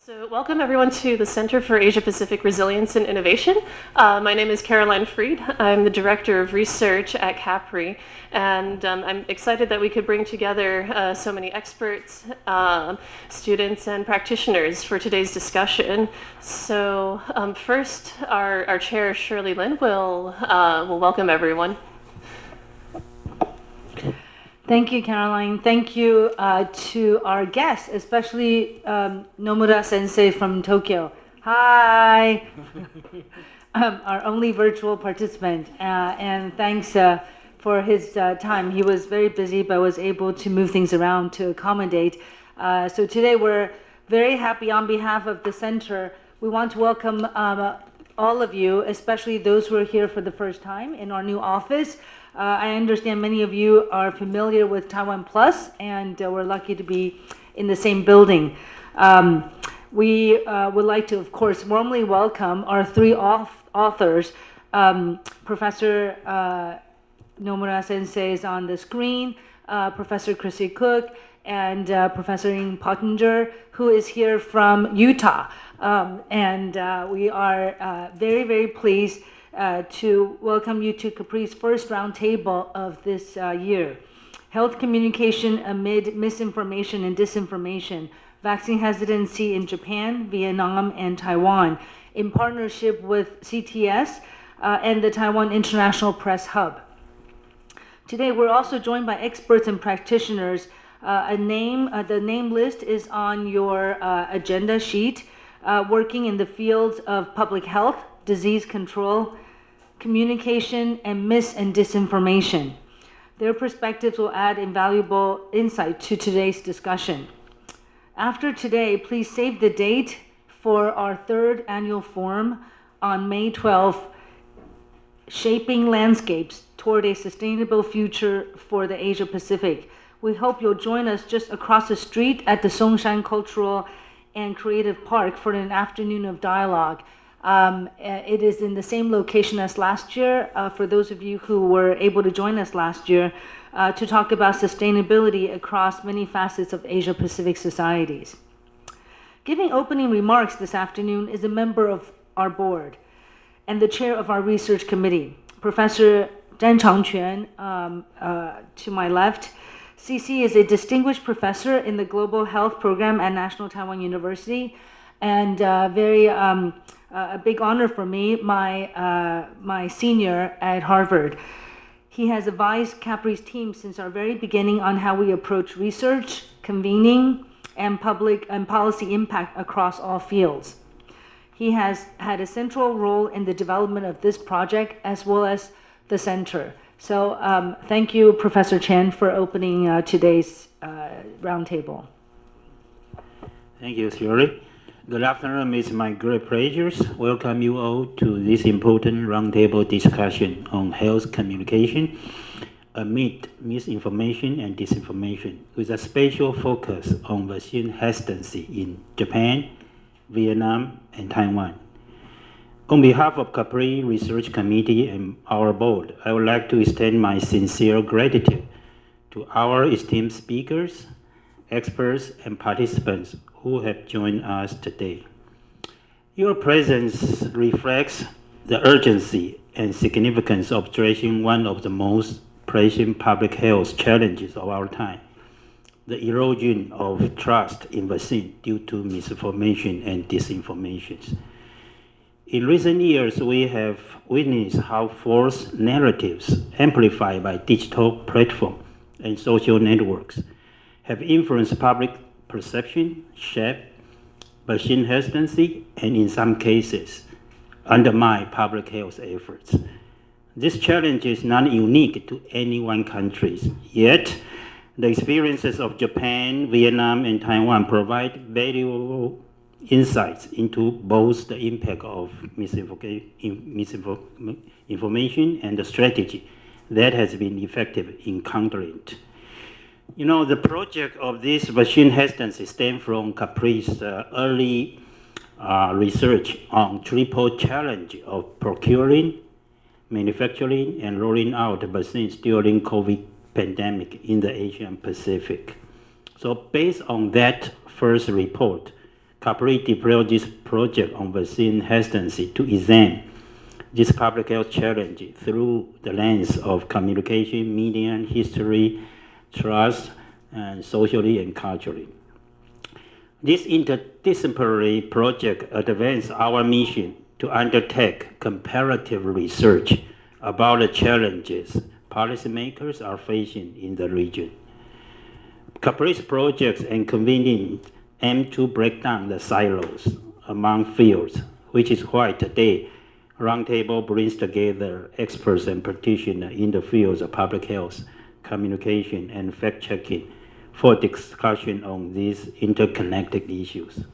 So welcome everyone to the Center for Asia-Pacific Resilience and Innovation. My name is Caroline Fried. I'm the Director of Research at 𝘏𝘀𝑟𝑒, and I'm excited that we could bring together so many experts, students, and practitioners for today's discussion. So first, our chair, 𝘛𝘢𝘢𝘠 will welcome everyone. Thank you, Caroline. Thank you to our guests, especially Nomura Sensei from Tokyo. Hi! Our only virtual participant. And thanks for his time. He was very busy, but was able to move things around to accommodate. So today we're very happy on behalf of the center. We want to welcome all of you, especially those who are here for the first time in our new office. I understand many of you are familiar with Taiwan Plus, and we're lucky to be in the same building. We would like to, of course, warmly welcome our three authors. Professor Nomura Sensei is on the screen, Professor Chrissy Cook, and Professor Ying Pottinger, who is here from Utah. And we are very, very pleased to welcome you to 𝘏𝑀𝑟𝑒's first roundtable of this year. Health communication amid misinformation and disinformation, vaccine hesitancy in Japan, Vietnam, and Taiwan, in partnership with CTS and the Taiwan International Press Hub. Today, we're also joined by experts and practitioners. The name list is on your agenda sheet, working in the fields of public health, disease control, communication, and mis- and disinformation. Their perspectives will add invaluable insight to today's discussion. After today, please save the date for our third annual forum on May 12th, Shaping Landscapes Toward a Sustainable Future for the Asia Pacific. We hope you'll join us just across the street at the Songshan Cultural and Creative Park for an afternoon of dialogue. It is in the same location as last year, for those of you who were able to join us last year, to talk about sustainability across many facets of Asia-Pacific societies. Giving opening remarks this afternoon is a member of our board and the chair of our research committee, Professor Zhan Changquan, to my left. CC is a distinguished professor in the Global Health Program at National Taiwan University, and a big honor for me, my senior at Harvard. He has advised 𝘏𝑀𝑟𝑒's team since our very beginning on how we approach research, convening, and public and policy impact across all fields. He has had a central role in the development of this project as well as the center. So thank you, Professor Chen, for opening today's roundtable. Thank you, 𝘛𝘢𝘢𝘢. Good afternoon. It's my great pleasure to welcome you all to this important roundtable discussion on health communication amid misinformation and disinformation, with a special focus on vaccine hesitancy in Japan, Vietnam, and Taiwan. On behalf of 𝘏𝑀𝑟𝑒 Research Committee and our board, I would like to extend my sincere gratitude to our esteemed speakers, experts, and participants who have joined us today. Your presence reflects the urgency and significance of addressing one of the most pressing public health challenges of our time, the erosion of trust in vaccine due to misinformation and disinformation. In recent years, we have witnessed how false narratives amplified by digital platforms and social networks have influenced public perception, shaped vaccine hesitancy, and in some cases, undermine public health efforts. This challenge is not unique to any one country, yet the experiences of Japan, Vietnam, and Taiwan provide valuable insights into both the impact of misinformation and the strategy that has been effective in countering it. You know, the project of this vaccine hesitancy stems from 𝘏𝑀𝑟𝑒's early research on triple challenge of procuring, manufacturing, and rolling out vaccines during COVID pandemic in the Asian Pacific. So based on that first report, Capri developed this project on vaccine hesitancy to examine this public health challenge through the lens of communication, media, history, trust, and socially and culturally. This interdisciplinary project advanced our mission to undertake comparative research about the challenges policymakers are facing in the region. Capri's projects and convenings aim to break down the silos among fields, which is why today Roundtable brings together experts and practitioners in the fields of public health, communication, and fact-checking for discussion on these interconnected issues.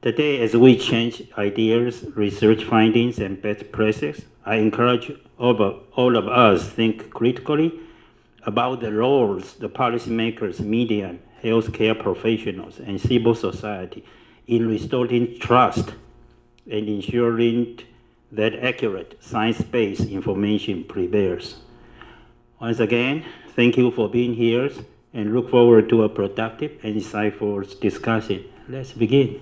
Today, as we change ideas, research findings, and best practices, I encourage all of us to think critically about the roles the policymakers, media, healthcare professionals, and civil society in restoring trust and ensuring that accurate science-based information prevails. Once again, thank you for being here and look forward to a productive and insightful discussion. Let's begin.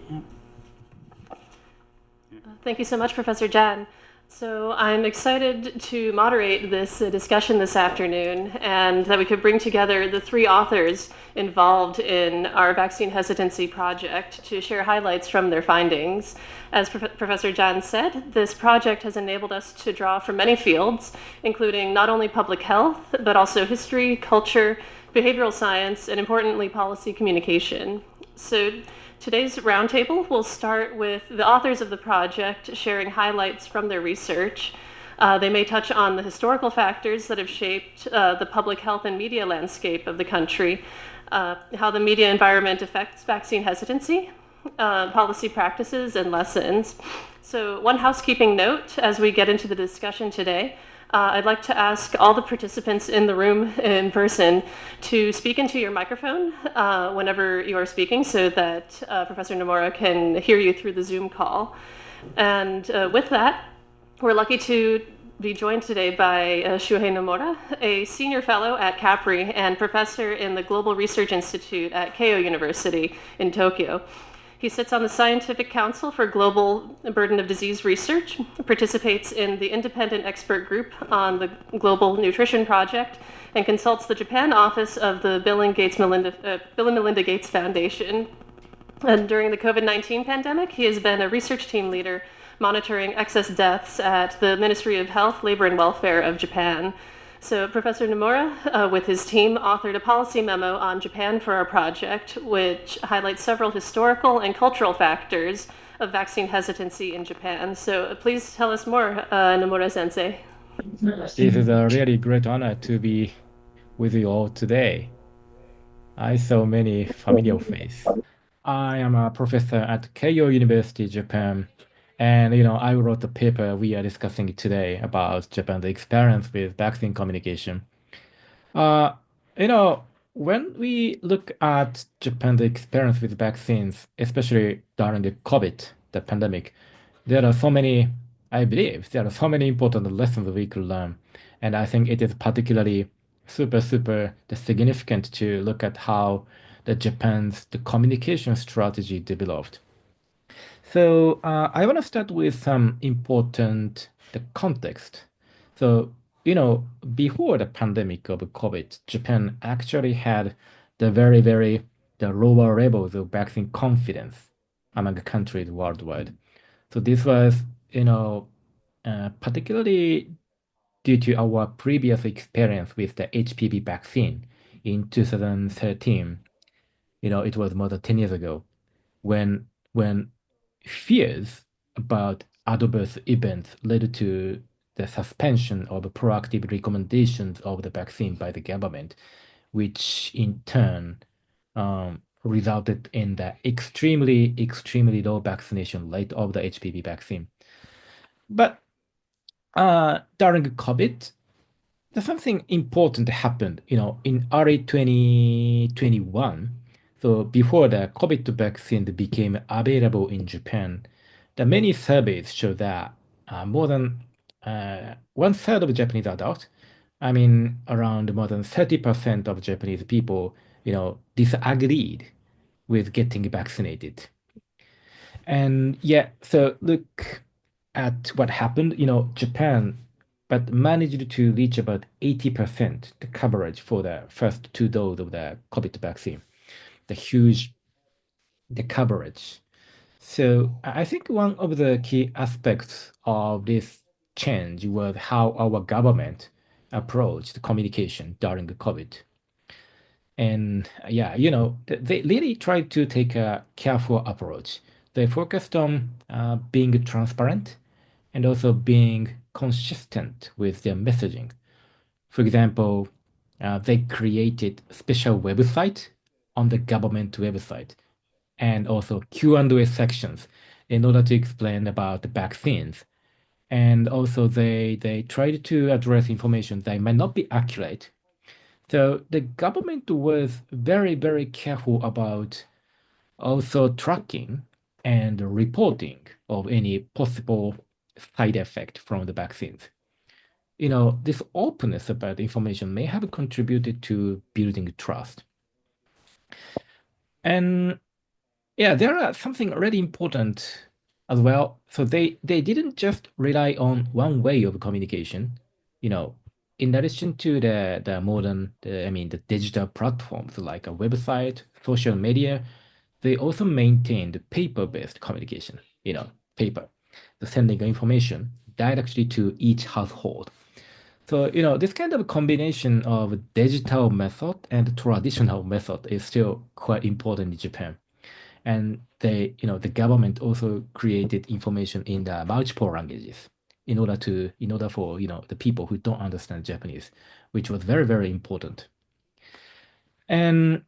Thank you so much, Professor Jan. So I'm excited to moderate this discussion this afternoon and that we could bring together the three authors involved in our vaccine hesitancy project to share highlights from their findings. As Professor Jan said, this project has enabled us to draw from many fields, including not only public health, but also history, culture, behavioral science, and importantly, policy communication. So today's roundtable will start with the authors of the project sharing highlights from their research. They may touch on the historical factors that have shaped the public health and media landscape of the country, how the media environment affects vaccine hesitancy, policy practices, and lessons. So one housekeeping note as we get into the discussion today. I'd like to ask all the participants in the room in person to speak into your microphone whenever you are speaking so that Professor Nomura can hear you through the Zoom call. And with that, we're lucky to be joined today by Shuhei Nomura, a senior fellow at Capri and professor in the Global Research Institute at Keio University in Tokyo. He sits on the Scientific Council for Global Burden of Disease Research, participates in the independent expert group on the Global Nutrition Project, and consults the Japan office of the Bill and Melinda Gates Foundation. And during the COVID-19 pandemic, he has been a research team leader monitoring excess deaths at the Ministry of Health, Labor and Welfare of Japan. So Professor Nomura, with his team, authored a policy memo on Japan for our project, which highlights several historical and cultural factors of vaccine hesitancy in Japan. So please tell us more, Nomura-sensei. This is a really great honor to be with you all today. I saw many familiar faces. I am a professor at Keio University, Japan. And, I wrote the paper we are discussing today about Japan's experience with vaccine communication. When we look at Japan's experience with vaccines, especially during the COVID, the pandemic, I believe there are so many important lessons we could learn. And I think it is particularly super significant to look at how the communication strategy developed. So I want to start with some important context. So, before the pandemic of COVID, Japan actually had the the lower levels of vaccine confidence among countries worldwide. So this was, particularly due to our previous experience with the HPV vaccine in 2013. It was more than 10 years ago when fears about adverse events led to the suspension of proactive recommendations of the vaccine by the government, which in turn resulted in the extremely low vaccination rate of the HPV vaccine. But during COVID, something important happened, in early 2021. So before the COVID vaccine became available in Japan, the many surveys show that more than 1/3 of Japanese adults, around more than 30% of Japanese people, disagreed with getting vaccinated. And yeah, so look at what happened. Japan, but managed to reach about 80% the coverage for the first two doses of the COVID vaccine. The huge the coverage. So I think one of the key aspects of this change was how our government approached communication during the COVID. And yeah, they really tried to take a careful approach. They focused on being transparent and also being consistent with their messaging. For example, they created special website on the government website and also Q&A sections in order to explain about the vaccines. And also they tried to address information that might not be accurate. So the government was very, very careful about also tracking and reporting of any possible side effect from the vaccines. This openness about information may have contributed to building trust. And yeah, there are something really important as well. So they didn't just rely on one way of communication. You know, in addition to the modern, the digital platforms like a website, social media, they also maintained paper-based communication. Paper, the sending information directly to each household. So, this kind of combination of digital method and traditional method is still quite important in Japan. And the government also created information in the multiple languages in order for the people who don't understand Japanese, which was very, very important. And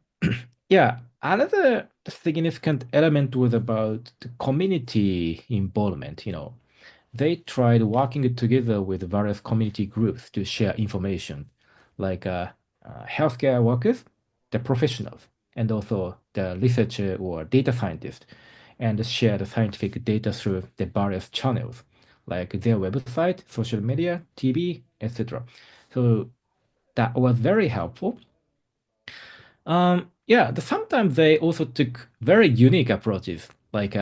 yeah, another significant element was about the community involvement. They tried working together with various community groups to share information, like healthcare workers, the professionals, and also the researcher or data scientist, and share the scientific data through the various channels, like their website, social media, TV, etc. So that was very helpful. Yeah, sometimes they also took very unique approaches, like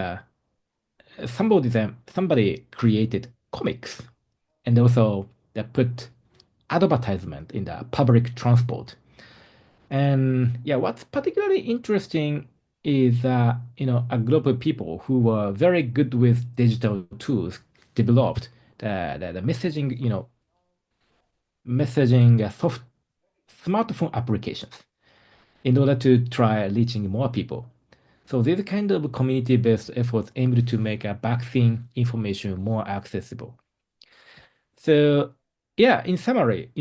somebody created comics and also they put advertisement in the public transport. And yeah, what's particularly interesting is a group of people who were very good with digital tools developed the messaging soft smartphone applications in order to try reaching more people. So these kind of community-based efforts aimed to make a vaccine information more accessible. So yeah, in summary,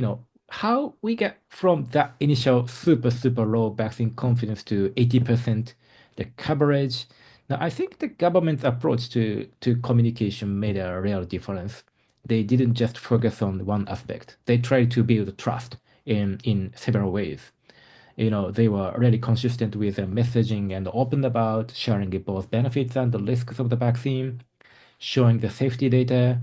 how we get from that initial super, super low vaccine confidence to 80%, the coverage. Now, I think the government's approach to communication made a real difference. They didn't just focus on one aspect. They tried to build trust in several ways. They were really consistent with their messaging and open about sharing both benefits and the risks of the vaccine, showing the safety data,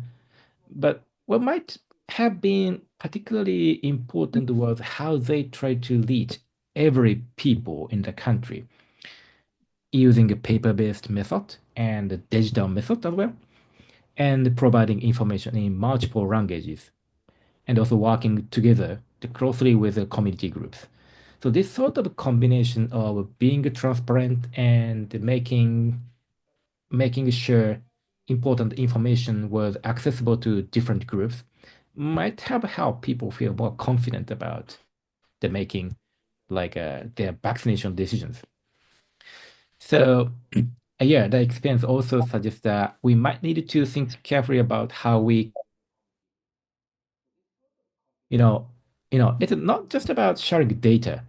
but what might have been particularly important was how they tried to reach every people in the country using a paper-based method and a digital method as well, and providing information in multiple languages, and also working together closely with the community groups. So this sort of combination of being transparent and making sure important information was accessible to different groups might have helped people feel more confident about the making their vaccination decisions. So yeah, the experience also suggests that we might need to think carefully about how we it's not just about sharing data.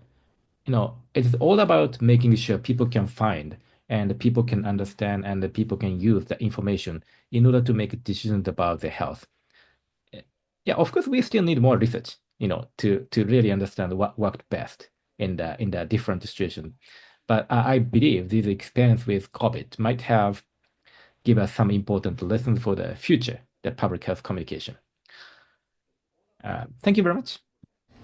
It's all about making sure people can find and people can understand and people can use the information in order to make decisions about their health. Yeah, of course, we still need more research, to really understand what worked best in the different situations. But I believe this experience with COVID might have give us some important lessons for the future, the public health communication. Thank you very much.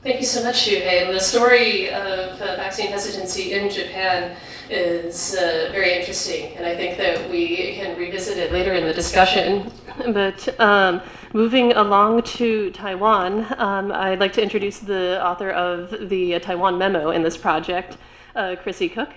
Thank you so much, Shuhei. The story of vaccine hesitancy in Japan is very interesting, and I think that we can revisit it later in the discussion. But moving along to Taiwan, I'd like to introduce the author of the Taiwan memo in this project, Chrissy Cook.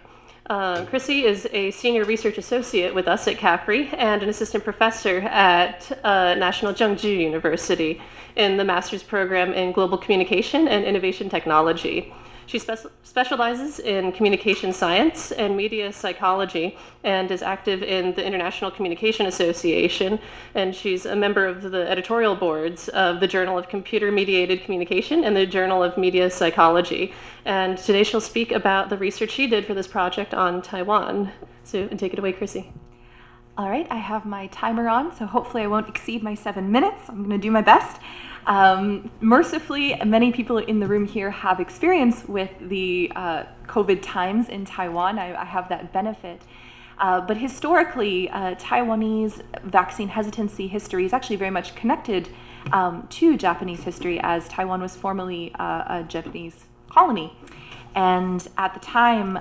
Chrissy is a senior research associate with us at Capri and an assistant professor at National Zhengzhi University in the master's program in global communication and innovation technology. She specializes in communication science and media psychology and is active in the International Communication Association, and she's a member of the editorial boards of the Journal of Computer-Mediated Communication and the Journal of Media Psychology. And today she'll speak about the research she did for this project on Taiwan. So take it away, Chrissy. All right, I have my timer on, so hopefully I won't exceed my 7 minutes. I'm going to do my best. Mercifully, many people in the room here have experience with the COVID times in Taiwan. I have that benefit. But historically, Taiwanese vaccine hesitancy history is actually very much connected to Japanese history, as Taiwan was formerly a Japanese colony. And at the time,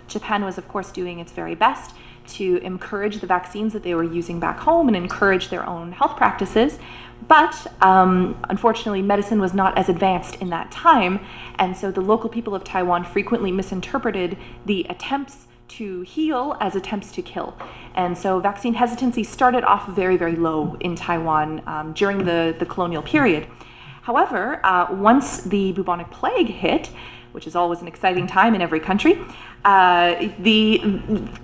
Japan was, of course, doing its very best to encourage the vaccines that they were using back home and encourage their own health practices. But unfortunately, medicine was not as advanced in that time, and so the local people of Taiwan frequently misinterpreted the attempts to heal as attempts to kill. And so vaccine hesitancy started off very, very low in Taiwan during the colonial period. However, once the bubonic plague hit, which is always an exciting time in every country, the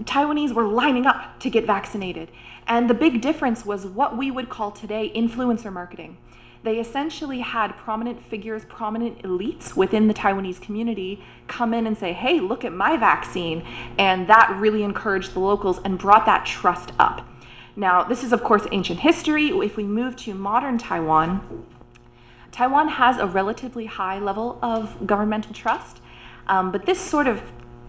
Taiwanese were lining up to get vaccinated. And the big difference was what we would call today influencer marketing. They essentially had prominent figures, prominent elites within the Taiwanese community come in and say, hey, look at my vaccine. And that really encouraged the locals and brought that trust up. Now, this is, of course, ancient history. If we move to modern Taiwan, Taiwan has a relatively high level of governmental trust, but this sort of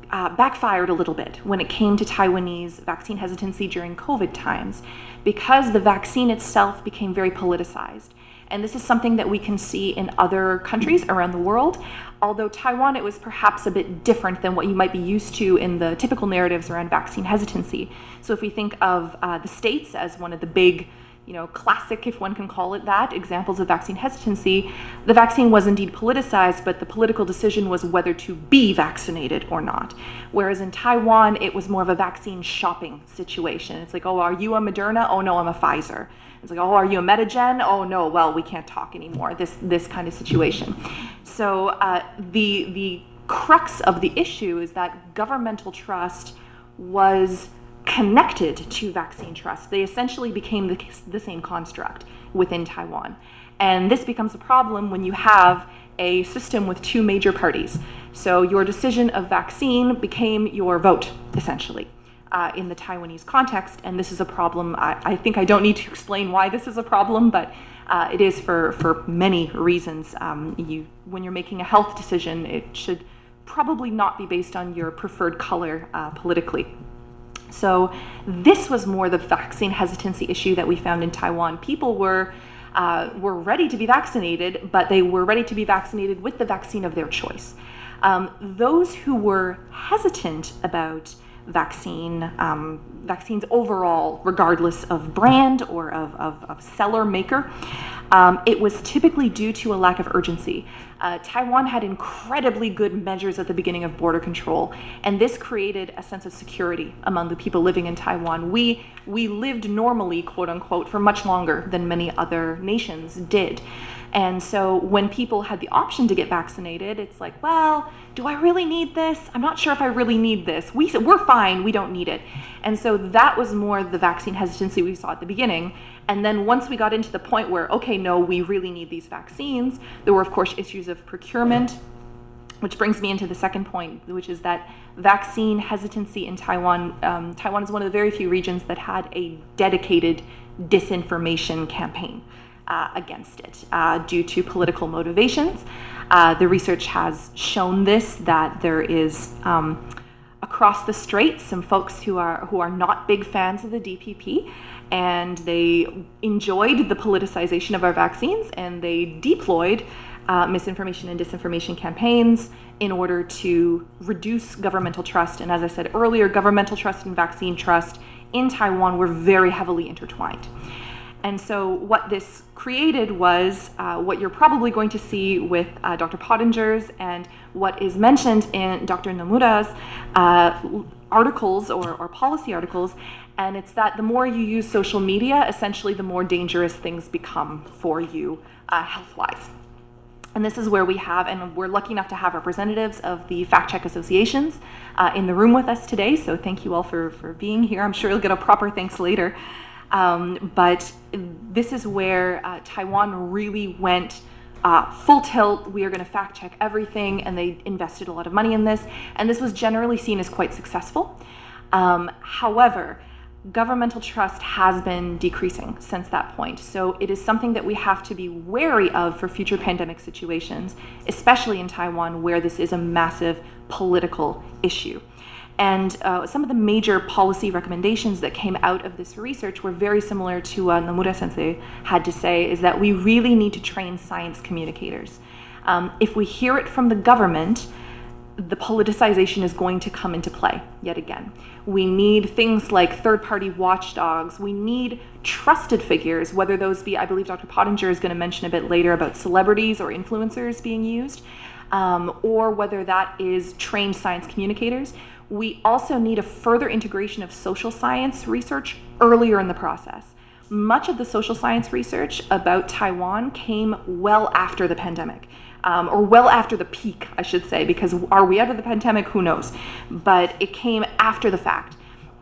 backfired a little bit when it came to Taiwanese vaccine hesitancy during COVID times, because the vaccine itself became very politicized. And this is something that we can see in other countries around the world, although Taiwan, it was perhaps a bit different than what you might be used to in the typical narratives around vaccine hesitancy. So if we think of the States as one of the big, classic, if one can call it that, examples of vaccine hesitancy, the vaccine was indeed politicized, but the political decision was whether to be vaccinated or not. Whereas in Taiwan, it was more of a vaccine shopping situation. It's like, oh, are you a Moderna? Oh, no, I'm a Pfizer. It's like, oh, are you a Medigen? Oh, no, well, we can't talk anymore, this kind of situation. So the crux of the issue is that governmental trust was connected to vaccine trust. They essentially became the same construct within Taiwan. And this becomes a problem when you have a system with two major parties. So your decision of vaccine became your vote, essentially, in the Taiwanese context. And this is a problem. I think I don't need to explain why this is a problem, but it is for many reasons. When you're making a health decision, it should probably not be based on your preferred color politically. So this was more the vaccine hesitancy issue that we found in Taiwan. People were ready to be vaccinated, but they were ready to be vaccinated with the vaccine of their choice. Those who were hesitant about vaccines overall, regardless of brand or of seller maker, it was typically due to a lack of urgency. Taiwan had incredibly good measures at the beginning of border control, and this created a sense of security among the people living in Taiwan. We lived normally, quote unquote, for much longer than many other nations did. And so when people had the option to get vaccinated, it's like, well, do I really need this? I'm not sure if I really need this. We're fine, we don't need it. And so that was more the vaccine hesitancy we saw at the beginning. And then once we got into the point where, okay, no, we really need these vaccines, there were, of course, issues of procurement, which brings me into the second point, which is that vaccine hesitancy in Taiwan. Taiwan is one of the very few regions that had a dedicated disinformation campaign against it due to political motivations. The research has shown this, that there is across the strait some folks who are not big fans of the DPP, and they enjoyed the politicization of our vaccines, and they deployed misinformation and disinformation campaigns in order to reduce governmental trust. And as I said earlier, governmental trust and vaccine trust in Taiwan were very heavily intertwined. And so what this created was what you're probably going to see with Dr. Pottinger's and what is mentioned in Dr. Nomura's articles or policy articles. And it's that the more you use social media, essentially the more dangerous things become for you health-wise. And this is where we have, and we're lucky enough to have representatives of the fact-check associations in the room with us today. So thank you all for being here. I'm sure you'll get a proper thanks later. But this is where Taiwan really went full tilt. We are going to fact check everything, and they invested a lot of money in this. And this was generally seen as quite successful. However, governmental trust has been decreasing since that point. So it is something that we have to be wary of for future pandemic situations, especially in Taiwan, where this is a massive political issue. And some of the major policy recommendations that came out of this research were very similar to what Nomura sensei had to say, is that we really need to train science communicators. If we hear it from the government, the politicization is going to come into play yet again. We need things like third-party watchdogs. We need trusted figures, whether those be, I believe Dr. Pottinger is going to mention a bit later about celebrities or influencers being used, or whether that is trained science communicators. We also need a further integration of social science research earlier in the process. Much of the social science research about Taiwan came well after the pandemic. Or well after the peak, I should say, because are we out of the pandemic? Who knows? But it came after the fact.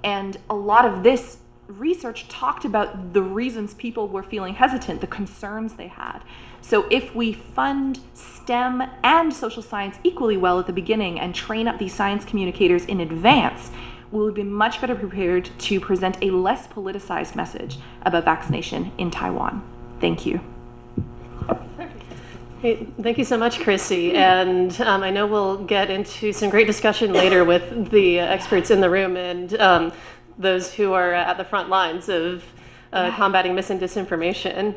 And a lot of this research talked about the reasons people were feeling hesitant, the concerns they had. So if we fund STEM and social science equally well at the beginning and train up these science communicators in advance, we will be much better prepared to present a less politicized message about vaccination in Taiwan. Thank you. Hey, thank you so much, Chrissy. And I know we'll get into some great discussion later with the experts in the room and those who are at the front lines of combating mis and disinformation.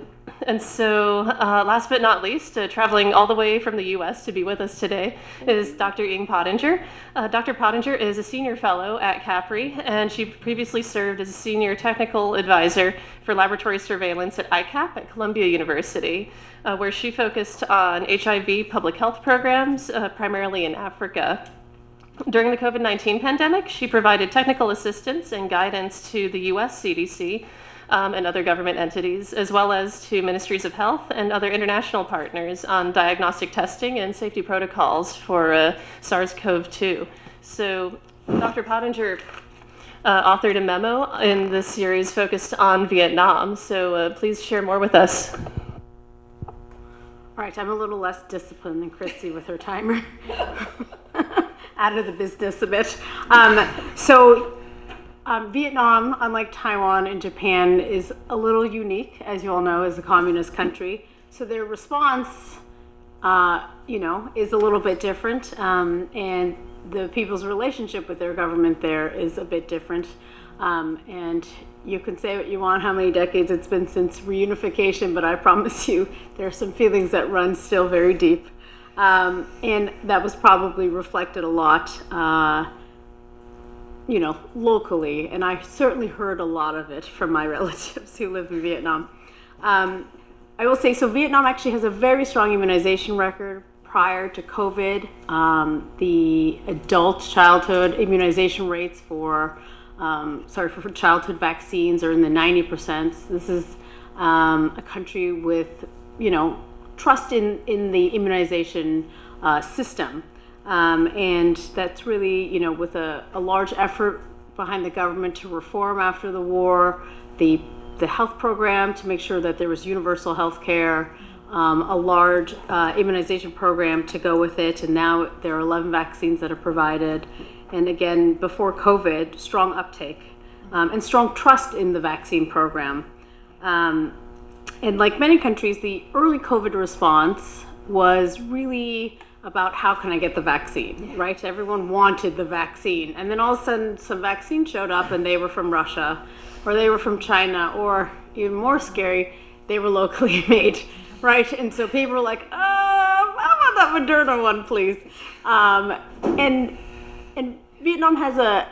And so last but not least, traveling all the way from the US to be with us today is Dr. Ying Pottinger. Dr. Pottinger is a senior fellow at CAPRI, and she previously served as a senior technical advisor for laboratory surveillance at ICAP at Columbia University, where she focused on HIV public health programs, primarily in Africa. During the COVID-19 pandemic, she provided technical assistance and guidance to the US CDC and other government entities, as well as to ministries of health and other international partners on diagnostic testing and safety protocols for SARS-CoV-2. So Dr. Pottinger authored a memo in this series focused on Vietnam. So please share more with us. All right, I'm a little less disciplined than Chrissy with her timer. Out of the business a bit. Vietnam, unlike Taiwan and Japan, is a little unique, as you all know, as a communist country. So their response, is a little bit different, and the people's relationship with their government there is a bit different. And you can say what you want, how many decades it's been since reunification, but I promise you there are some feelings that run still very deep. And that was probably reflected a lot, locally. And I certainly heard a lot of it from my relatives who live in Vietnam. I will say, so Vietnam actually has a very strong immunization record. Prior to COVID, the adult childhood immunization rates for childhood vaccines are in the 90%. This is a country with, trust in the immunization system. And that's really, with a large effort behind the government to reform after the war, the health program to make sure that there was universal health care, a large immunization program to go with it, and now there are 11 vaccines that are provided. And again, before COVID, strong uptake and strong trust in the vaccine program. And like many countries, the early COVID response was really about how can I get the vaccine, right? Everyone wanted the vaccine. And then all of a sudden, some vaccine showed up and they were from Russia, or they were from China, or even more scary, they were locally made, right? And so people were like, oh, that Moderna one, please. And Vietnam has a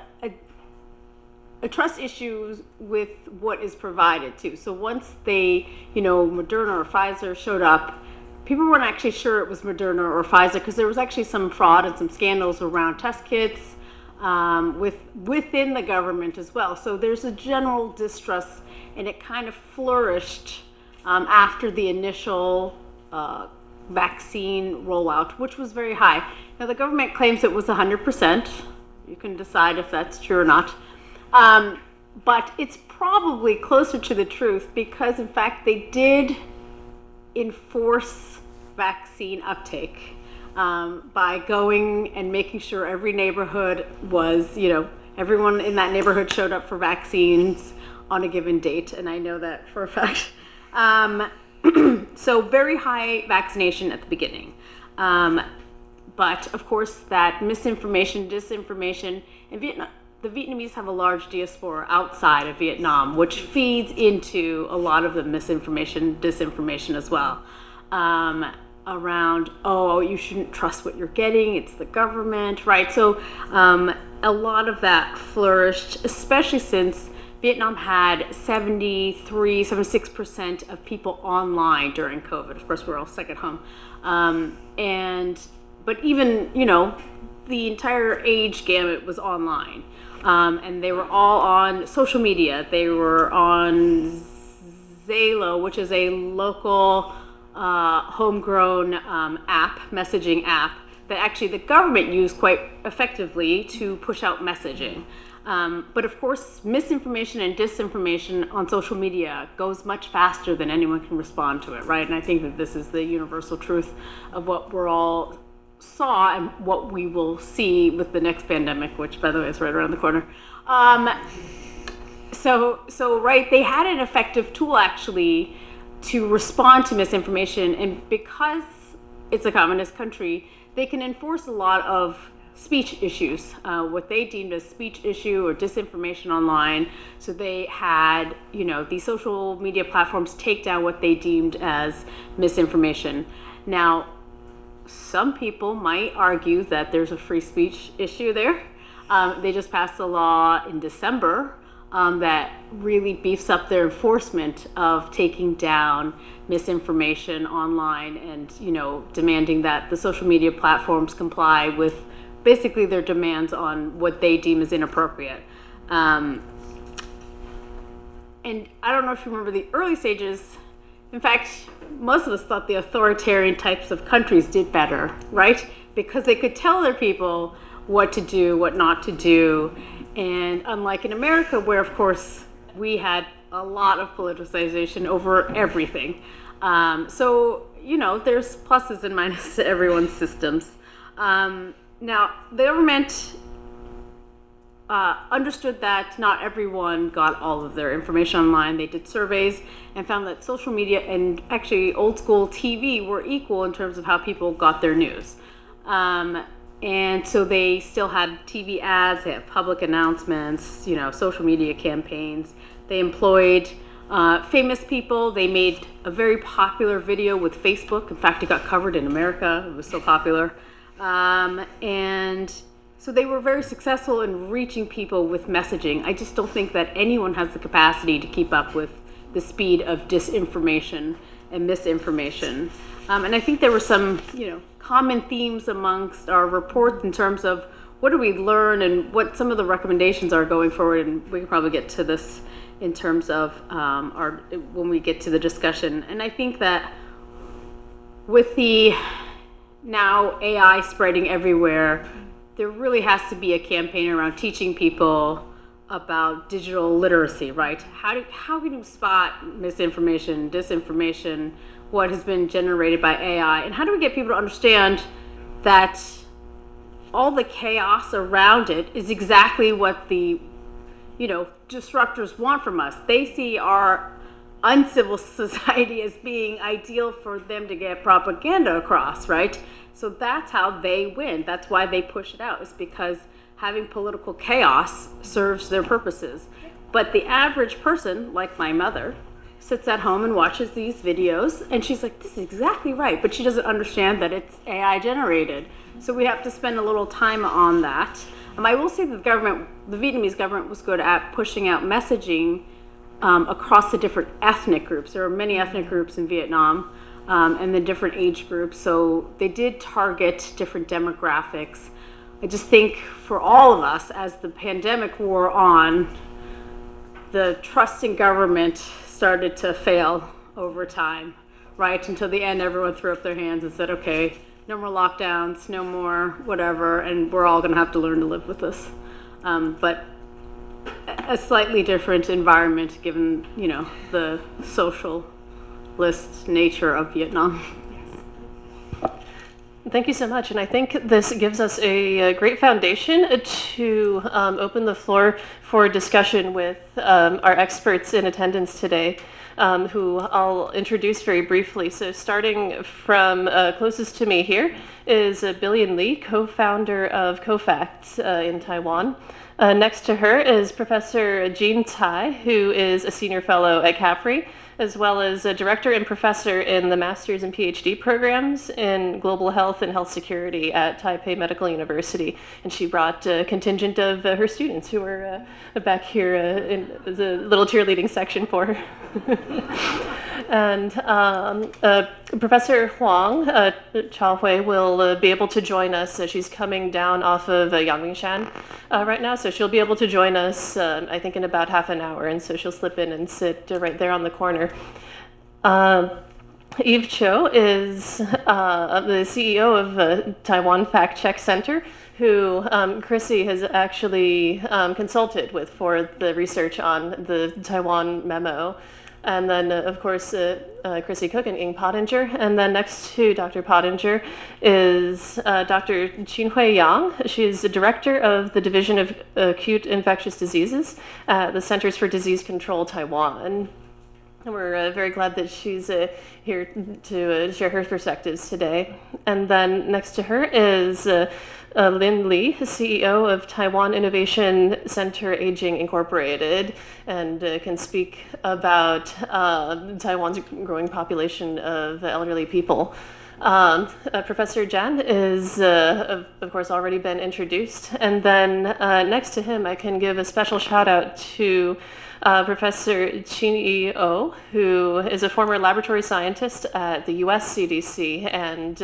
trust issues with what is provided too. So once they, Moderna or Pfizer showed up, people weren't actually sure it was Moderna or Pfizer because there was actually some fraud and some scandals around test kits within the government as well. So there's a general distrust, and it kind of flourished after the initial vaccine rollout, which was very high. Now the government claims it was 100%. You can decide if that's true or not. But it's probably closer to the truth because, in fact, they did enforce vaccine uptake by going and making sure every neighborhood was, everyone in that neighborhood showed up for vaccines on a given date, and I know that for a fact. So very high vaccination at the beginning. But, of course, that misinformation, disinformation, in Vietnam, the Vietnamese have a large diaspora outside of Vietnam, which feeds into a lot of the misinformation, disinformation as well. Around, you shouldn't trust what you're getting, it's the government, right? So a lot of that flourished, especially since Vietnam had 76% of people online during COVID. Of course, we're all stuck at home. But even, the entire age gamut was online. And they were all on social media. They were on 𝘏𝘢𝘢𝘀𝘀, which is a local homegrown messaging app that actually the government used quite effectively to push out messaging. But of course, misinformation and disinformation on social media goes much faster than anyone can respond to it, right? And I think that this is the universal truth of what we're all saw and what we will see with the next pandemic, which, by the way, is right around the corner. So right, they had an effective tool actually to respond to misinformation, and because it's a communist country, they can enforce a lot of speech issues, what they deemed as speech issue or disinformation online. So they had, these social media platforms take down what they deemed as misinformation. Now, some people might argue that there's a free speech issue there. They just passed a law in December that really beefs up their enforcement of taking down misinformation online and, demanding that the social media platforms comply with basically their demands on what they deem as inappropriate. And I don't know if you remember the early stages. In fact, most of us thought the authoritarian types of countries did better, right? Because they could tell their people what to do, what not to do. And unlike in America, where, of course, we had a lot of politicization over everything. So, there's pluses and minuses to everyone's systems. Now, the government understood that not everyone got all of their information online. They did surveys and found that social media and actually old school TV were equal in terms of how people got their news. And so they still had TV ads, they had public announcements, social media campaigns. They employed famous people. They made a very popular video with Facebook. In fact, it got covered in America. It was so popular. And so they were very successful in reaching people with messaging. I just don't think that anyone has the capacity to keep up with the speed of disinformation and misinformation. And I think there were some, common themes amongst our reports in terms of what do we learn and what some of the recommendations are going forward. And we can probably get to this in terms of when we get to the discussion. And I think that with the now AI spreading everywhere, there really has to be a campaign around teaching people about digital literacy, right? How can you spot misinformation, disinformation, what has been generated by AI, and how do we get people to understand that all the chaos around it is exactly what the disruptors want from us. They see our uncivil society as being ideal for them to get propaganda across, right? So that's how they win. That's why they push it out. It's because having political chaos serves their purposes. But the average person, like my mother, sits at home and watches these videos, and she's like, this is exactly right, but she doesn't understand that it's AI generated. So we have to spend a little time on that. I will say that the Vietnamese government was good at pushing out messaging across the different ethnic groups. There are many ethnic groups in Vietnam, and the different age groups, so they did target different demographics. I just think for all of us, as the pandemic wore on, the trust in government started to fail over time, right? Until the end, everyone threw up their hands and said, okay, no more lockdowns, no more whatever, and we're all gonna have to learn to live with this. But a slightly different environment given, the socialist nature of Vietnam. Thank you so much. And I think this gives us a great foundation to open the floor for discussion with our experts in attendance today, who I'll introduce very briefly. So starting from closest to me here is Billion Li, co-founder of COFACT in Taiwan. Next to her is Professor Jean Tsai, who is a senior fellow at CAPRI, as well as a director and professor in the master's and PhD programs in global health and health security at Taipei Medical University. And she brought a contingent of her students who were back here in the little cheerleading section for her. And Professor Huang 𝘏𝘢𝘢𝘠 will be able to join us. She's coming down off of Yangmingshan right now, so she'll be able to join us, I think, in about half an hour, and so she'll slip in and sit right there on the corner. 𝘏𝘢𝘢𝘠 is the CEO of Taiwan Fact Check Center, who Chrissy has actually consulted with for the research on the Taiwan memo. And then, of course, Chrissy Cook and 𝘏𝘢𝘢𝘠 Pottinger. And then next to Dr. Pottinger is Dr. 𝘏𝘢𝘢𝘠 Yang. She's the director of the Division of Acute Infectious Diseases at the Centers for Disease Control, Taiwan. And we're very glad that she's here to share her perspectives today. And then next to her is Lin Li, CEO of Taiwan Innovation Center Aging Incorporated, and can speak about Taiwan's growing population of elderly people. Professor Jan is, of course, already been introduced. And then next to him, I can give a special shout out to Professor 𝘏𝘢𝘢𝘢𝘠, who is a former laboratory scientist at the US CDC and,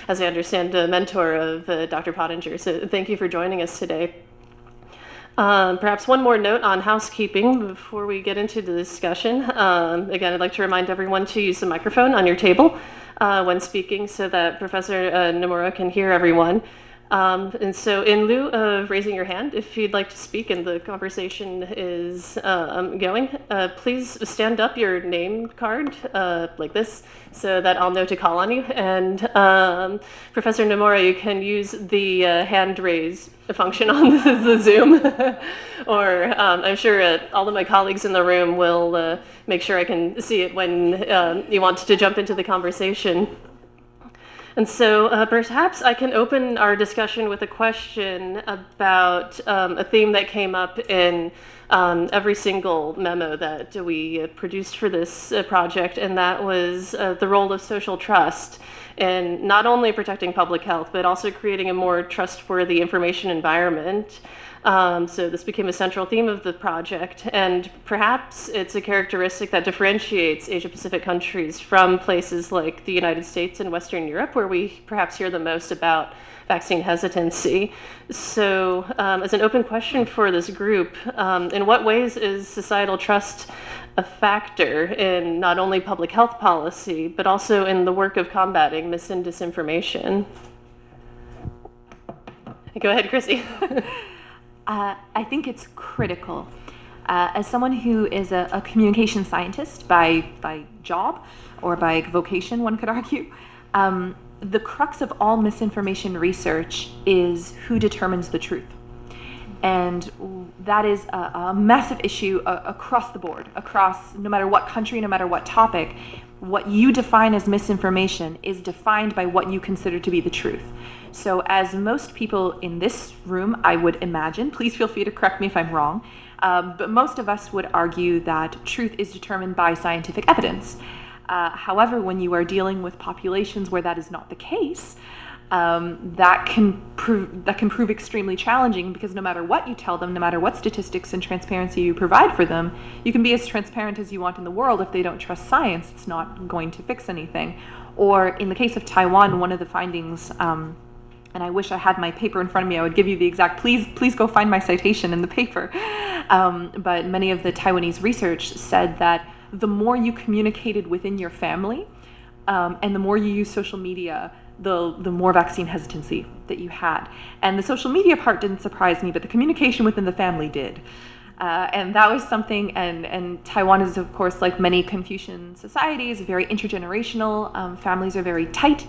as I understand, a mentor of Dr. Pottinger. So thank you for joining us today. Perhaps one more note on housekeeping before we get into the discussion. Again, I'd like to remind everyone to use the microphone on your table when speaking so that Professor Nomura can hear everyone. And so in lieu of raising your hand, if you'd like to speak and the conversation is going, please stand up your name card like this so that I'll know to call on you. And Professor Nomura, you can use the hand raise function on the Zoom. Or I'm sure all of my colleagues in the room will make sure I can see it when you want to jump into the conversation. And so perhaps I can open our discussion with a question about a theme that came up in every single memo that we produced for this project, and that was the role of social trust in not only protecting public health, but also creating a more trustworthy information environment. So this became a central theme of the project, and perhaps it's a characteristic that differentiates Asia-Pacific countries from places like the United States and Western Europe, where we perhaps hear the most about vaccine hesitancy. So as an open question for this group, in what ways is societal trust a factor in not only public health policy, but also in the work of combating mis and disinformation? Go ahead, Chrissy. I think it's critical. As someone who is a communication scientist by job or by vocation, one could argue, the crux of all misinformation research is who determines the truth. And that is a massive issue across the board, across no matter what country, no matter what topic. what you define as misinformation is defined by what you consider to be the truth. So as most people in this room, I would imagine, please feel free to correct me if I'm wrong, but most of us would argue that truth is determined by scientific evidence. However, when you are dealing with populations where that is not the case, that can prove extremely challenging, because no matter what you tell them, no matter what statistics and transparency you provide for them, you can be as transparent as you want in the world. If they don't trust science, it's not going to fix anything. Or in the case of Taiwan, one of the findings, and I wish I had my paper in front of me, I would give you the exact, please go find my citation in the paper. But many of the Taiwanese research said that the more you communicated within your family, and the more you use social media, the more vaccine hesitancy that you had. And the social media part didn't surprise me, but the communication within the family did. And that was something, and Taiwan is, of course, like many Confucian societies, very intergenerational. Families are very tight,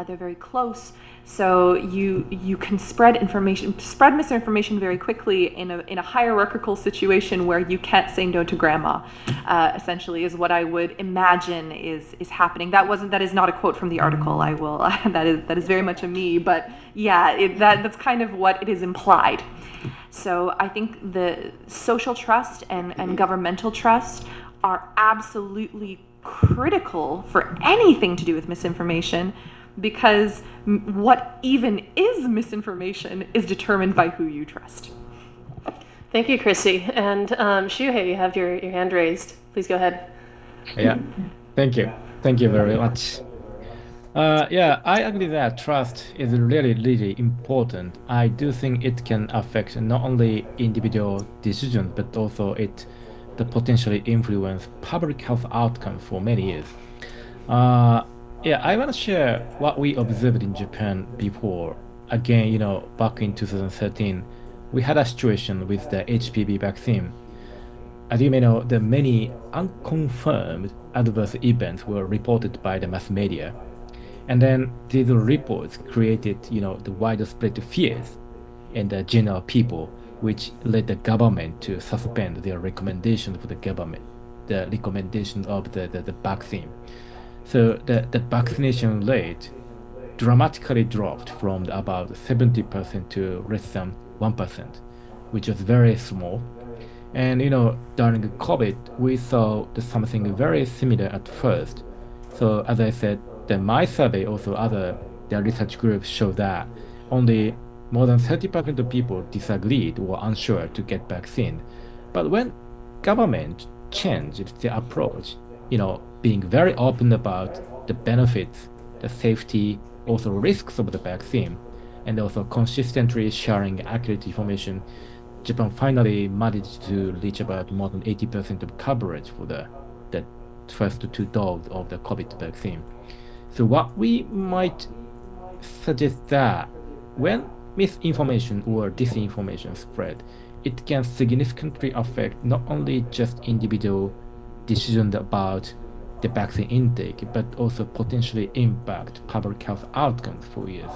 they're very close. So you can spread misinformation very quickly in a hierarchical situation where you can't say no to grandma, essentially, is what I would imagine is happening. That is not a quote from the article. I will that is very much a me, but yeah, that's kind of what it is implied. So I think the social trust and governmental trust are absolutely critical for anything to do with misinformation, because what even is misinformation is determined by who you trust. Thank you, Chrissy. And 𝘠𝘢𝘢, you have your hand raised. Please go ahead. Yeah, thank you. Thank you very much. Yeah, I agree that trust is really, really important. I do think it can affect not only individual decisions, but also the potentially influence public health outcomes for many years. Yeah, I want to share what we observed in Japan before. Again, back in 2013, we had a situation with the HPV vaccine. As you may know, the many unconfirmed adverse events were reported by the mass media. And then these reports created, the widespread fears in the general people, which led the government to suspend their recommendations for the recommendation of the vaccine. So the vaccination rate dramatically dropped from about 70% to less than 1%, which was very small. And during COVID, we saw something very similar at first. So as I said, my survey, also the research groups showed that only more than 30% of people disagreed or unsure to get vaccine. But when government changed their approach, being very open about the benefits, the safety, also risks of the vaccine, and also consistently sharing accurate information, Japan finally managed to reach about more than 80% of coverage for the first 2 doses of the COVID vaccine. So what we might suggest that when misinformation or disinformation spread, it can significantly affect not only just individual decisions about the vaccine intake, but also potentially impact public health outcomes for years.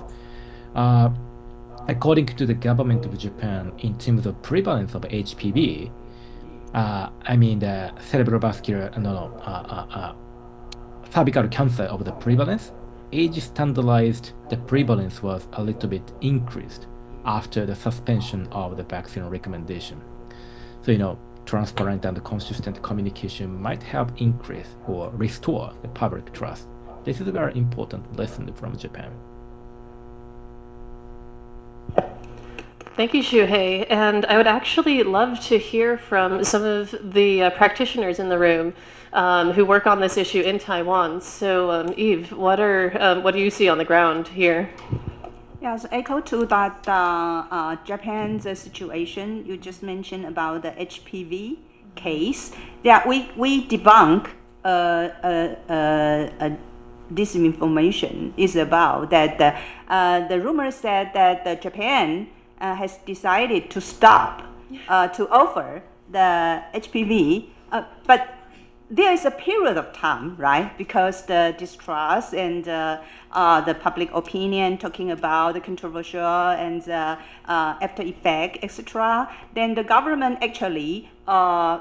According to the government of Japan, in terms of prevalence of HPV, the cervical cancer of the prevalence, age standardized, the prevalence was a little bit increased after the suspension of the vaccine recommendation. So, transparent and consistent communication might help increase or restore the public trust. This is a very important lesson from Japan. Thank you, 𝘠𝘢𝘢. And I would actually love to hear from some of the practitioners in the room who work on this issue in Taiwan. So, Eve, what do you see on the ground here? Yes, echo to that Japan's situation you just mentioned about the HPV case. Yeah, we debunk disinformation is about that. The rumor said that Japan has decided to stop to offer the HPV, but there is a period of time, right? Because the distrust and the public opinion talking about the controversial and after effect, etc. Then the government actually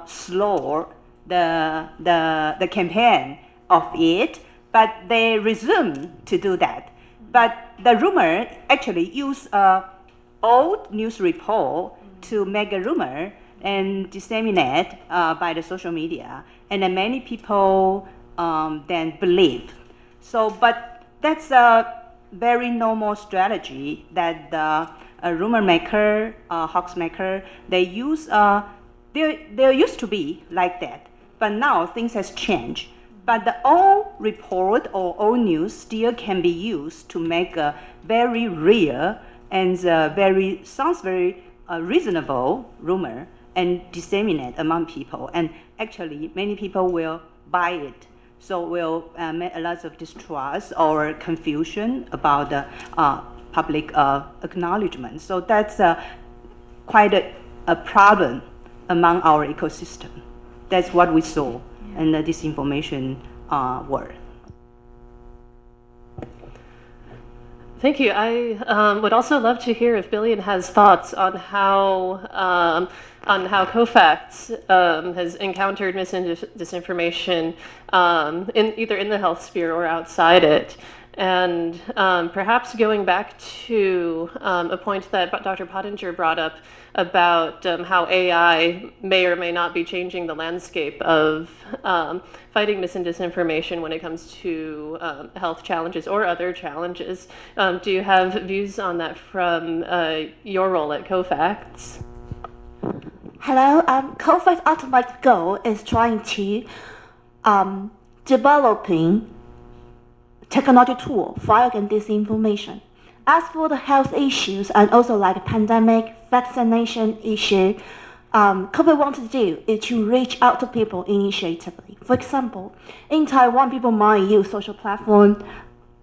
slowed the campaign of it, but they resume to do that. But the rumor actually use old news report to make a rumor and disseminate by the social media, and then many people then believe. So, but that's a very normal strategy that the rumor maker, hoax maker, they use. There used to be like that, but now things has changed. But the old report or old news still can be used to make a very real and sounds very reasonable rumor and disseminate among people. And actually, many people will buy it. So will make a lot of distrust or confusion about the public acknowledgement. So that's quite a problem among our ecosystem. That's what we saw in the disinformation world. Thank you. I would also love to hear if Billion has thoughts on how 𝘏𝑓acts has encountered disinformation either in the health sphere or outside it. And perhaps going back to a point that Dr. Pottinger brought up about how AI may or may not be changing the landscape of fighting mis and disinformation when it comes to health challenges or other challenges. Do you have views on that from your role at 𝘏𝑓acts? Hello, 𝘏𝑓acts' ultimate goal is trying to developing technology tool for against disinformation. As for the health issues and also like pandemic, vaccination issue, 𝘏𝑓acts wants to do is to reach out to people initiatively. For example, in Taiwan, people might use social platform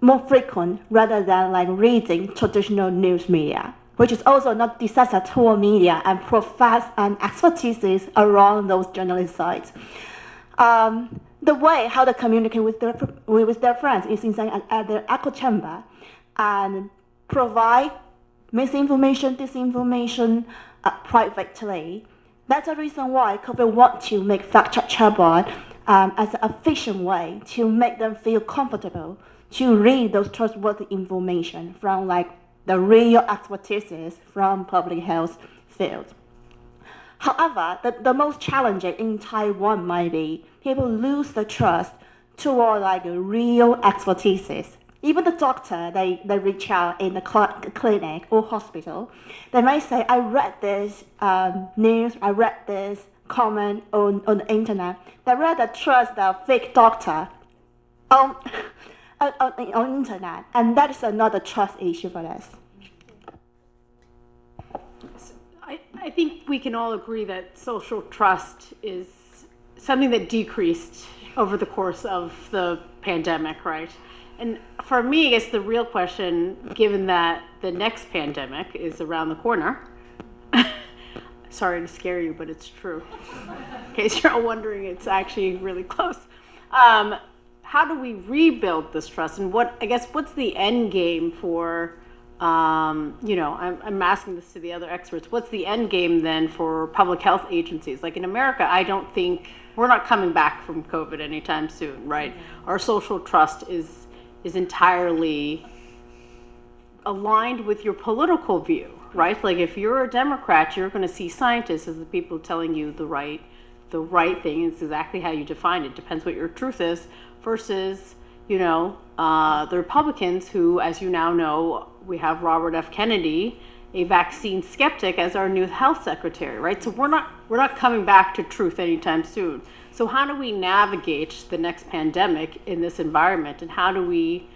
more frequent rather than like reading traditional news media, which is also not disaster tool media and profess an expertise around those journalist sites. The way how they communicate with their friends is inside at their echo chamber and provide misinformation, disinformation privately. That's the reason why 𝘏𝑓acts want to make fact-check chatbot as an efficient way to make them feel comfortable to read those trustworthy information from like the real expertise from public health field. However, the most challenging in Taiwan might be people lose the trust toward like real expertise. Even the doctor they reach out in the clinic or hospital, they might say, I read this news, I read this comment on the internet. They rather trust the fake doctor on internet, and that is another trust issue for us. I think we can all agree that social trust is something that decreased over the course of the pandemic, right? And for me, I guess the real question, given that the next pandemic is around the corner, sorry to scare you, but it's true. In case you're all wondering, it's actually really close. How do we rebuild this trust? And what's the end game for, I'm asking this to the other experts, what's the end game then for public health agencies? Like in America, I don't think, we're not coming back from COVID anytime soon, right? Our social trust is entirely aligned with your political view, right? Like if you're a Democrat, you're going to see scientists as the people telling you the right thing. It's exactly how you define it. Depends what your truth is. Versus, the Republicans who, as you now know, we have Robert F. Kennedy, a vaccine skeptic, as our new health secretary, right? So we're not coming back to truth anytime soon. So how do we navigate the next pandemic in this environment? And how do we,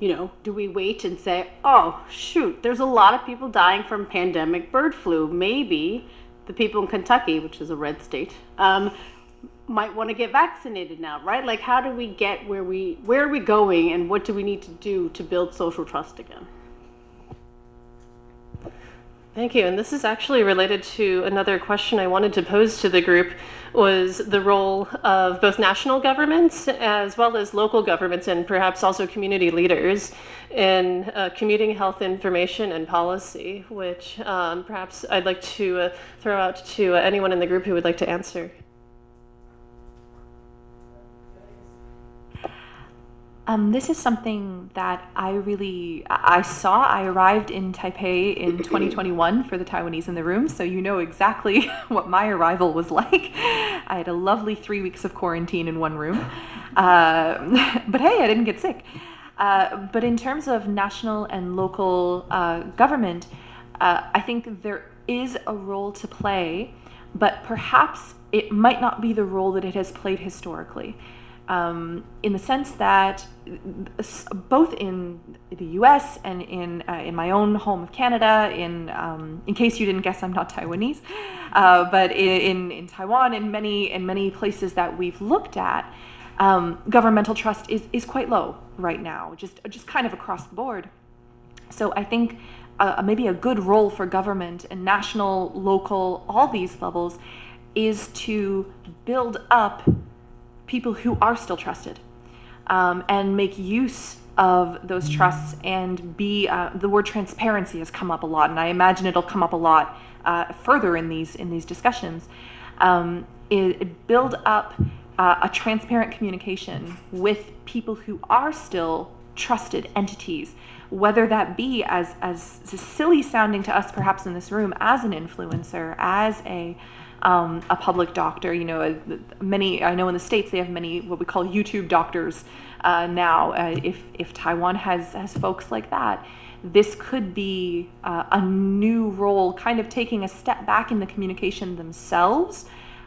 do we wait and say, oh, shoot, there's a lot of people dying from pandemic bird flu. Maybe the people in Kentucky, which is a red state, might want to get vaccinated now, right? Like how do we get where are we going and what do we need to do to build social trust again? Thank you. And this is actually related to another question I wanted to pose to the group, was the role of both national governments as well as local governments and perhaps also community leaders in commuting health information and policy, which perhaps I'd like to throw out to anyone in the group who would like to answer. This is something that I saw. I arrived in Taipei in 2021 for the Taiwanese in the room, so you know exactly what my arrival was like. I had a lovely 3 weeks of quarantine in one room. But hey, I didn't get sick. But in terms of national and local government, I think there is a role to play, but perhaps it might not be the role that it has played historically. In the sense that both in the U.S. and in my own home of Canada, in case you didn't guess, I'm not Taiwanese, but in Taiwan, in many places that we've looked at, governmental trust is quite low right now, just kind of across the board. So I think maybe a good role for government and national, local, all these levels is to build up people who are still trusted, and make use of those trusts, and be the word transparency has come up a lot, and I imagine it'll come up a lot further in these discussions. Build up a transparent communication with people who are still trusted entities, whether that be as silly sounding to us perhaps in this room, as an influencer, as a public doctor. You know, I know in the States they have many what we call YouTube doctors now. If Taiwan has folks like that, this could be a new role, kind of taking a step back in the communication themselves,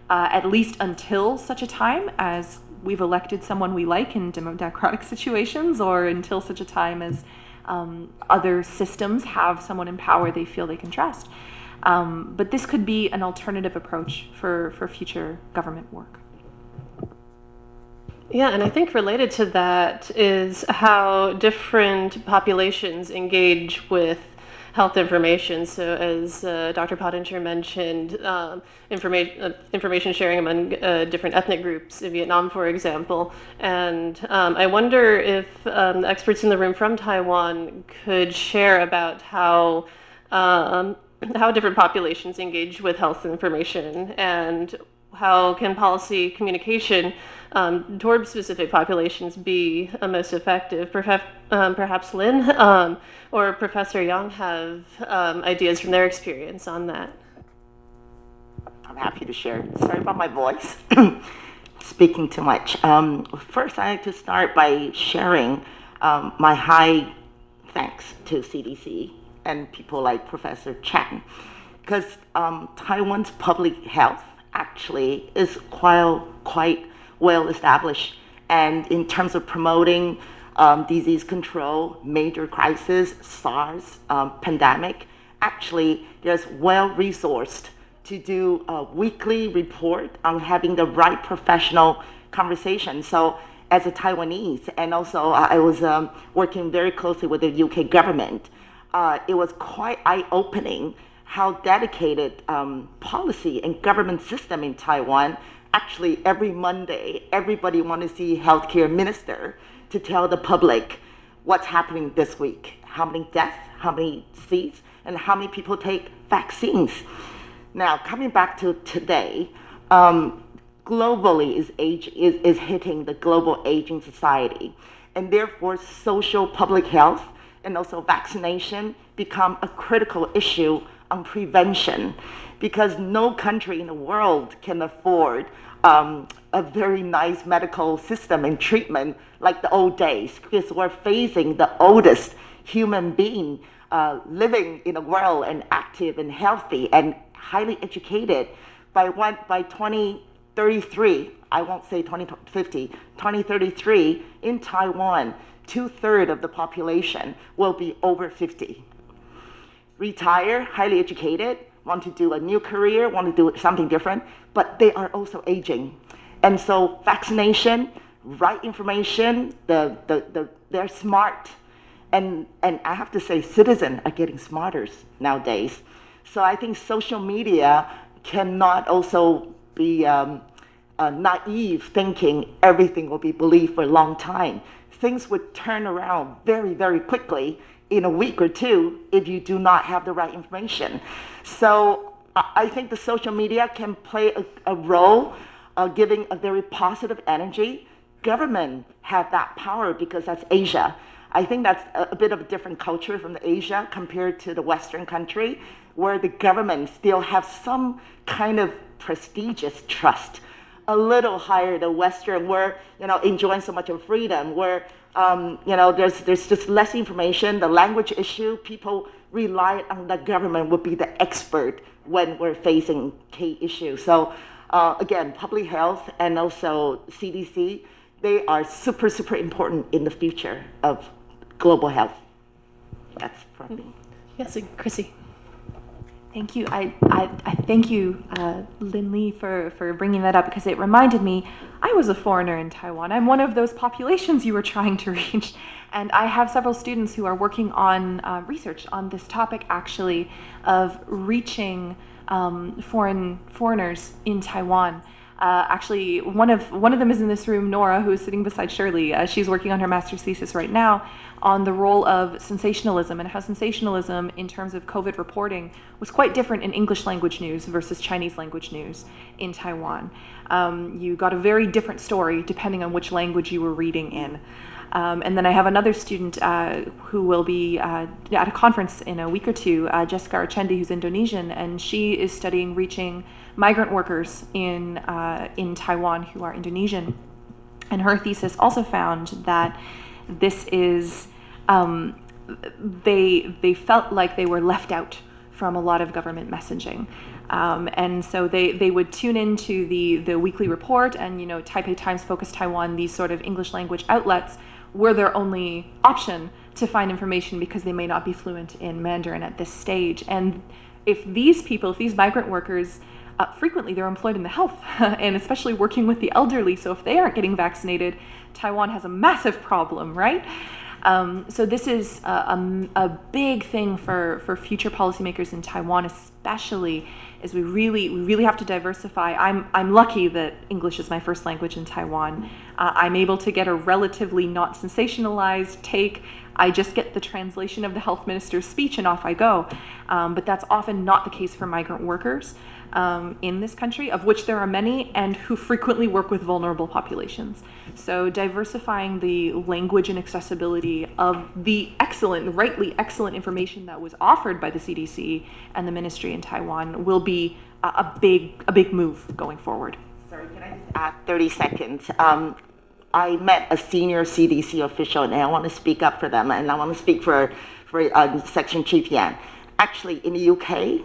at least until such a time as we've elected someone we like in democratic situations, or until such a time as other systems have someone in power they feel they can trust. But this could be an alternative approach for future government work. Yeah, and I think related to that is how different populations engage with health information. So as Dr. Pottinger mentioned, information sharing among different ethnic groups in Vietnam, for example. And I wonder if experts in the room from Taiwan could share about how different populations engage with health information, and how can policy communication toward specific populations be most effective. Perhaps Lynn or Professor Yang have ideas from their experience on that. I'm happy to share. Sorry about my voice. Speaking too much. First, I like to start by sharing my high thanks to CDC and people like Professor Chan, because Taiwan's public health actually is quite well established, and in terms of promoting disease control, major crisis, SARS, pandemic, actually there's well-resourced to do a weekly report on having the right professional conversation. So as a Taiwanese, and also I was working very closely with the UK government, it was quite eye-opening how dedicated policy and government system in Taiwan. Actually, every Monday, everybody want to see healthcare minister to tell the public what's happening this week, how many deaths, how many seats, and how many people take vaccines. Now, coming back to today, globally is hitting the global aging society, and therefore social public health and also vaccination become a critical issue on prevention, because no country in the world can afford a very nice medical system and treatment like the old days, because we're facing the oldest human being living in the world, and active and healthy and highly educated. By 2033, I won't say 2050, 2033, in Taiwan, 2/3 of the population will be over 50. Retire, highly educated, want to do a new career, want to do something different, but they are also aging. And so vaccination, right information, they're smart. And I have to say, citizens are getting smarter nowadays. So I think social media cannot also be naive, thinking everything will be believed for a long time. Things would turn around very, very quickly in a week or two if you do not have the right information. So I think the social media can play a role giving a very positive energy government have that power because that's Asia. I think that's a bit of a different culture from the Asia compared to the Western country, where the government still have some kind of prestigious trust, a little higher than Western, where enjoying so much of freedom, where there's just less information. The language issue, people rely on the government would be the expert when we're facing key issues. So again, public health and also CDC, they are super, super important in the future of global health. That's from me. Yes, Chrissy. Thank you. I thank you, Lin Li, for bringing that up, because it reminded me, I was a foreigner in Taiwan. I'm one of those populations you were trying to reach. And I have several students who are working on research on this topic, actually, of reaching foreigners in Taiwan. Actually, one of them is in this room, Nora, who is sitting beside Shirley. She's working on her master's thesis right now on the role of sensationalism and how sensationalism in terms of COVID reporting was quite different in English language news versus Chinese language news in Taiwan. You got a very different story depending on which language you were reading in. And then I have another student who will be at a conference in a week or two, Jessica Archendi, who's Indonesian, and she is studying reaching migrant workers in Taiwan who are Indonesian. And her thesis also found that this is, they felt like they were left out from a lot of government messaging. And so they would tune into the weekly report, and Taipei Times, Focus Taiwan, these sort of English language outlets were their only option to find information because they may not be fluent in Mandarin at this stage. And if these migrant workers, frequently they're employed in the health and especially working with the elderly, so if they aren't getting vaccinated, Taiwan has a massive problem, right? So this is a big thing for future policymakers in Taiwan, especially as we really have to diversify. I'm lucky that English is my first language in Taiwan. I'm able to get a relatively not sensationalized take. I just get the translation of the health minister's speech and off I go. But that's often not the case for migrant workers in this country, of which there are many, and who frequently work with vulnerable populations. So diversifying the language and accessibility of the rightly excellent information that was offered by the CDC and the ministry in Taiwan will be a big move going forward. Sorry, can I just add 30 seconds? I met a senior CDC official, and I want to speak up for them, and I want to speak for Section Chief Yan. Actually, in the UK,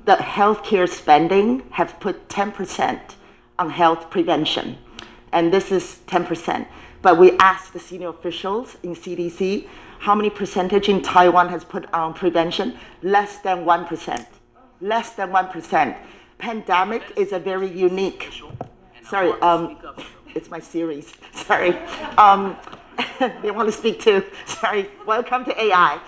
the healthcare spending has put 10% on health prevention, and this is 10%. But we asked the senior officials in CDC how many percentage in Taiwan has put on prevention. Less than 1%. Less than 1%. Pandemic is a very unique. Sorry, it's my series. Sorry. They want to speak too. Sorry. Welcome to AI.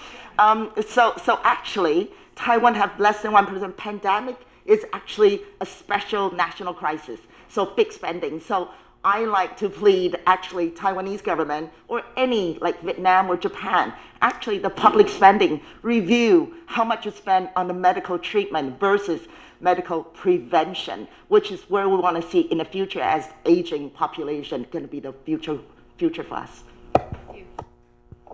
So actually, Taiwan have less than 1%. Pandemic is actually a special national crisis. So big spending. So I like to plead actually Taiwanese government or any like Vietnam or Japan, actually the public spending, review how much you spend on the medical treatment versus medical prevention, which is where we want to see in the future as aging population going to be the future for us.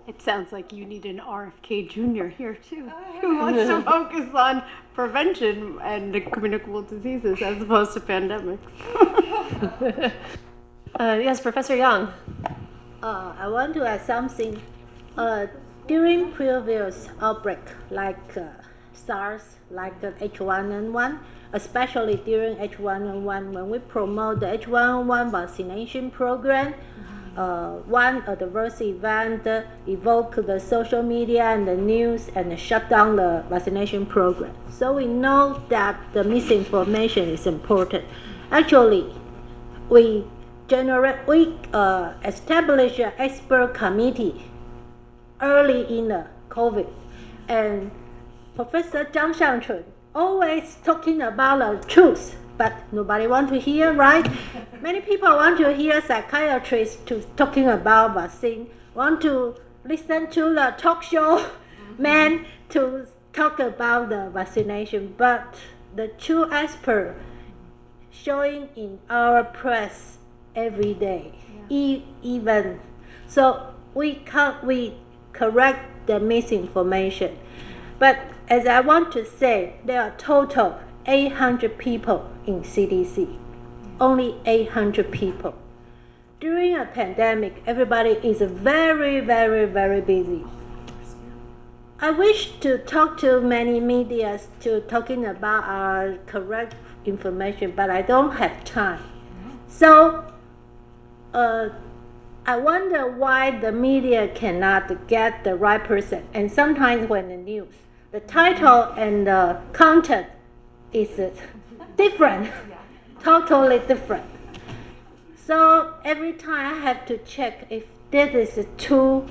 It sounds like you need an RFK Jr. here too, who wants to focus on prevention and communicable diseases as opposed to pandemics. Yes, Professor Yang. I want to add something. During previous outbreak, like SARS, like H1N1, especially during H1N1, when we promote the H1N1 vaccination program, one adverse event evoked the social media and the news and shut down the vaccination program. So we know that the misinformation is important. Actually, we established an expert committee early in the COVID, and Professor Zhang Xiangchun always talking about the truth, but nobody want to hear, right? Many people want to hear psychiatrists talking about vaccine, want to listen to the talk show man to talk about the vaccination, but the true expert showing in our press every day. Even so, we correct the misinformation. But as I want to say, there are total 800 people in CDC. Only 800 people. During a pandemic, everybody is very, very, very busy. I wish to talk to many media to talking about our correct information, but I don't have time. So I wonder why the media cannot get the right person. And sometimes when the news, the title and the content is different, totally different. So every time I have to check if this is too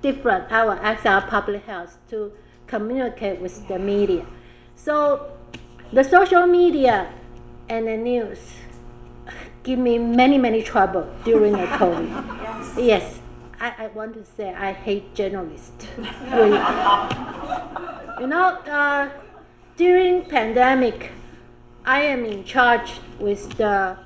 different. I will ask our public health to communicate with the media. So the social media and the news give me many trouble during the COVID. Yes, I want to say I hate journalists. You know, during pandemic, I am in charge with the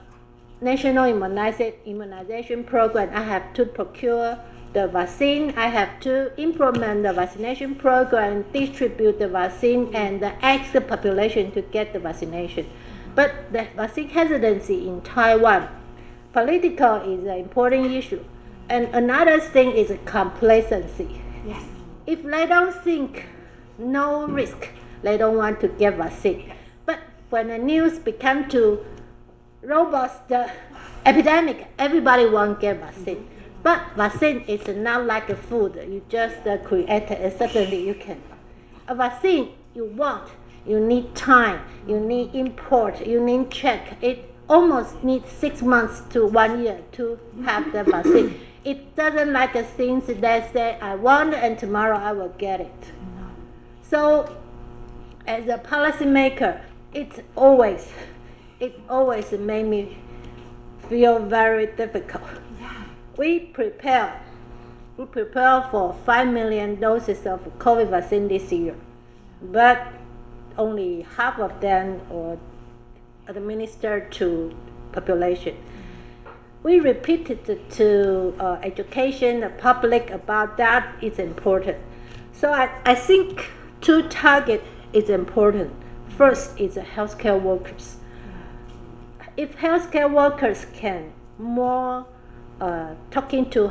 national immunization program. I have to procure the vaccine. I have to implement the vaccination program, distribute the vaccine, and ask the population to get the vaccination. But the vaccine hesitancy in Taiwan, political is an important issue. And another thing is complacency. Yes. If they don't think no risk, they don't want to get vaccine. But when the news become too robust, the epidemic, everybody want to get vaccine. But vaccine is not like a food. You just create it and suddenly you can. A vaccine you want, you need time, you need import, you need check. It almost needs 6 months to 1 year to have the vaccine. It doesn't like a things that say I want and tomorrow I will get it. So as a policymaker, it always made me feel very difficult. We prepare for 5 million doses of COVID vaccine this year, but only half of them are administered to population. We repeated to education, the public about that is important. So I think 2 targets is important. First is the healthcare workers. If healthcare workers can more talking to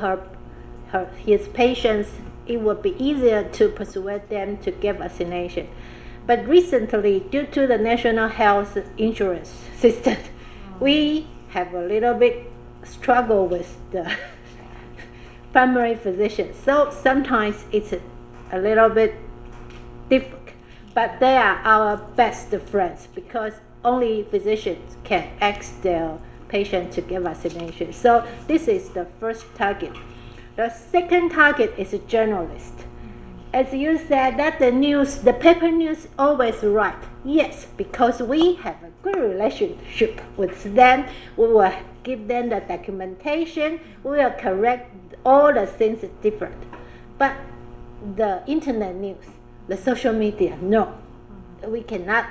his patients, it would be easier to persuade them to get vaccination. But recently, due to the national health insurance system, we have a little bit struggle with the primary physicians. So sometimes it's a little bit difficult. But they are our best friends because only physicians can ask their patient to get vaccination. So this is the first target. The second target is a journalist. As you said, that the paper news always right. Yes, because we have a good relationship with them. We will give them the documentation. We will correct all the things different. But the internet news, the social media, no. We cannot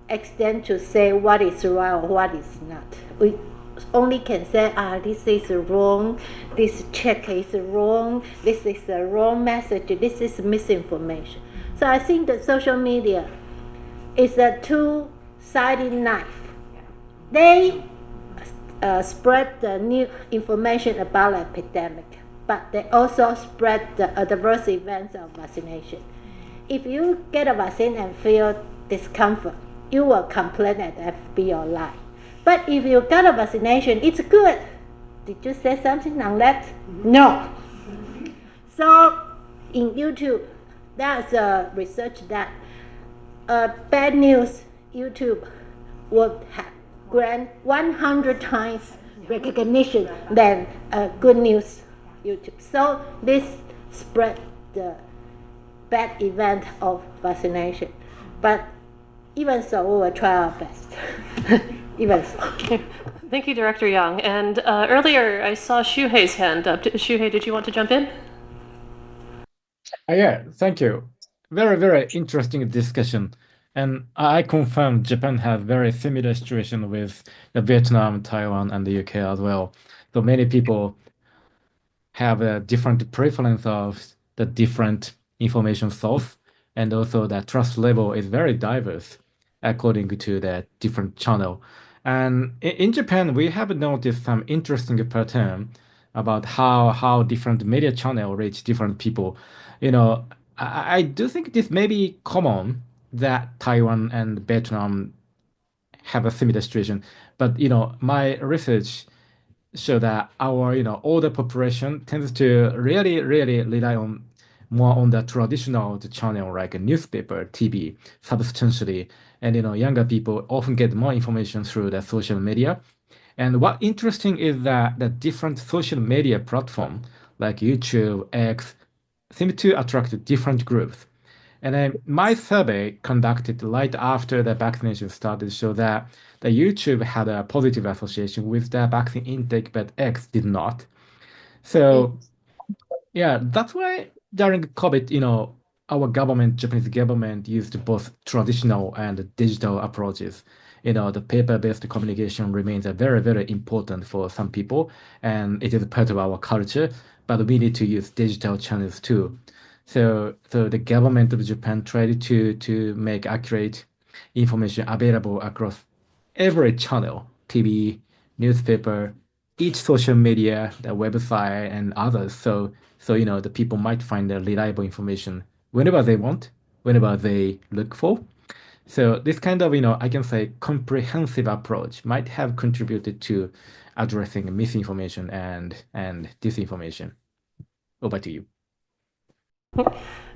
extend to say what is right or what is not. We only can say, this is wrong, this check is wrong, this is a wrong message, this is misinformation. So I think that social media is a two-sided knife. They spread the new information about the epidemic, but they also spread the adverse events of vaccination. If you get a vaccine and feel discomfort, you will complain at FB or lie. But if you got a vaccination, it's good. Did you say something on that? No. So in YouTube, there's a research that bad news YouTube would have grant 100 times recognition than good news YouTube. So this spread the bad event of vaccination. But even so, we will try our best. Even so. Thank you, Director Yang. And earlier, I saw Shuhei's hand up. Shuhei, did you want to jump in? Yeah, thank you. Very, very interesting discussion. And I confirm Japan has very similar situation with the Vietnam, Taiwan, and the UK as well. So many people have a different preference of the different information source, and also the trust level is very diverse according to the different channel. And in Japan, we have noticed some interesting pattern about how different media channel reach different people. I do think this may be common that Taiwan and Vietnam have a similar situation, but my research show that our older population tends to really rely on more on the traditional channel like a newspaper, TV substantially, and younger people often get more information through the social media. And what interesting is that the different social media platform like YouTube, X seem to attract different groups. And then my survey conducted right after the vaccination started showed that the YouTube had a positive association with the vaccine intake, but X did not. So yeah, that's why during COVID, our government, Japanese government, used both traditional and digital approaches. The paper-based communication remains a very important for some people, and it is part of our culture. But we need to use digital channels too. So the government of Japan tried to make accurate information available across every channel, TV, newspaper, each social media, the website, and others. So the people might find the reliable information whenever they want, whenever they look for. So this kind of I can say comprehensive approach might have contributed to addressing misinformation and disinformation. Over to you.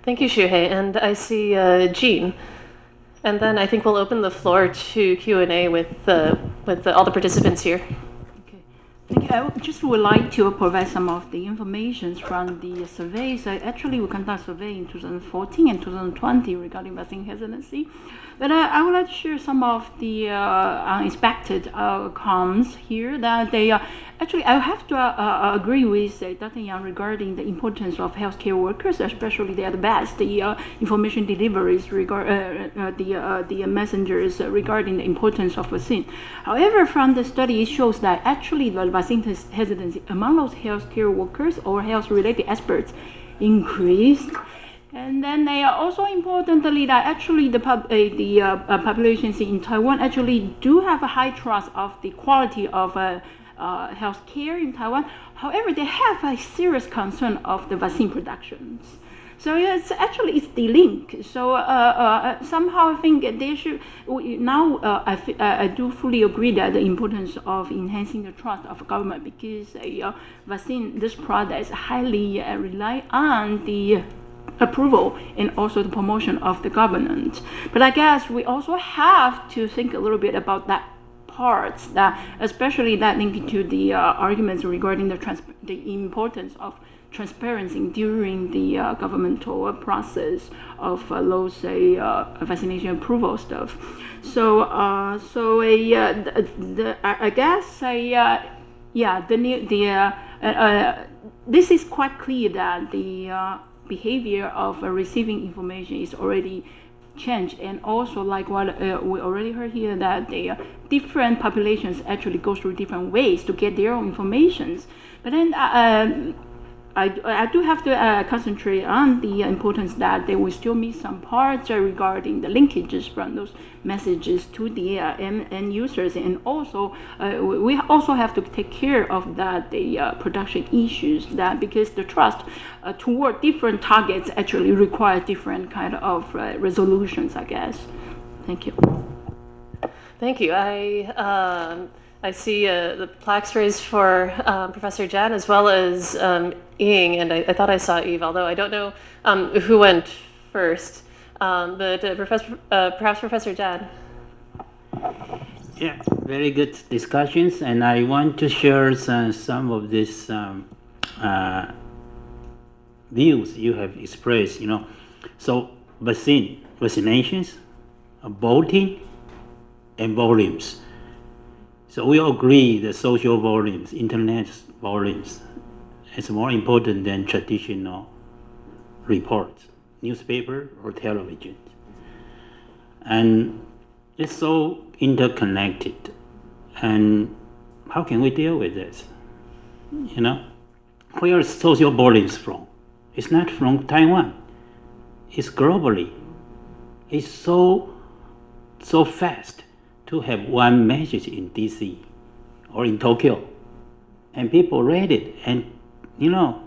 Thank you, Shuhei. And I see Jean. And then I think we'll open the floor to Q&A with all the participants here. Thank you. I just would like to provide some of the information from the surveys. Actually, we conduct a survey in 2014 and 2020 regarding vaccine hesitancy. But I would like to share some of the unexpected outcomes here that they actually, I have to agree with Dr. Yang regarding the importance of healthcare workers, especially the best the information deliveries the messengers regarding the importance of vaccine. However, from the study, it shows that actually the vaccine hesitancy among those healthcare workers or health-related experts increased. And then they are also importantly that actually the populations in Taiwan actually do have a high trust of the quality of health care in Taiwan. However, they have a serious concern of the vaccine productions. So it's the link. So somehow I think they should now. I do fully agree that the importance of enhancing the trust of government because vaccine, this product is highly rely on the approval and also the promotion of the government. But I guess we also have to think a little bit about that parts that, especially that linked to the arguments regarding the importance of transparency during the governmental process of those vaccination approval stuff. So I guess this is quite clear that the behavior of receiving information is already changed, and also like what we already heard here that the different populations actually go through different ways to get their own informations. But then I do have to concentrate on the importance that they will still miss some parts regarding the linkages from those messages to the end users, and also we also have to take care of that the production issues that because the trust toward different targets actually require different kind of resolutions, I guess. Thank you. Thank you. I see the plaques raised for Professor Jan as well as Ying, and I thought I saw Eve, although I don't know who went first. But perhaps Professor Jan. Yeah, very good discussions, and I want to share some of these views you have expressed. So vaccinations, voting, and volumes. So we all agree that social volumes, internet volumes, is more important than traditional reports, newspaper or television. And it's so interconnected. And how can we deal with this? You know, where is social bullying from? It's not from Taiwan. It's globally. It's so fast to have one message in DC or in Tokyo, and people read it and, you know,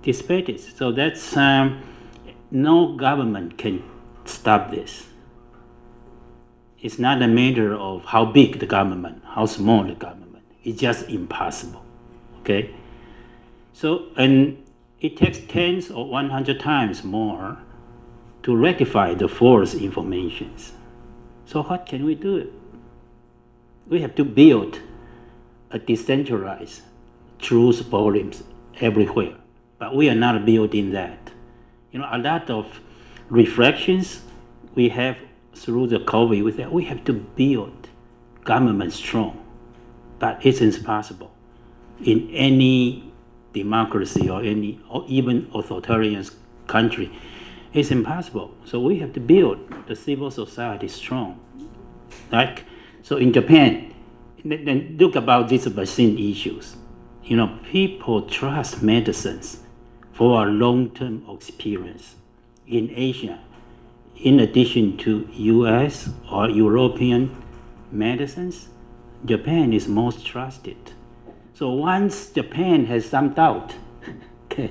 displayed it. So that's no government can stop this. It's not a matter of how big the government, how small the government. It's just impossible. Okay. So, and it takes 10 or 100 times more to rectify the false informations. So what can we do? We have to build a decentralized truth forums everywhere, but we are not building that. You know, a lot of reflections we have through the COVID, we have to build government strong, but it isn't possible in any democracy or even authoritarian country. It's impossible. So we have to build the civil society strong. Like, so in Japan, then look about these vaccine issues. You know, people trust medicines for a long-term experience. In Asia, in addition to US or European medicines, Japan is most trusted. So once Japan has some doubt, okay,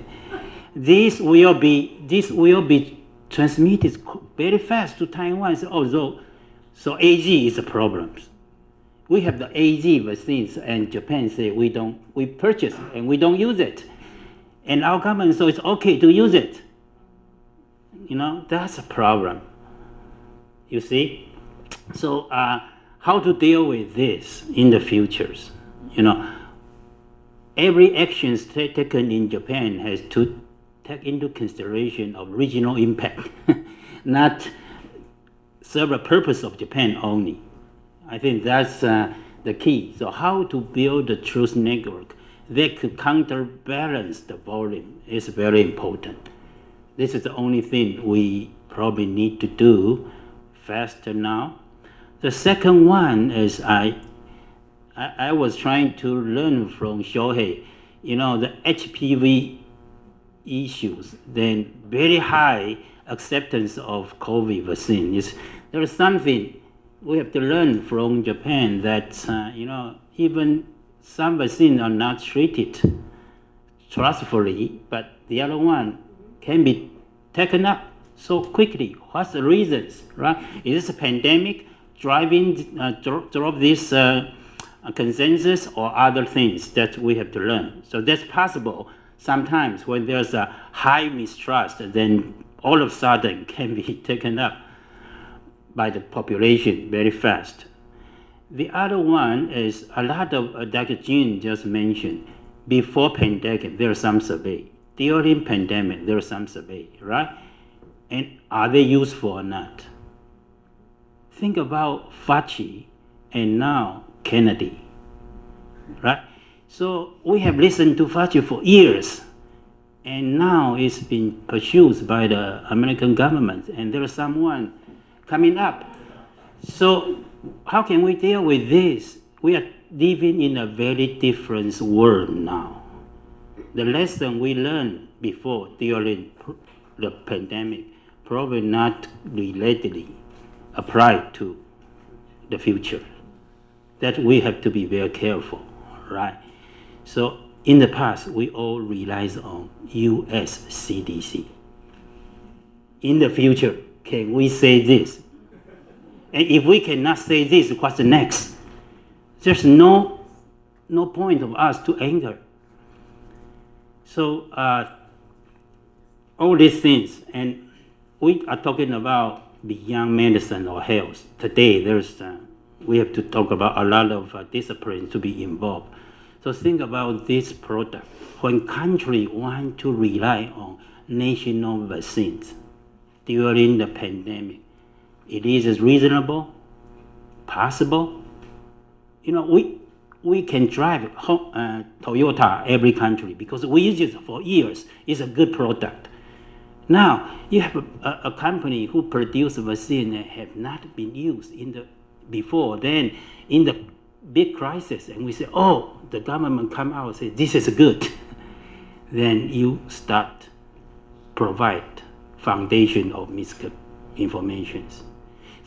this will be transmitted very fast to Taiwan. Although, so AZ is a problem. We have the AZ vaccines, and Japan say we purchase and we don't use it, and our government so it's okay to use it. You know, that's a problem. You see, so how to deal with this in the futures? You know, every action taken in Japan has to take into consideration of regional impact, not serve the purpose of Japan only. I think that's the key. So how to build a truth network that could counterbalance the volume is very important. This is the only thing we probably need to do faster now. The second one is I was trying to learn from 𝘏𝘢𝘢, you know, the HPV issues, then very high acceptance of COVID vaccine. There is something we have to learn from Japan that, you know, even some vaccines are not treated trustfully, but the other one can be taken up so quickly. What's the reasons, right? Is this a pandemic drove this consensus or other things that we have to learn? So that's possible. Sometimes when there's a high mistrust, then all of a sudden can be taken up by the population very fast. The other one is a lot of, Dr. Jean just mentioned, before pandemic, there are some survey. During pandemic, there are some survey, right? And are they useful or not? Think about Fauci and now Kennedy, right? So we have listened to Fauci for years, and now it's been pursued by the American government, and there is someone coming up. So how can we deal with this? We are living in a very different world now. The lesson we learned before during the pandemic probably not relatedly applied to the future. That we have to be very careful, right? So in the past, we all relied on US CDC. In the future, can we say this? And if we cannot say this, what's the next? There's no point of us to anger. So all these things, and we are talking about beyond medicine or health. Today, we have to talk about a lot of disciplines to be involved. So think about this product. When countries want to rely on national vaccines during the pandemic, it is reasonable, possible. You know, we can drive Toyota every country because we use it for years. It's a good product. Now, you have a company who produce a vaccine that have not been used before. Then, in the big crisis, and we say, oh, the government come out and say, this is good. Then you start provide foundation of misinformations.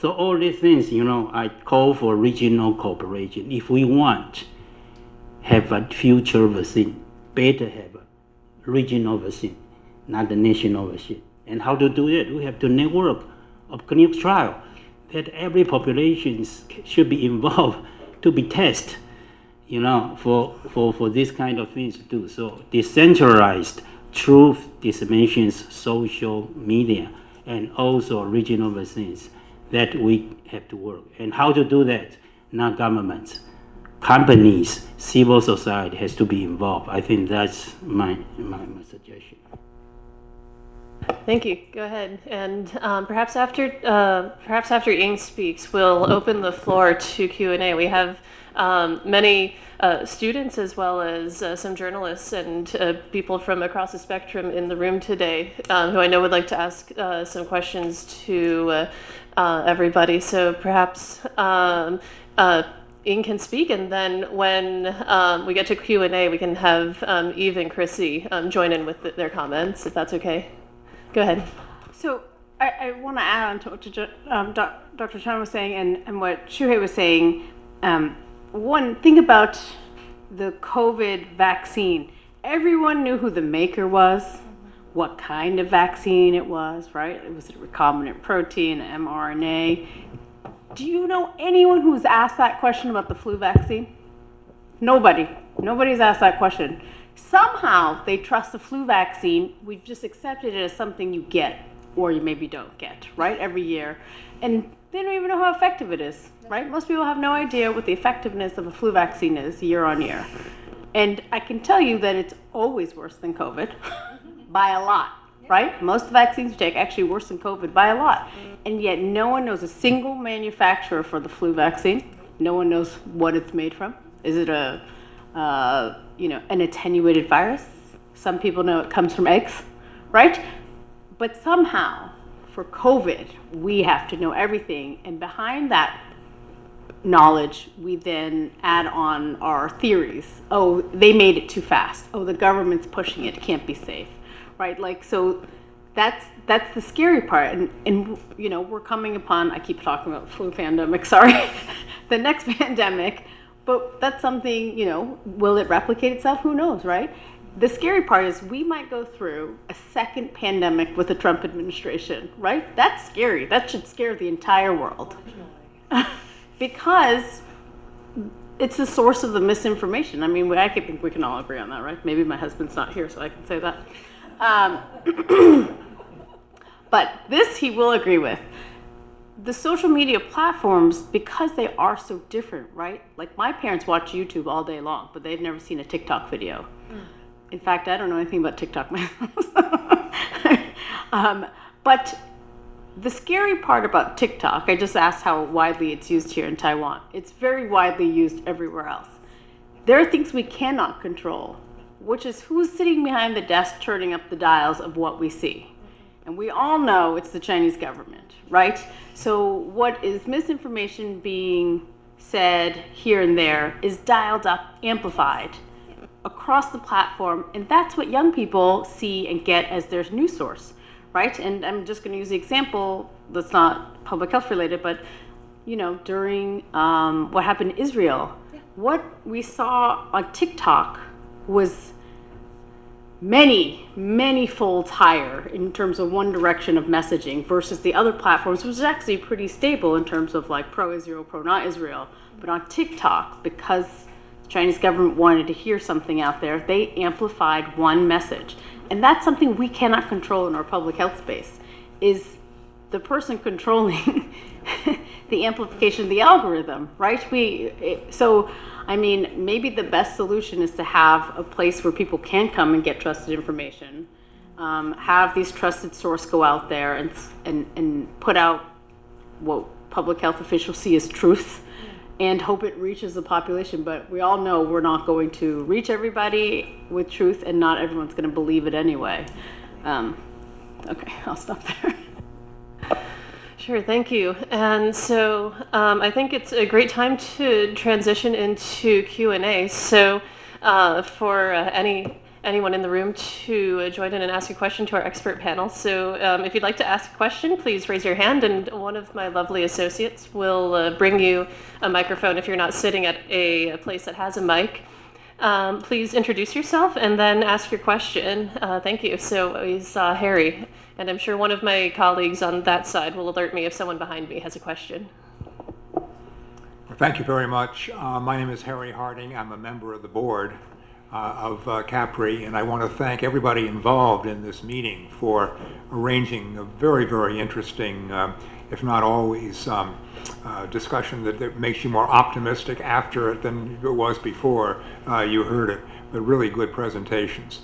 So all these things, I call for regional cooperation. If we want have a future vaccine, better have a regional vaccine, not the national vaccine. And how to do it? We have to network of clinical trial that every population should be involved to be tested, for this kind of things to do. So decentralized truth disseminations, social media, and also regional vaccines that we have to work. And how to do that? Not governments, companies, civil society has to be involved. I think that's my suggestion. Thank you. Go ahead. And perhaps after Ying speaks, we'll open the floor to Q&A. We have many students as well as some journalists and people from across the spectrum in the room today who I know would like to ask some questions to everybody. So perhaps Ying can speak, and then when we get to Q&A, we can have Eve and Chrissy join in with their comments, if that's okay. Go ahead. So I want to add on to what Dr. Chen was saying and what Shuhei was saying. One, think about the COVID vaccine. Everyone knew who the maker was, what kind of vaccine it was, right? Was it a recombinant protein, mRNA? Do you know anyone who's asked that question about the flu vaccine? Nobody. Nobody's asked that question. Somehow they trust the flu vaccine. We've just accepted it as something you get or you maybe don't get, right, every year. And they don't even know how effective it is, right? Most people have no idea what the effectiveness of a flu vaccine is year on year. And I can tell you that it's always worse than COVID by a lot, right? Most vaccines you take actually worse than COVID by a lot. And yet no one knows a single manufacturer for the flu vaccine. No one knows what it's made from. Is it an attenuated virus? Some people know it comes from eggs, right? But somehow, for COVID, we have to know everything. And behind that knowledge, we then add on our theories. Oh, they made it too fast. Oh, the government's pushing it. It can't be safe, right? Like, so that's the scary part. And we're coming upon, I keep talking about flu pandemic, sorry, the next pandemic. But that's something, will it replicate itself? Who knows, right? The scary part is we might go through a second pandemic with the Trump administration, right? That's scary. That should scare the entire world. Because it's the source of the misinformation. I mean, I think we can all agree on that, right? Maybe my husband's not here, so I can say that. But this he will agree with. The social media platforms, because they are so different, right? Like my parents watch YouTube all day long, but they've never seen a TikTok video. In fact, I don't know anything about TikTok myself. But the scary part about TikTok, I just asked how widely it's used here in Taiwan. It's very widely used everywhere else. There are things we cannot control, which is who's sitting behind the desk turning up the dials of what we see. And we all know it's the Chinese government, right? So what is misinformation being said here and there is dialed up, amplified across the platform, and that's what young people see and get as their news source, right? And I'm just going to use the example that's not public health related, but during what happened in Israel, what we saw on TikTok was many folds higher in terms of one direction of messaging versus the other platforms, which is actually pretty stable in terms of like pro-Israel, pro-not Israel. But on TikTok, because the Chinese government wanted to hear something out there, they amplified one message. And that's something we cannot control in our public health space, is the person controlling the amplification of the algorithm, right? So maybe the best solution is to have a place where people can come and get trusted information, have these trusted sources go out there and put out what public health officials see as truth, and hope it reaches the population. But we all know we're not going to reach everybody with truth, and not everyone's going to believe it anyway. Okay, I'll stop there. Sure, thank you. And so I think it's a great time to transition into Q&A. So for anyone in the room to join in and ask a question to our expert panel. So if you'd like to ask a question, please raise your hand, and one of my lovely associates will bring you a microphone if you're not sitting at a place that has a mic. Please introduce yourself and then ask your question. Thank you. So we saw Harry, and I'm sure one of my colleagues on that side will alert me if someone behind me has a question. Well, thank you very much. My name is Harry Harding. I'm a member of the board of 𝘏𝘪𝘦, and I want to thank everybody involved in this meeting for arranging a very, very interesting, if not always, discussion that makes you more optimistic after it than it was before you heard it, but really good presentations.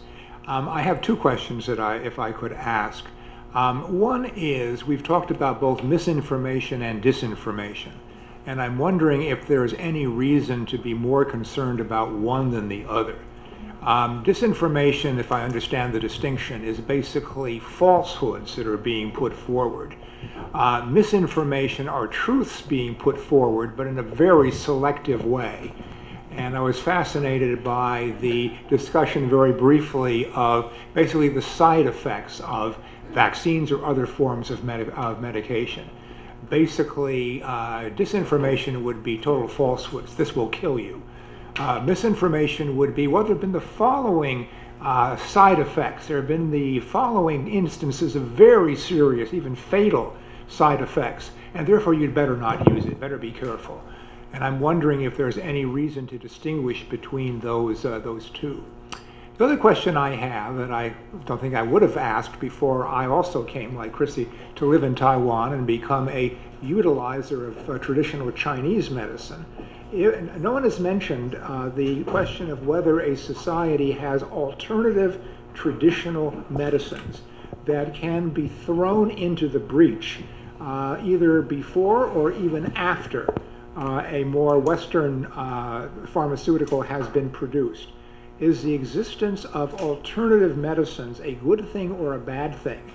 I have two questions that if I could ask. One is, we've talked about both misinformation and disinformation, and I'm wondering if there's any reason to be more concerned about one than the other. Disinformation, if I understand the distinction, is basically falsehoods that are being put forward. Misinformation are truths being put forward, but in a very selective way. And I was fascinated by the discussion very briefly of basically the side effects of vaccines or other forms of medication. Basically, disinformation would be total falsehoods. This will kill you. Misinformation would be, well, there have been the following side effects. There have been the following instances of very serious, even fatal side effects, and therefore you'd better not use it, better be careful. And I'm wondering if there's any reason to distinguish between those two. The other question I have, and I don't think I would have asked before I also came, like Chrissy, to live in Taiwan and become a utilizer of traditional Chinese medicine. No one has mentioned the question of whether a society has alternative traditional medicines that can be thrown into the breach either before or even after a more Western pharmaceutical has been produced. Is the existence of alternative medicines a good thing or a bad thing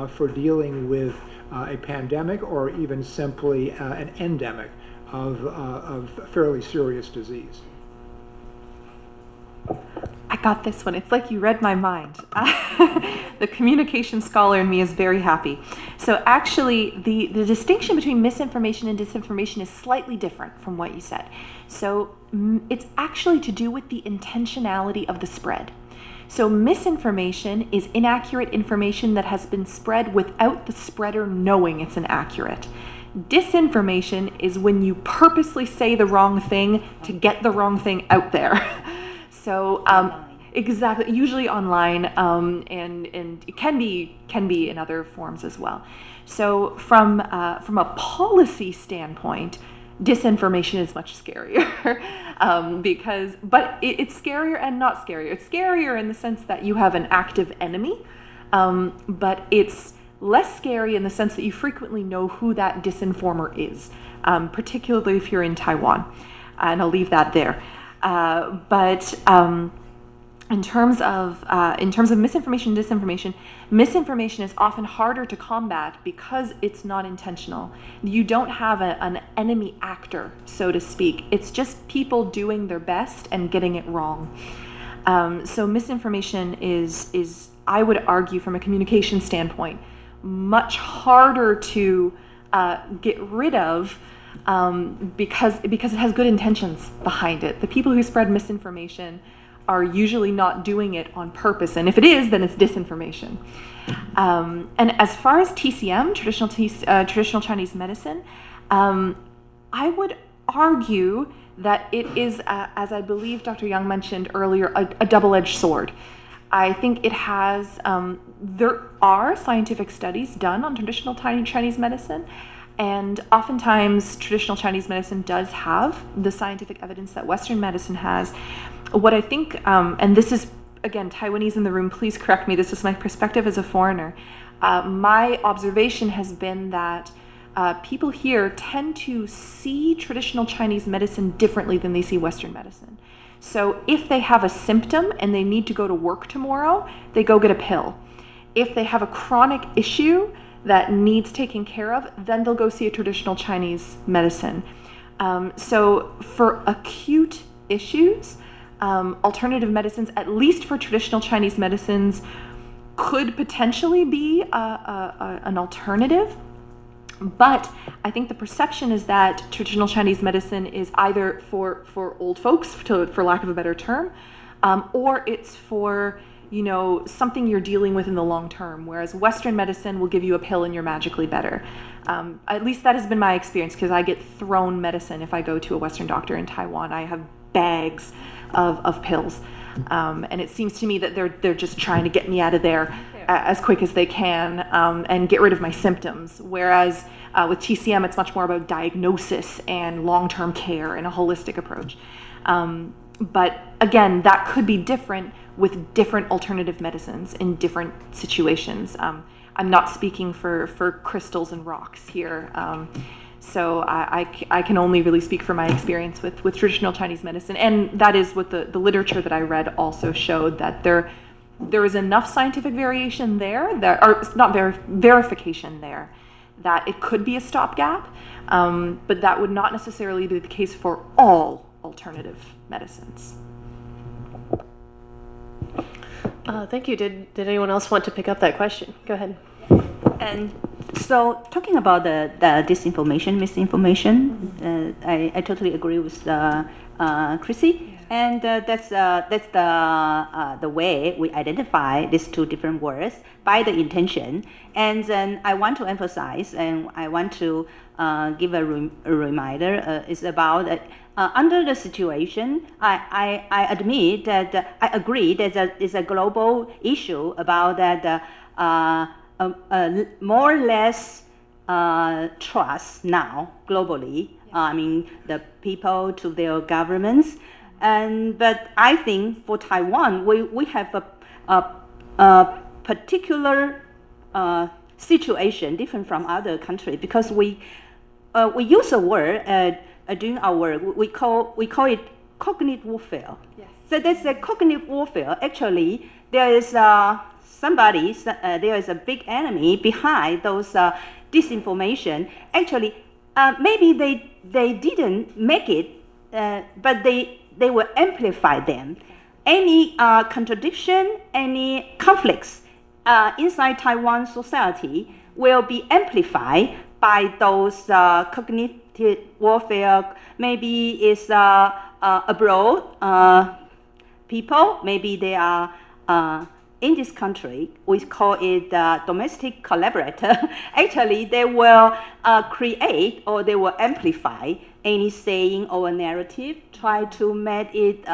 for dealing with a pandemic or even simply an endemic of fairly serious disease? I got this one. It's like you read my mind. The communication scholar in me is very happy. So actually, the distinction between misinformation and disinformation is slightly different from what you said. So it's actually to do with the intentionality of the spread. So misinformation is inaccurate information that has been spread without the spreader knowing it's inaccurate. Disinformation is when you purposely say the wrong thing to get the wrong thing out there. So exactly, usually online, and it can be in other forms as well. So from a policy standpoint, disinformation is much scarier but it's scarier and not scarier. It's scarier in the sense that you have an active enemy, but it's less scary in the sense that you frequently know who that disinformer is, particularly if you're in Taiwan. And I'll leave that there. But in terms of misinformation and disinformation, misinformation is often harder to combat because it's not intentional. You don't have an enemy actor, so to speak. It's just people doing their best and getting it wrong. So misinformation is, I would argue, from a communication standpoint, much harder to get rid of because it has good intentions behind it. The people who spread misinformation are usually not doing it on purpose, and if it is, then it's disinformation. And as far as TCM, traditional Chinese medicine, I would argue that it is, as I believe Dr. Young mentioned earlier, a double-edged sword. I think it has, there are scientific studies done on traditional Chinese medicine, and oftentimes traditional Chinese medicine does have the scientific evidence that Western medicine has. What I think, and this is, again, Taiwanese in the room, please correct me, this is my perspective as a foreigner. My observation has been that people here tend to see traditional Chinese medicine differently than they see Western medicine. So if they have a symptom and they need to go to work tomorrow, they go get a pill. If they have a chronic issue that needs taken care of, then they'll go see a traditional Chinese medicine. So for acute issues, alternative medicines, at least for traditional Chinese medicines, could potentially be an alternative. But I think the perception is that traditional Chinese medicine is either for old folks, for lack of a better term, or it's for something you're dealing with in the long term, whereas Western medicine will give you a pill and you're magically better. At least that has been my experience, because I get thrown medicine if I go to a Western doctor in Taiwan. I have bags of pills. And it seems to me that they're just trying to get me out of there as quick as they can and get rid of my symptoms. Whereas with TCM, it's much more about diagnosis and long-term care and a holistic approach. But again, that could be different with different alternative medicines in different situations. I'm not speaking for crystals and rocks here. So I can only really speak from my experience with traditional Chinese medicine. And that is what the literature that I read also showed, that there is enough scientific variation there, verification there, that it could be a stopgap, but that would not necessarily be the case for all alternative medicines. Thank you. Did anyone else want to pick up that question? Go ahead. And so, talking about the misinformation, I totally agree with Chrissy, and that's the way we identify these two different words by the intention. And then I want to emphasize, and I want to give a reminder, is about under the situation. I admit that I agree that there is a global issue about that. More or less trust now globally. I mean, the people to their governments, but I think for Taiwan, we have a particular situation different from other countries, because we use a word during our work. We call it cognitive warfare. Yes. So that's a cognitive warfare. Actually, there is there is a big enemy behind those disinformation. Actually, maybe they didn't make it, but they will amplify them. Any contradiction, any conflicts inside Taiwan society will be amplified by those cognitive warfare. Maybe it's abroad people, maybe they are in this country, we call it domestic collaborator. Actually, they will create or they will amplify any saying or a narrative, try to make it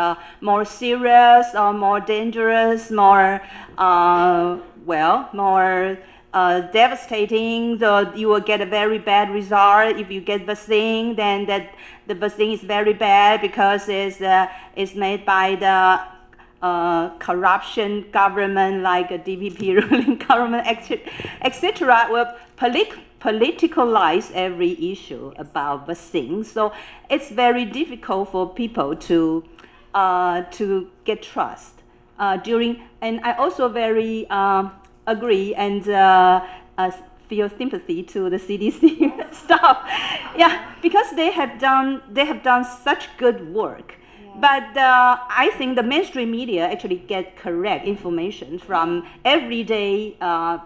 more serious or more dangerous, more devastating. So you will get a very bad result if you get vaccine. Then that the vaccine is very bad because it's made by the corruption government, like a DPP ruling government, etc. will politicalize every issue about vaccines. So it's very difficult for people to get trust during. And I also very agree and feel sympathy to the CDC staff. Yeah, because they have done such good work. But I think the mainstream media actually get correct information from everyday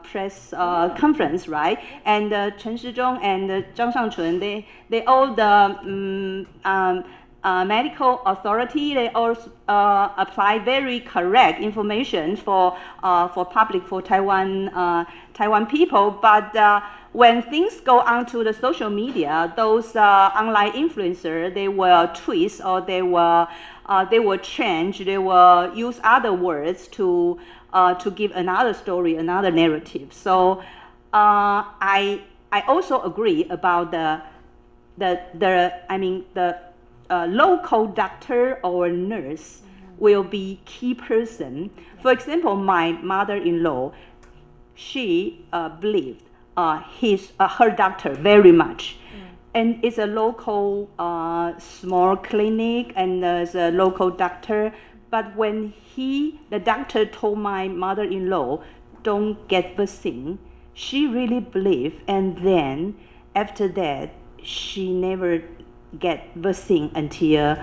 press conference, right? And Chen Shizhong and Zhang Shangchun, they all the medical authority, they all apply very correct information for public, for Taiwan people. But when things go onto the social media, those online influencers, they will twist or they will change, they will use other words to give another story, another narrative. So I also agree about the local doctor or nurse will be key person. For example, my mother-in-law, she believed her doctor very much. And it's a local small clinic, and there's a local doctor. But when the doctor told my mother-in-law don't get vaccine, she really believed, and then after that, she never get vaccine until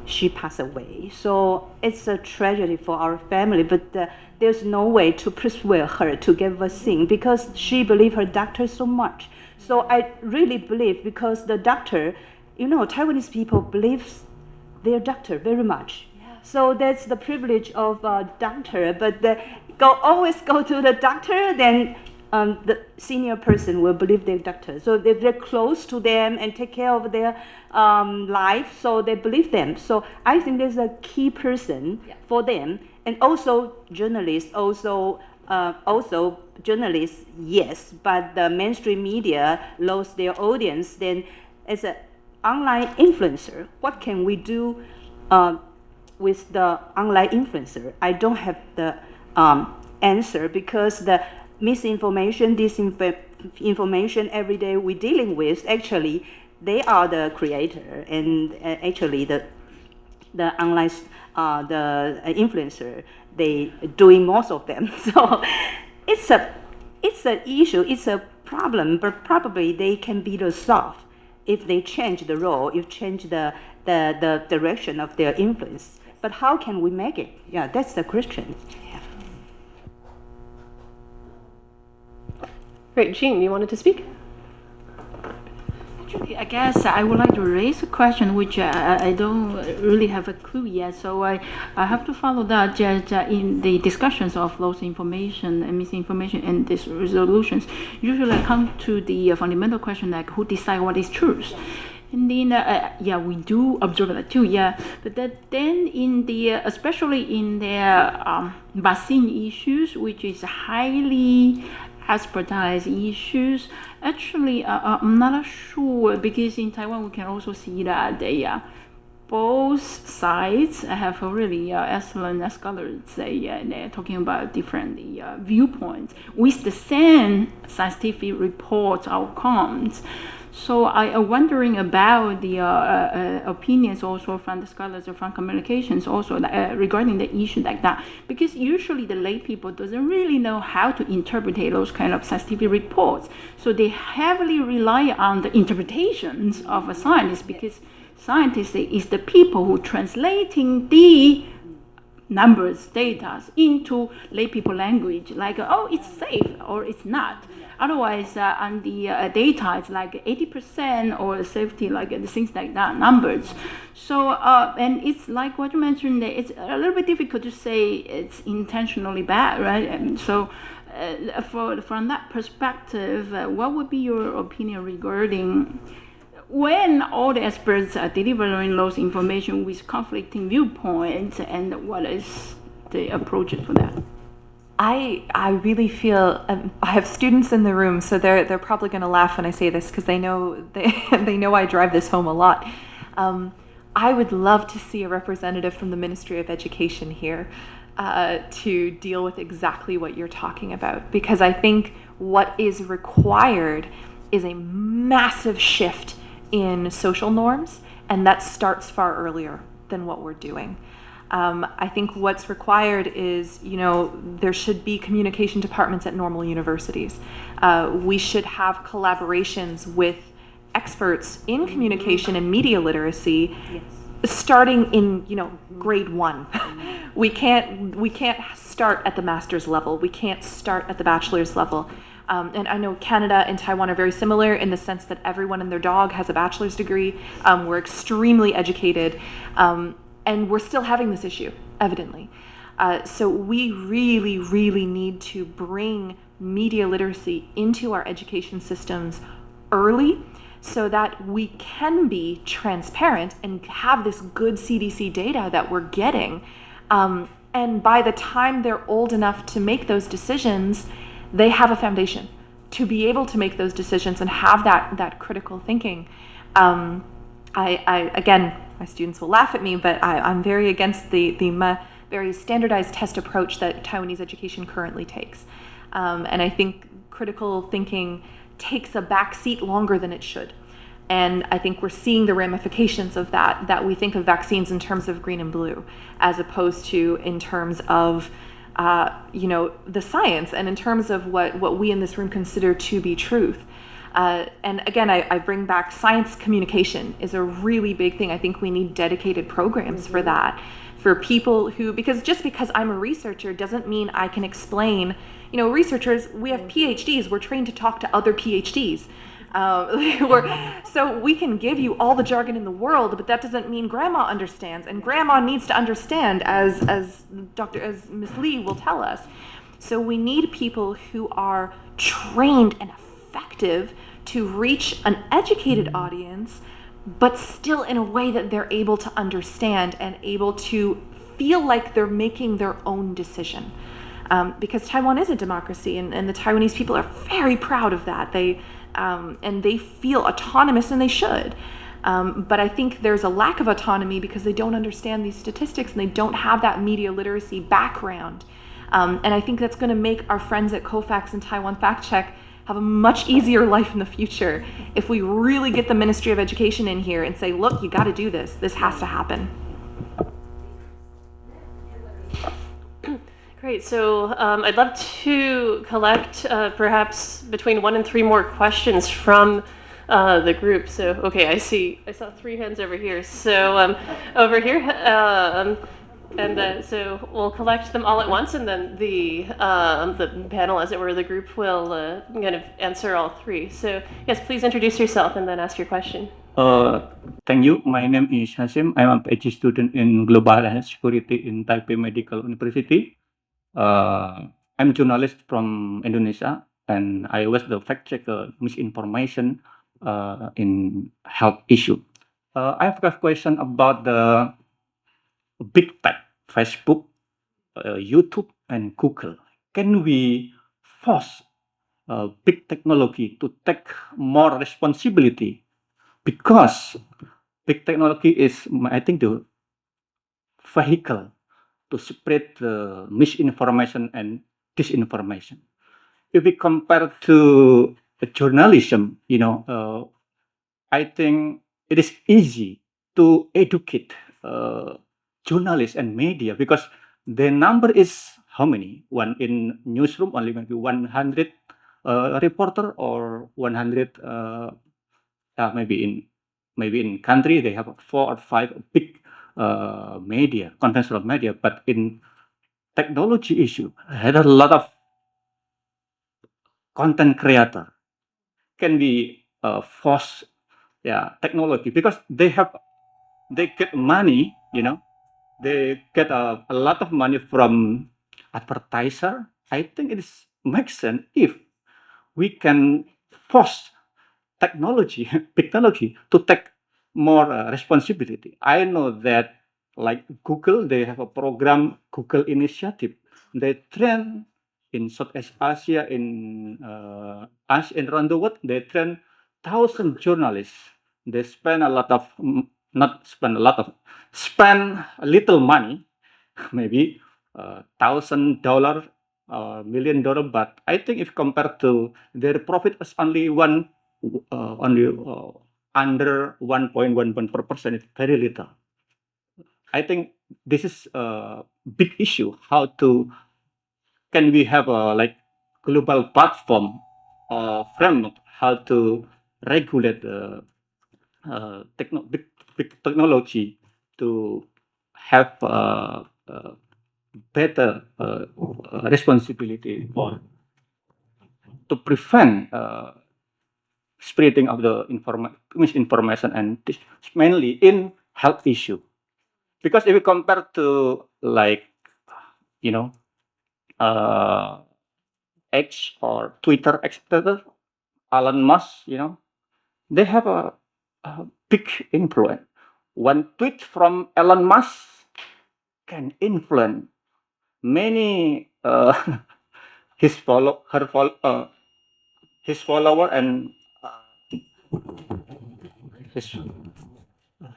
she passed away. So it's a tragedy for our family, but there's no way to persuade her to get vaccine because she believed her doctor so much. So I really believe because the doctor, Taiwanese people believe their doctor very much. Yeah. So that's the privilege of a doctor, but always go to the doctor, then the senior person will believe their doctor. So if they're close to them and take care of their life, so they believe them. So I think there's a key person for them. And also journalists, also journalists, yes, but the mainstream media lost their audience. Then as an online influencer, what can we do with the online influencer? I don't have the answer because the misinformation, disinformation every day we're dealing with, actually, they are the creator and actually the online the influencer, they doing most of them. So it's an issue, it's a problem, but probably they can be resolved if they change the role, if change the direction of their influence. But how can we make it? Yeah, that's the question. Great, Jean, you wanted to speak? Actually, I guess I would like to raise a question which I don't really have a clue yet. So I have to follow that in the discussions of those information and misinformation and these resolutions. Usually I come to the fundamental question like who decide what is truth. And then, we do observe that too, But then in the, especially in the vaccine issues, which is highly expertise issues. Actually, I'm not sure because in Taiwan we can also see that both sides have a really excellent scholars. They're talking about different viewpoints with the same scientific report outcomes. So I am wondering about the opinions also from the scholars or from communications also regarding the issue like that, because usually the lay people doesn't really know how to interpret those kind of scientific reports. So they heavily rely on the interpretations of a scientist because scientists is the people who translating the numbers, data into lay people language, like, oh, it's safe or it's not. Otherwise, on the data, it's like 80% or safety, like things like that, numbers. So, and it's like what you mentioned, it's a little bit difficult to say it's intentionally bad, right? And so, from that perspective, what would be your opinion regarding when all the experts are delivering those information with conflicting viewpoints, and what is the approach for that? I really feel I have students in the room, so they're probably going to laugh when I say this because they know I drive this home a lot. I would love to see a representative from the Ministry of Education here to deal with exactly what you're talking about, because I think what is required is a massive shift in social norms, and that starts far earlier than what we're doing. I think what's required is, there should be communication departments at normal universities. We should have collaborations with experts in communication and media literacy, starting in, grade 1. We can't start at the master's level. We can't start at the bachelor's level. And I know Canada and Taiwan are very similar in the sense that everyone and their dog has a bachelor's degree. We're extremely educated. And we're still having this issue, evidently. So we really, really need to bring media literacy into our education systems early so that we can be transparent and have this good CDC data that we're getting. And by the time they're old enough to make those decisions, they have a foundation to be able to make those decisions and have that critical thinking. Again, my students will laugh at me, but I'm very against the very standardized test approach that Taiwanese education currently takes. And I think critical thinking takes a back seat longer than it should. And I think we're seeing the ramifications of that we think of vaccines in terms of green and blue, as opposed to in terms of the science and in terms of what we in this room consider to be truth. And again, I bring back science communication is a really big thing. I think we need dedicated programs for that, for people because I'm a researcher doesn't mean I can explain, researchers, we have PhDs, we're trained to talk to other PhDs. So we can give you all the jargon in the world, but that doesn't mean grandma understands, and grandma needs to understand as Ms. Lee will tell us. So we need people who are trained and effective to reach an educated audience, but still in a way that they're able to understand and able to feel like they're making their own decision. Because Taiwan is a democracy, and the Taiwanese people are very proud of that. And they feel autonomous, and they should. But I think there's a lack of autonomy because they don't understand these statistics and they don't have that media literacy background. And I think that's going to make our friends at Kofax and Taiwan Fact Check have a much easier life in the future if we really get the Ministry of Education in here and say, look, you got to do this. This has to happen. Great. So I'd love to collect perhaps between 1 and 3 more questions from the group. So, okay, I saw 3 hands over here. So over here, so we'll collect them all at once, and then the panel, as it were, the group will kind of answer all 3. So yes, please introduce yourself and then ask your question. Thank you. My name is Hashim. I'm a PhD student in Global Health Security in Taipei Medical University. I'm a journalist from Indonesia, and I was the fact checker misinformation in health issue. I have a question about the big tech, Facebook, YouTube, and Google. Can we force big technology to take more responsibility? Because big technology is, I think, the vehicle to spread the misinformation and disinformation. If we compare to journalism, I think it is easy to educate journalists and media because the number is how many? One in newsroom, only maybe 100 reporter or 100 maybe in country they have 4 or 5 big media, conventional media, but in technology issue, had a lot of content creator. Can we force technology because they get money, they get a lot of money from advertiser. I think it makes sense if we can force technology, technology to take more responsibility. I know that like Google, they have a program, Google Initiative. They train in Southeast Asia, in Asia and around the world, they train 1,000 journalists. They spend a lot of, spend a little money, maybe $1,000 or $1 million, but I think if compared to their profit is only under 1.11%, it's very little. I think this is a big issue. Can we have a global platform framework how to regulate big technology to have better responsibility or to prevent spreading of the misinformation, and mainly in health issue. Because if we compare to X or Twitter, etc., Elon Musk, they have a big influence. One tweet from Elon Musk can influence many his follower and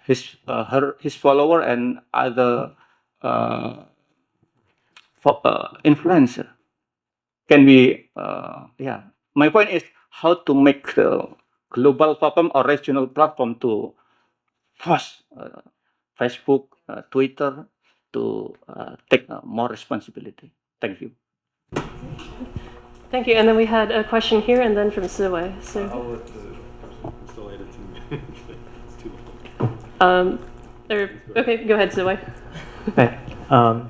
his follower and other influencer. Can we? My point is how to make the global platform or regional platform to force Facebook, Twitter to take more responsibility. Thank you. Thank you. And then we had a question here, and then from 𝘝𝘢𝘢𝘀. So, I'll let the person still editing. It's too long. okay, go ahead, 𝘝𝘢𝘀. Hi.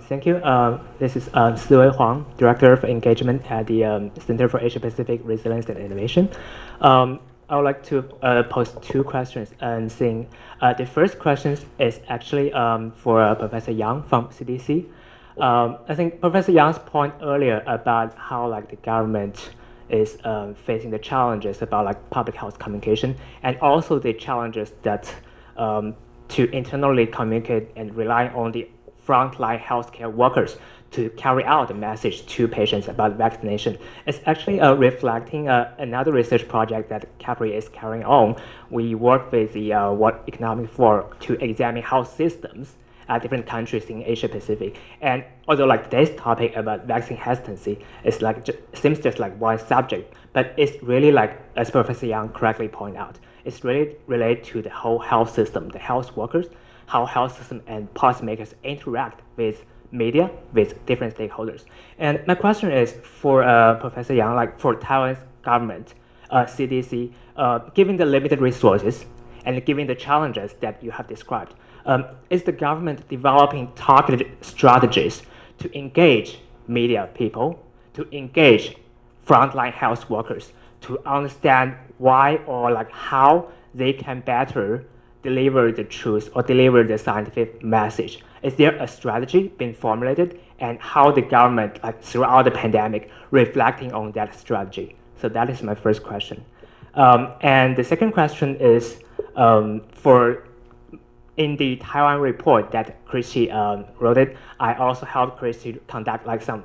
Thank you. This is 𝘝𝘢𝘀, Director for Engagement at the Center for Asia Pacific Resilience and Innovation. I would like to pose two questions. And saying the first question is actually for Professor Yang from CDC. I think Professor Yang's point earlier about how like the government is facing the challenges about like public health communication, and also the challenges that to internally communicate and rely on the frontline healthcare workers to carry out the message to patients about vaccination. It's actually reflecting another research project that CAPRI is carrying on. We work with the World Economic Forum to examine health systems at different countries in Asia Pacific. And although like today's topic about vaccine hesitancy is like seems just like one subject, but it's really like, as Professor Yang correctly pointed out, it's really related to the whole health system, the health workers, how health system and policymakers interact with media, with different stakeholders. And my question is for Professor Yang, like for Taiwan's government, CDC, given the limited resources and given the challenges that you have described, is the government developing targeted strategies to engage media people, to engage frontline health workers, to understand why or like how they can better deliver the truth or deliver the scientific message? Is there a strategy being formulated, and how the government, like throughout the pandemic, reflecting on that strategy? So that is my first question. And the second question is in the Taiwan report that Christy wrote it, I also helped Christy to conduct like some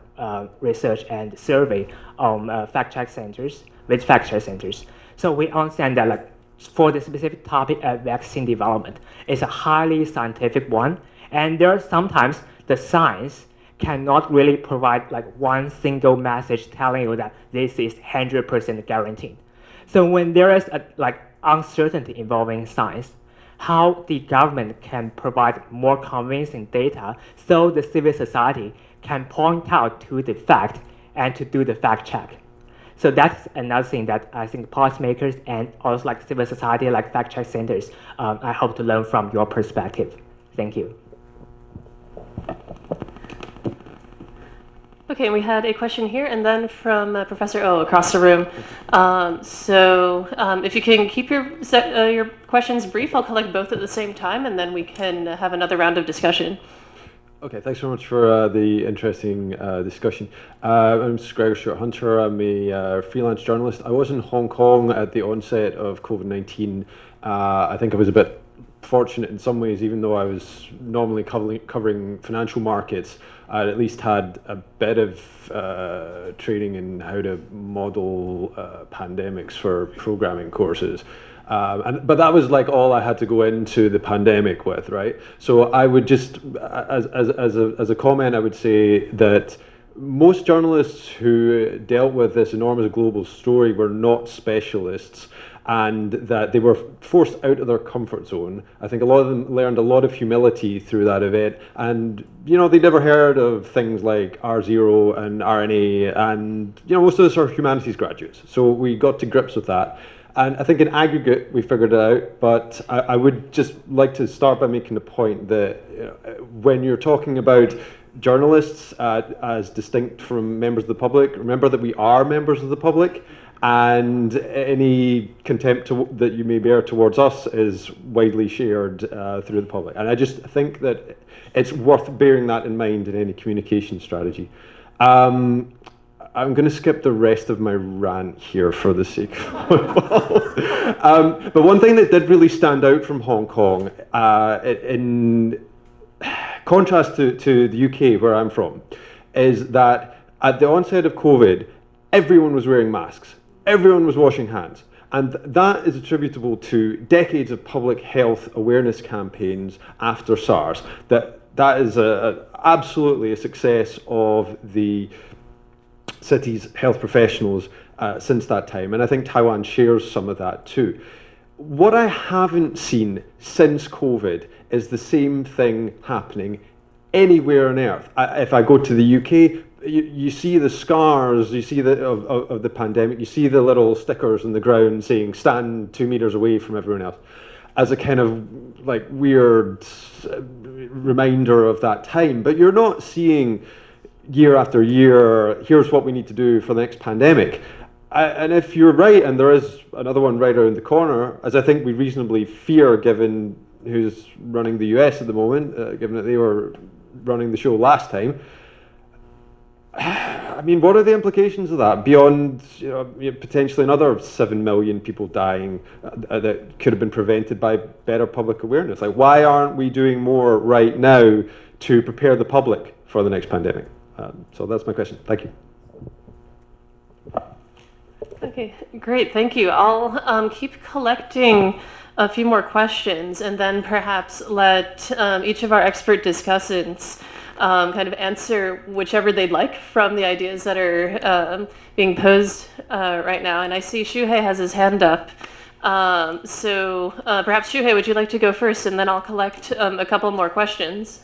research and survey on fact-check centers, with fact-check centers. So we understand that like for the specific topic of vaccine development, it's a highly scientific one, and there are sometimes the science cannot really provide like one single message telling you that this is 100% guaranteed. So when there is a like uncertainty involving science, how the government can provide more convincing data so the civil society can point out to the fact and to do the fact check. So that's another thing that I think policymakers and also like civil society, like fact check centers, I hope to learn from your perspective. Thank you. Okay, and we had a question here, and then from Professor O across the room. If you can keep your questions brief, I'll collect both at the same time, and then we can have another round of discussion. Okay, thanks very much for the interesting discussion. I'm Gregor Stewart-Hunter. I'm a freelance journalist. I was in Hong Kong at the onset of COVID-19. I think I was a bit fortunate in some ways, even though I was normally covering financial markets. I'd at least had a bit of training in how to model pandemics for programming courses. But that was like all I had to go into the pandemic with, right? So I would just, as a comment, I would say that most journalists who dealt with this enormous global story were not specialists, and that they were forced out of their comfort zone. I think a lot of them learned a lot of humility through that event, and they never heard of things like R0 and RNA, and most of us are humanities graduates, so we got to grips with that. And I think in aggregate we figured it out, but I would just like to start by making the point that when you're talking about journalists as distinct from members of the public, remember that we are members of the public, and any contempt that you may bear towards us is widely shared through the public. And I just think that it's worth bearing that in mind in any communication strategy. I'm going to skip the rest of my rant here for the sake of but one thing that did really stand out from Hong Kong, in contrast to the UK, where I'm from, is that at the onset of COVID, everyone was wearing masks. Everyone was washing hands. And that is attributable to decades of public health awareness campaigns after SARS. That is absolutely a success of the city's health professionals since that time. And I think Taiwan shares some of that too. What I haven't seen since COVID is the same thing happening anywhere on earth. If I go to the UK, you see the scars, you see of the pandemic, you see the little stickers on the ground saying stand 2 meters away from everyone else, as a kind of like weird reminder of that time. But you're not seeing year after year, here's what we need to do for the next pandemic. And if you're right, and there is another one right around the corner, as I think we reasonably fear given who's running the US at the moment, given that they were running the show last time, I mean, what are the implications of that beyond potentially another 7 million people dying that could have been prevented by better public awareness? Like, why aren't we doing more right now to prepare the public for the next pandemic? So that's my question. Thank you. Okay, great, thank you. I'll keep collecting a few more questions and then perhaps let each of our expert discussants kind of answer whichever they'd like from the ideas that are being posed right now. And I see 𝘠𝘢𝘢 has his hand up. So perhaps 𝘠𝘢𝘢, would you like to go first, and then I'll collect a couple more questions.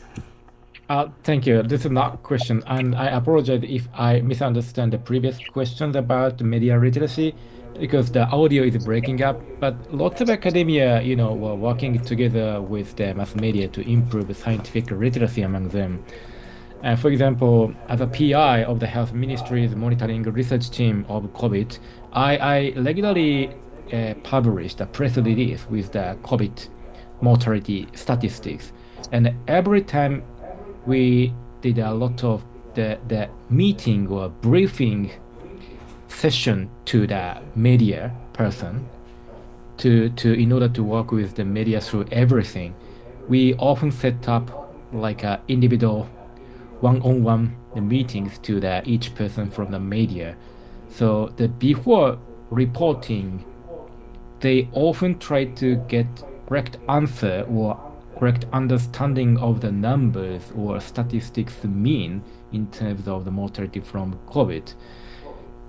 Thank you. This is not a question, and I apologize if I misunderstand the previous questions about media literacy, because the audio is breaking up. But lots of academia, were working together with the mass media to improve scientific literacy among them. For example, as a PI of the Health Ministry's monitoring research team of COVID, I regularly published a press release with the COVID mortality statistics, and every time we did a lot of the meeting or briefing session to the media person in order to work with the media through everything. We often set up like a individual one-on-one meetings to each person from the media. So before reporting, they often try to get correct answer or correct understanding of the numbers or statistics mean in terms of the mortality from COVID,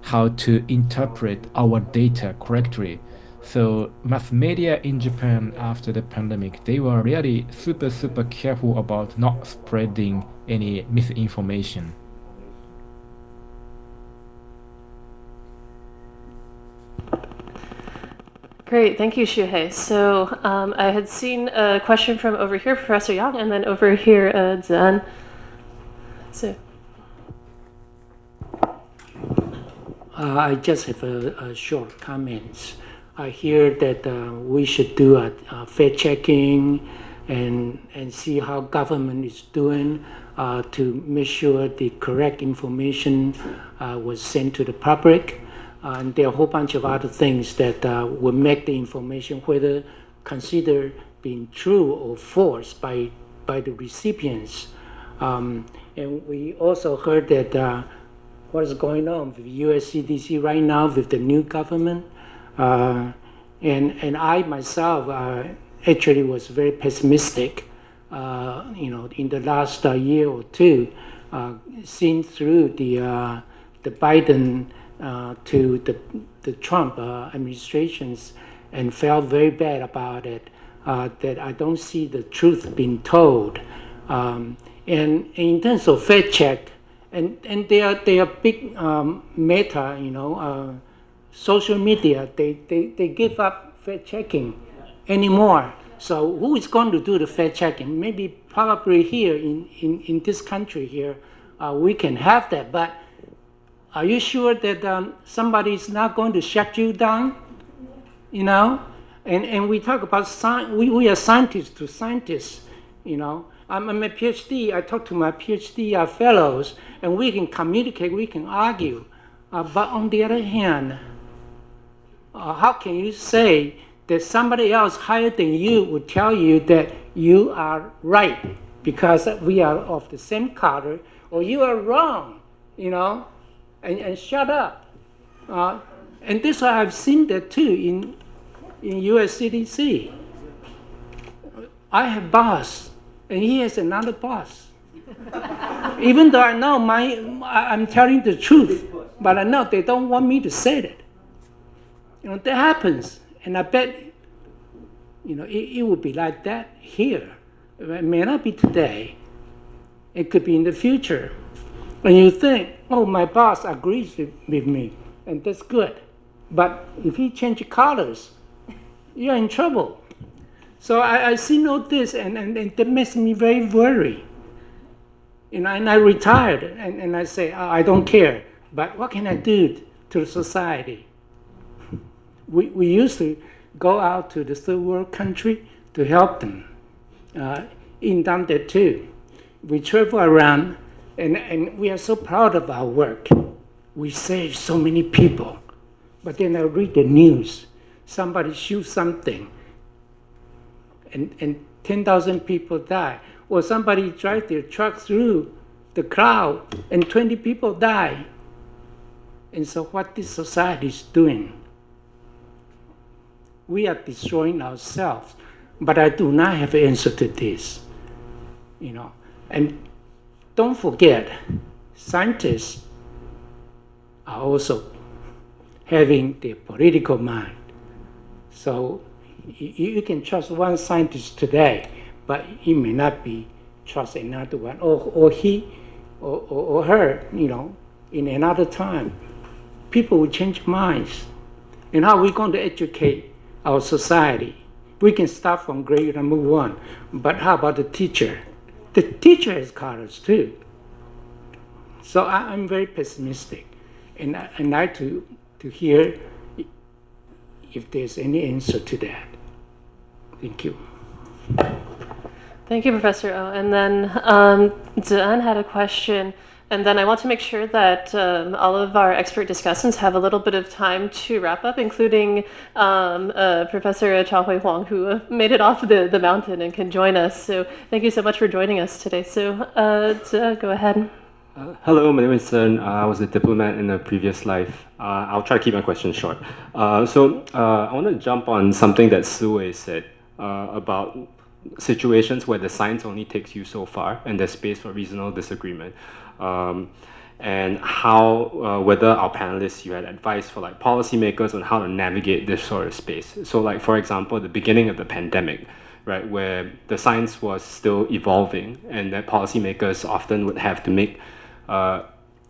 how to interpret our data correctly. So mass media in Japan after the pandemic, they were really super careful about not spreading any misinformation. Great, thank you, 𝘠𝘢𝘢. So I had seen a question from over here, Professor Yang, and then over here, Zan. So. I just have a short comments. I hear that we should do a fact checking and see how government is doing to make sure the correct information was sent to the public. And there are a whole bunch of other things that will make the information whether considered being true or false by the recipients. And we also heard that what is going on with the US CDC right now with the new government. And I myself actually was very pessimistic, in the last year or two, seen through the Biden to the Trump administrations, and felt very bad about it, that I don't see the truth being told. And in terms of fact check, and they are big meta, social media, they give up fact checking anymore. So who is going to do the fact checking? Maybe probably here in this country here, we can have that, but are you sure that somebody is not going to shut you down? And we talk about science. We are scientists to scientists. I'm a PhD. I talk to my PhD fellows, and we can communicate. We can argue. But on the other hand, how can you say that somebody else higher than you would tell you that you are right because we are of the same color, or you are wrong? And shut up. And this I've seen that too in US CDC. I have boss, and he has another boss. Even though I know I'm telling the truth, but I know they don't want me to say that. That happens, and I bet, it will be like that here. It may not be today. It could be in the future. And you think, oh, my boss agrees with me, and that's good. But if he changes colors, you're in trouble. So I see all this, and that makes me very worried. And I retired, and I say, oh, I don't care, but what can I do to society? We used to go out to the third world country to help them. In down there too. We travel around, and we are so proud of our work. We save so many people. But then I read the news. Somebody shoots something, and 10,000 people die. Or somebody drives their truck through the crowd, and 20 people die. And so what this society is doing, we are destroying ourselves. But I do not have an answer to this. And don't forget, scientists are also having their political mind. So you can trust one scientist today, but he may not be trust another one, or he or her, in another time. People will change minds. And how are we going to educate our society? We can start from grade number 1, but how about the teacher? The teacher has colors too. So I'm very pessimistic, and I'd like to hear if there's any answer to that. Thank you. Thank you, Professor O. And then Zhen had a question. And then I want to make sure that all of our expert discussants have a little bit of time to wrap up, including Professor 𝘏𝘢𝘢𝘠, who made it off the mountain and can join us. So thank you so much for joining us today. So go ahead. Hello, my name is Sun. I was a diplomat in a previous life. I'll try to keep my question short. I want to jump on something that 𝘲𝘢𝘢𝘀 said about situations where the science only takes you so far and there's space for reasonable disagreement. And how, whether our panelists, you had advice for like policymakers on how to navigate this sort of space. So like, for example, at the beginning of the pandemic, right, where the science was still evolving and that policymakers often would have to make,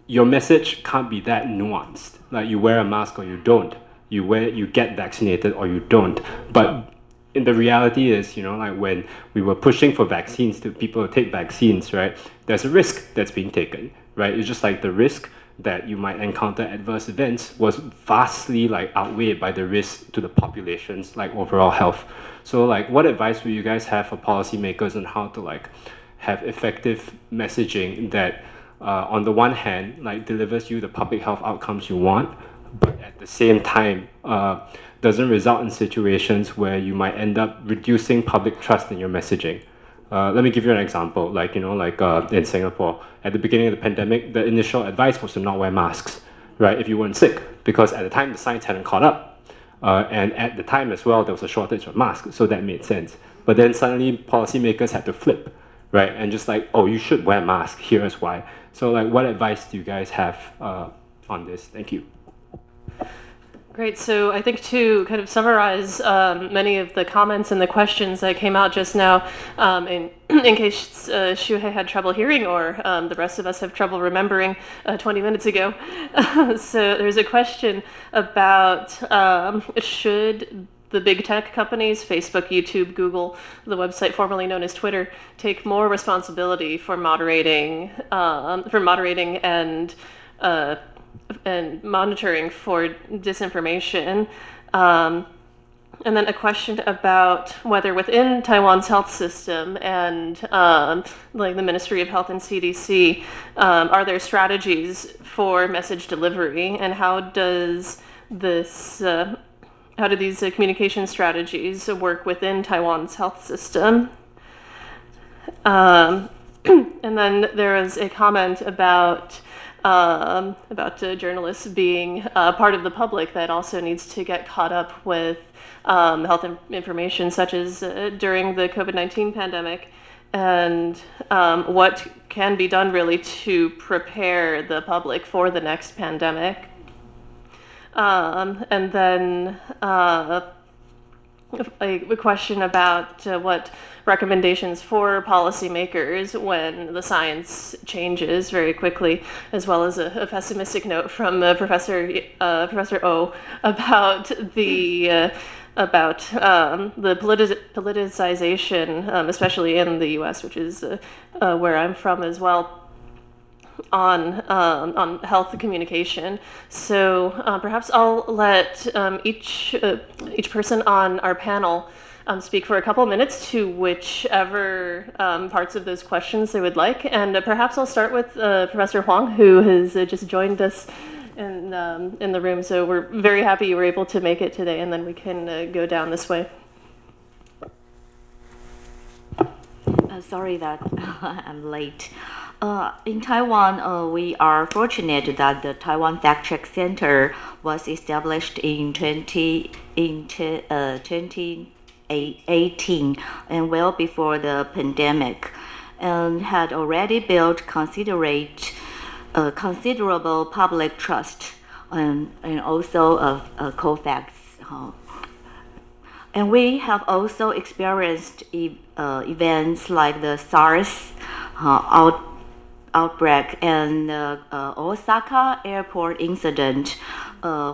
your message can't be that nuanced. Like you wear a mask or you don't, you get vaccinated or you don't. But in the reality is, like when we were pushing for vaccines to people to take vaccines, right, there's a risk that's being taken, right? It's just like the risk that you might encounter adverse events was vastly like outweighed by the risk to the population's like overall health. So like what advice would you guys have for policymakers on how to like have effective messaging that on the one hand like delivers you the public health outcomes you want, but at the same time doesn't result in situations where you might end up reducing public trust in your messaging. Let me give you an example. Like, in Singapore, at the beginning of the pandemic, the initial advice was to not wear masks, right? If you weren't sick, because at the time the science hadn't caught up. And at the time as well, there was a shortage of masks, so that made sense. But then suddenly policymakers had to flip, right? And just like, oh, you should wear a mask, here's why. So like, what advice do you guys have on this? Thank you. Great. So I think to kind of summarize many of the comments and the questions that came out just now, in case 𝘲𝘢𝘢 had trouble hearing or the rest of us have trouble remembering 20 minutes ago. So there's a question about should the big tech companies, Facebook, YouTube, Google, the website formerly known as Twitter, take more responsibility for moderating and monitoring for disinformation. And then a question about whether within Taiwan's health system and like the Ministry of Health and CDC, are there strategies for message delivery, and how do these communication strategies work within Taiwan's health system? And then there was a comment about journalists being part of the public that also needs to get caught up with health information, such as during the COVID-19 pandemic, and what can be done really to prepare the public for the next pandemic. And then a question about what recommendations for policymakers when the science changes very quickly, as well as a pessimistic note from Professor O about the politicization, especially in the U.S., which is where I'm from as well, on health communication. So perhaps I'll let each person on our panel speak for a couple minutes to whichever parts of those questions they would like. And perhaps I'll start with Professor Huang, who has just joined us in the room. So we're very happy you were able to make it today, and then we can go down this way. Sorry that I'm late. In Taiwan, we are fortunate that the Taiwan Fact Check Center was established in 2018 and well before the pandemic, and had already built considerable public trust and also of COFAX. And we have also experienced events like the SARS outbreak and Osaka airport incident,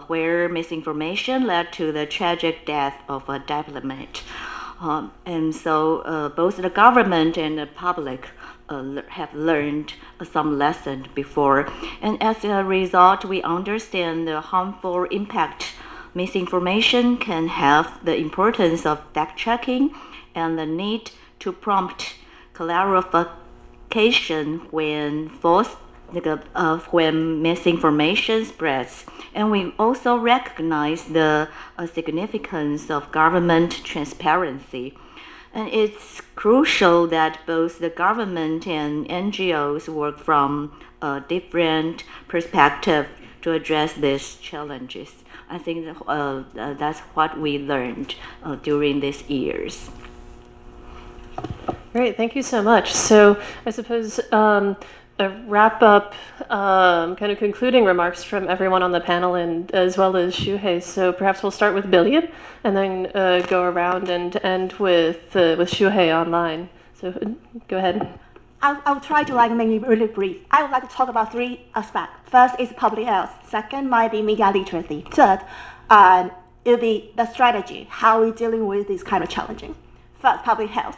where misinformation led to the tragic death of a diplomat. And so both the government and the public have learned some lesson before. And as a result, we understand the harmful impact misinformation can have, the importance of fact-checking, and the need to prompt clarification when when misinformation spreads. And we also recognize the significance of government transparency. And it's crucial that both the government and NGOs work from a different perspective to address these challenges. I think that's what we learned during these years. Great, thank you so much. So I suppose a wrap up, kind of concluding remarks from everyone on the panel, and as well as Shuhei. So perhaps we'll start with Billion and then go around and end with Shuhei online. So go ahead. I'll try to make it really brief. I would like to talk about three aspects. First is public health. Second might be media literacy. Third, it'll be the strategy, how we're dealing with this kind of challenging. First, public health.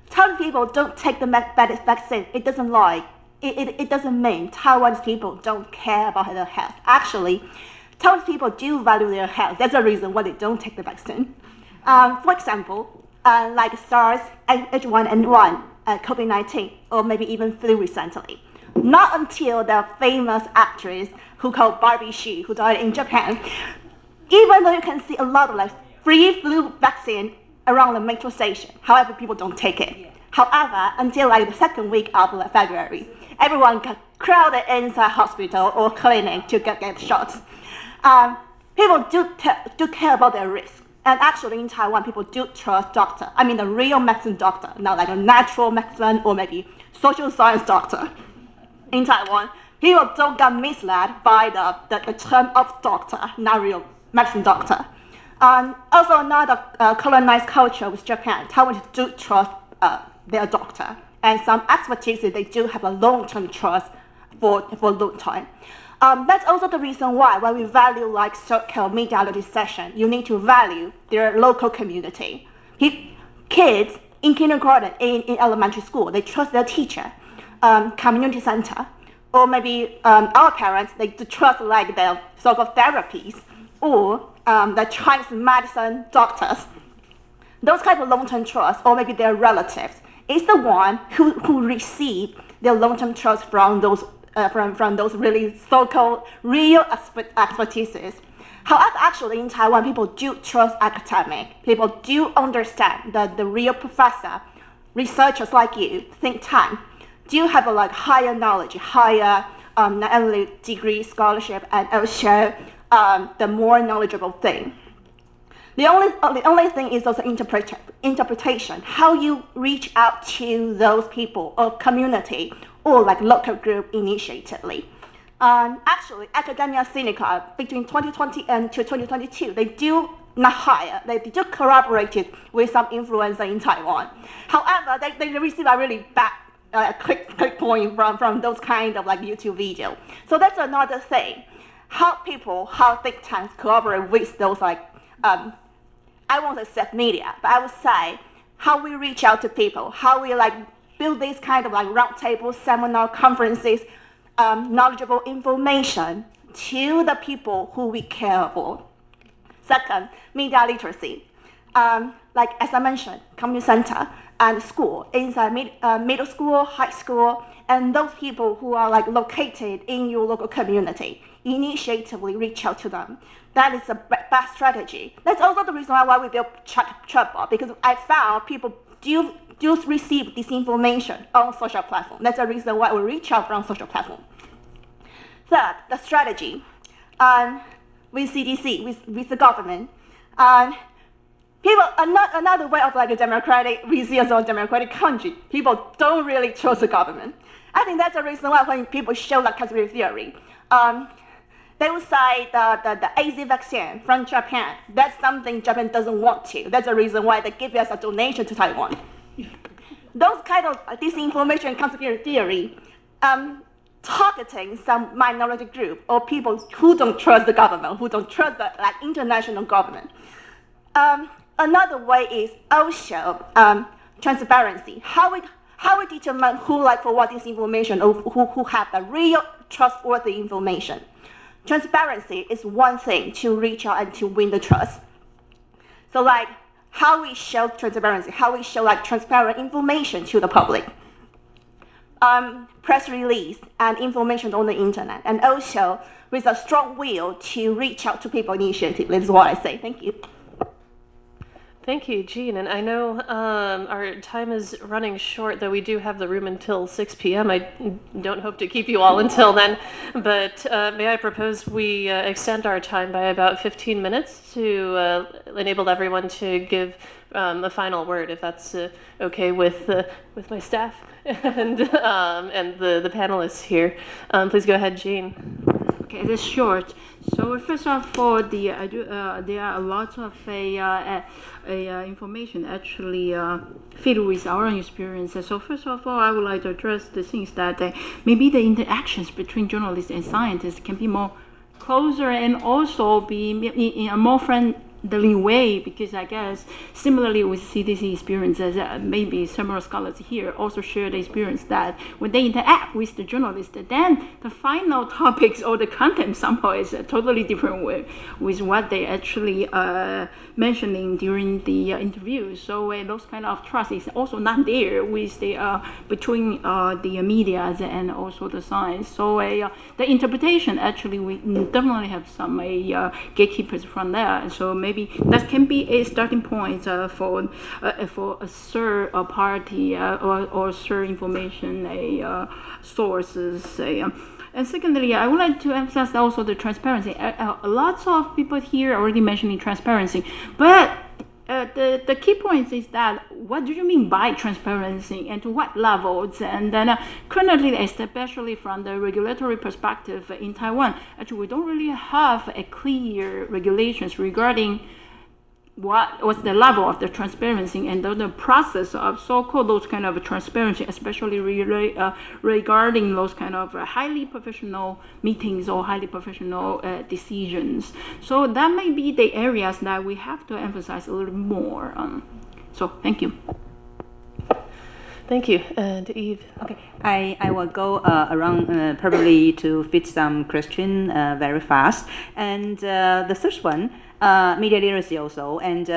Taiwan people don't take the vaccine. It doesn't mean Taiwan's people don't care about their health. Actually, Taiwan's people do value their health. That's the reason why they don't take the vaccine. For example, like SARS, H1N1, COVID-19, or maybe even flu recently. Not until the famous actress who called Barbie Hsu, who died in Japan, even though you can see a lot of free flu vaccine around the metro station, however, people don't take it. However, until the second week of February, everyone got crowded inside hospital or clinic to get shots. People do care about their risk. And actually in Taiwan, people do trust doctor. I mean the real medicine doctor, not like a natural medicine or maybe social science doctor. In Taiwan, people don't get misled by the term of doctor, not real medicine doctor. Also another colonized culture with Japan, Taiwanese do trust their doctor. And some expertise, they do have a long-term trust for a long time. That's also the reason why when we value so-called media literacy session, you need to value their local community. Kids in kindergarten, in elementary school, they trust their teacher, community center, or maybe our parents, they trust their so-called therapies or the Chinese medicine doctors. Those kind of long-term trust, or maybe their relatives, is the one who receive their long-term trust from those really so-called real expertises. However, actually in Taiwan, people do trust academic. People do understand that the real professor, researchers like you, think tank, do have a higher knowledge, higher not only degree, scholarship, and also the more knowledgeable thing. The only thing is also interpretation, how you reach out to those people or community or local group initiatively. Actually, Academia Sinica between 2020 and 2022, they do not hire. They just collaborated with some influencer in Taiwan. However, they received a really bad click point from those kind of like YouTube video. So that's another thing. How think tanks collaborate with those like, I won't say self media, but I would say how we reach out to people, how we like build these kind of like roundtable, seminar, conferences, knowledgeable information to the people who we care for. Second, media literacy. Like as I mentioned, community center and school, inside middle school, high school, and those people who are like located in your local community, initiatively reach out to them. That is a best strategy. That's also the reason why we built chatbot, because I found people do receive disinformation on social platform. That's the reason why we reach out from social platform. Third, the strategy with CDC, with the government. People, another way of like a democratic, we see as a democratic country, people don't really trust the government. I think that's the reason why when people show like conspiracy theory, they will say the AZ vaccine from Japan, that's something Japan doesn't want to. That's the reason why they give us a donation to Taiwan. Those kind of disinformation and conspiracy theory, targeting some minority group or people who don't trust the government, who don't trust the like international government. Another way is also transparency. How we determine who like forward this information or who have the real trustworthy information. Transparency is one thing to reach out and to win the trust. So like how we show transparency, how we show like transparent information to the public. Press release and information on the internet, and also with a strong will to reach out to people initiatively. That's what I say. Thank you. Thank you, Jean. And I know our time is running short, though we do have the room until 6 p.m. I don't hope to keep you all until then, but may I propose we extend our time by about 15 minutes to enable everyone to give a final word, if that's okay with my staff and the panelists here. Please go ahead, Jean. Okay, it is short. So first of all, there are a lot of information actually filled with our experiences. So first of all, I would like to address the things that maybe the interactions between journalists and scientists can be more closer and also be in a more friendly way, because I guess similarly with CDC experiences, maybe several scholars here also share the experience that when they interact with the journalist, then the final topics or the content somehow is totally different with what they actually mentioning during the interview. So those kind of trust is also not there with the between the media and also the science. So the interpretation actually we definitely have some gatekeepers from there. So maybe that can be a starting point for a third party or third information sources. And secondly, I would like to emphasize also the transparency. Lots of people here already mentioning transparency, but the key point is that what do you mean by transparency and to what levels? And then currently, especially from the regulatory perspective in Taiwan, actually we don't really have a clear regulations regarding what's the level of the transparency and the process of so-called those kind of transparency, especially regarding those kind of highly professional meetings or highly professional decisions. So that may be the areas that we have to emphasize a little more. So thank you. Thank you. And Eve. Okay, I will go around probably to fit some question very fast. And the first one, media literacy also. And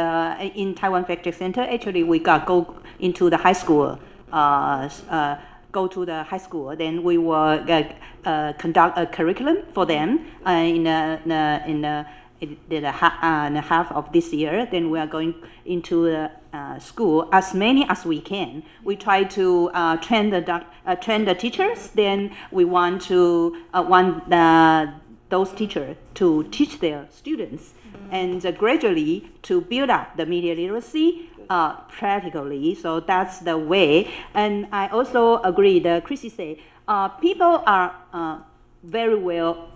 in Taiwan Fact Check Center, actually we go into the high school, go to the high school. Then we will conduct a curriculum for them in the half of this year. Then we are going into the school as many as we can. We try to train the teachers. Then we want to those teachers to teach their students, and gradually to build up the media literacy practically. So that's the way. And I also agree that Chrissy said people are very well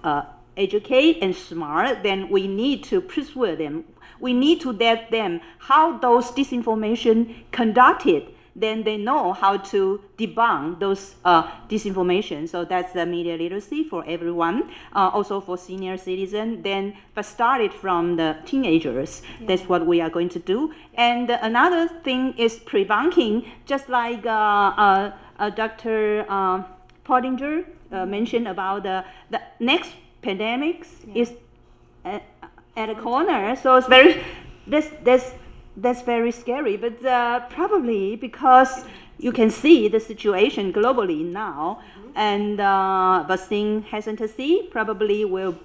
educated and smart, then we need to persuade them. We need to let them how those disinformation conducted. Then they know how to debunk those disinformation. So that's the media literacy for everyone, also for senior citizens. Then, but started from the teenagers. Yeah. That's what we are going to do. And another thing is prebunking, just like Dr. Pottinger mentioned about the next pandemics is at a corner. So it's very that's very scary, but probably because you can see the situation globally now, and vaccine hesitancy probably will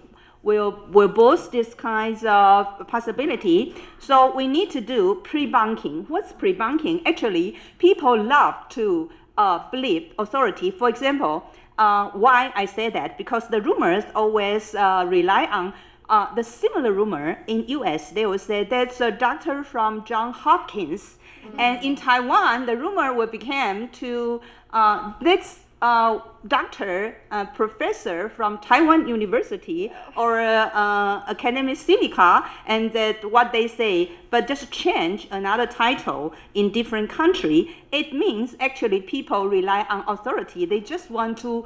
boost this kinds of possibility. So we need to do prebunking. What's prebunking? Actually, people love to believe authority. For example, why I say that? Because the rumors always rely on the similar rumor in U.S. They will say that's a doctor from Johns Hopkins, and in Taiwan the rumor will become to this doctor, professor from Taiwan University or Academic Sinica, and that what they say, but just change another title in different country. It means actually people rely on authority. They just want to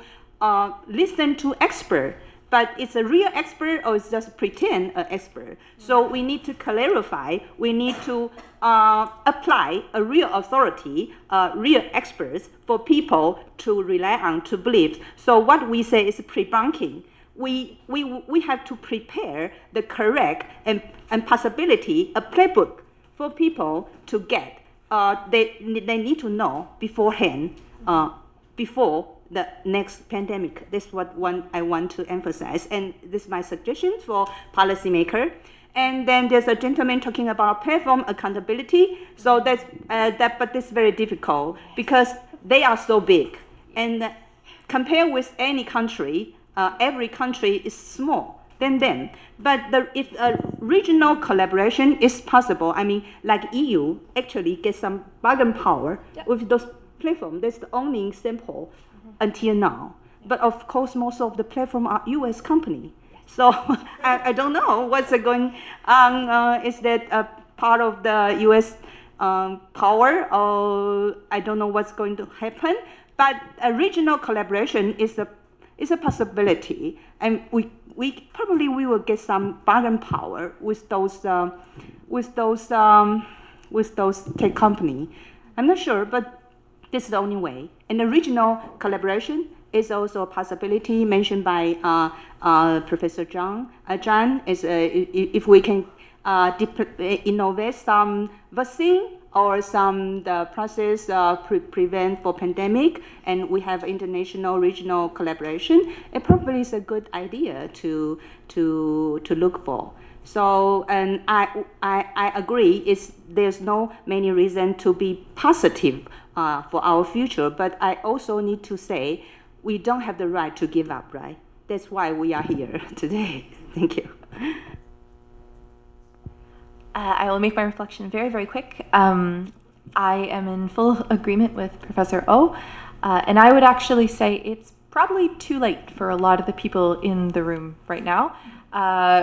listen to expert. But it's a real expert or it's just pretend an expert. So we need to clarify, we need to apply a real authority, real experts for people to rely on, to believe. So what we say is prebunking. We have to prepare the correct and possibility, a playbook for people to get. They need to know beforehand, before the next pandemic. This is what I want to emphasize, and this is my suggestion for policymaker. And then there's a gentleman talking about platform accountability. So but this is very difficult because they are so big, and compared with any country, every country is small than them. But if a regional collaboration is possible, I mean, like EU actually gets some bargaining power with those platforms. That's the only example until now. But of course, most of the platform are U.S. company. So I don't know what's going on. Is that part of the U.S. Power, or I don't know what's going to happen. But a regional collaboration is a possibility, and we probably will get some bargaining power with those tech company. I'm not sure, but this is the only way. And the regional collaboration is also a possibility mentioned by Professor Zhang. Is if we can innovate some vaccine or some the process prevent for pandemic, and we have international regional collaboration, it probably is a good idea to look for. So, and I agree, there's no many reason to be positive for our future, but I also need to say we don't have the right to give up, right? That's why we are here today. Thank you. I will make my reflection very, very quick. I am in full agreement with Professor O, and I would actually say it's probably too late for a lot of the people in the room right now.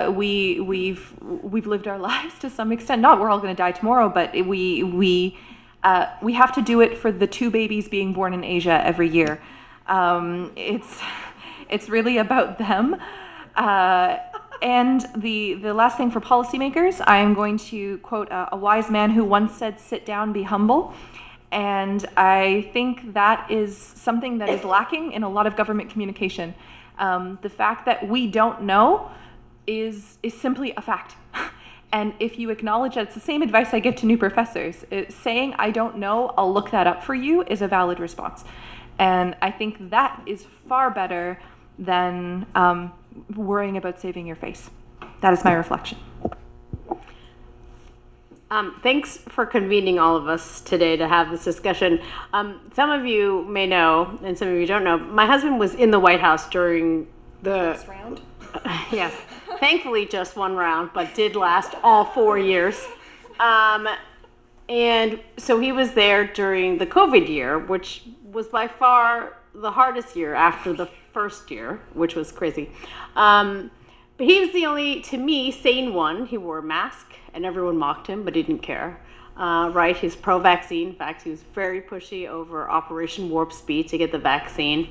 We've lived our lives to some extent. Not we're all going to die tomorrow, but we have to do it for the 2 babies being born in Asia every year. It's really about them. And the last thing for policymakers, I am going to quote a wise man who once said, "Sit down, be humble." And I think that is something that is lacking in a lot of government communication. The fact that we don't know is simply a fact. And if you acknowledge that, it's the same advice I give to new professors. Saying, "I don't know, I'll look that up for you," is a valid response. And I think that is far better than worrying about saving your face. That is my reflection. Thanks for convening all of us today to have this discussion. Some of you may know, and some of you don't know, my husband was in the White House during the... This round? Yes. Thankfully, just one round, but did last all 4 years. And so he was there during the COVID year, which was by far the hardest year after the first year, which was crazy. But he was the only, to me, sane one. He wore a mask, and everyone mocked him, but he didn't care. Right? He's pro-vaccine. In fact, he was very pushy over Operation Warp Speed to get the vaccine.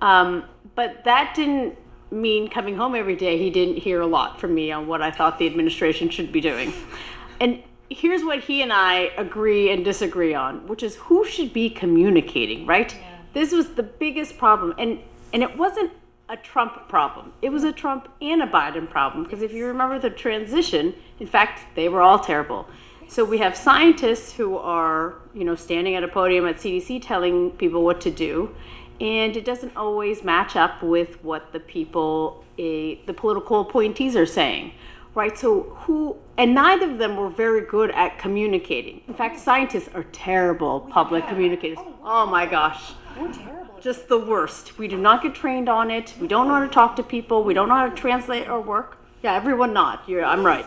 But that didn't mean coming home every day he didn't hear a lot from me on what I thought the administration should be doing. And here's what he and I agree and disagree on, which is who should be communicating, right? Yeah. This was the biggest problem. And it wasn't a Trump problem. It was a Trump and a Biden problem, because if you remember the transition, in fact, they were all terrible. So we have scientists who are, standing at a podium at CDC telling people what to do, and it doesn't always match up with what the people, the political appointees are saying, right? So and neither of them were very good at communicating. In fact, scientists are terrible public communicators. Oh my gosh. They're terrible. Just the worst. We do not get trained on it. We don't know how to talk to people. We don't know how to translate our work. Yeah, everyone nod. I'm right.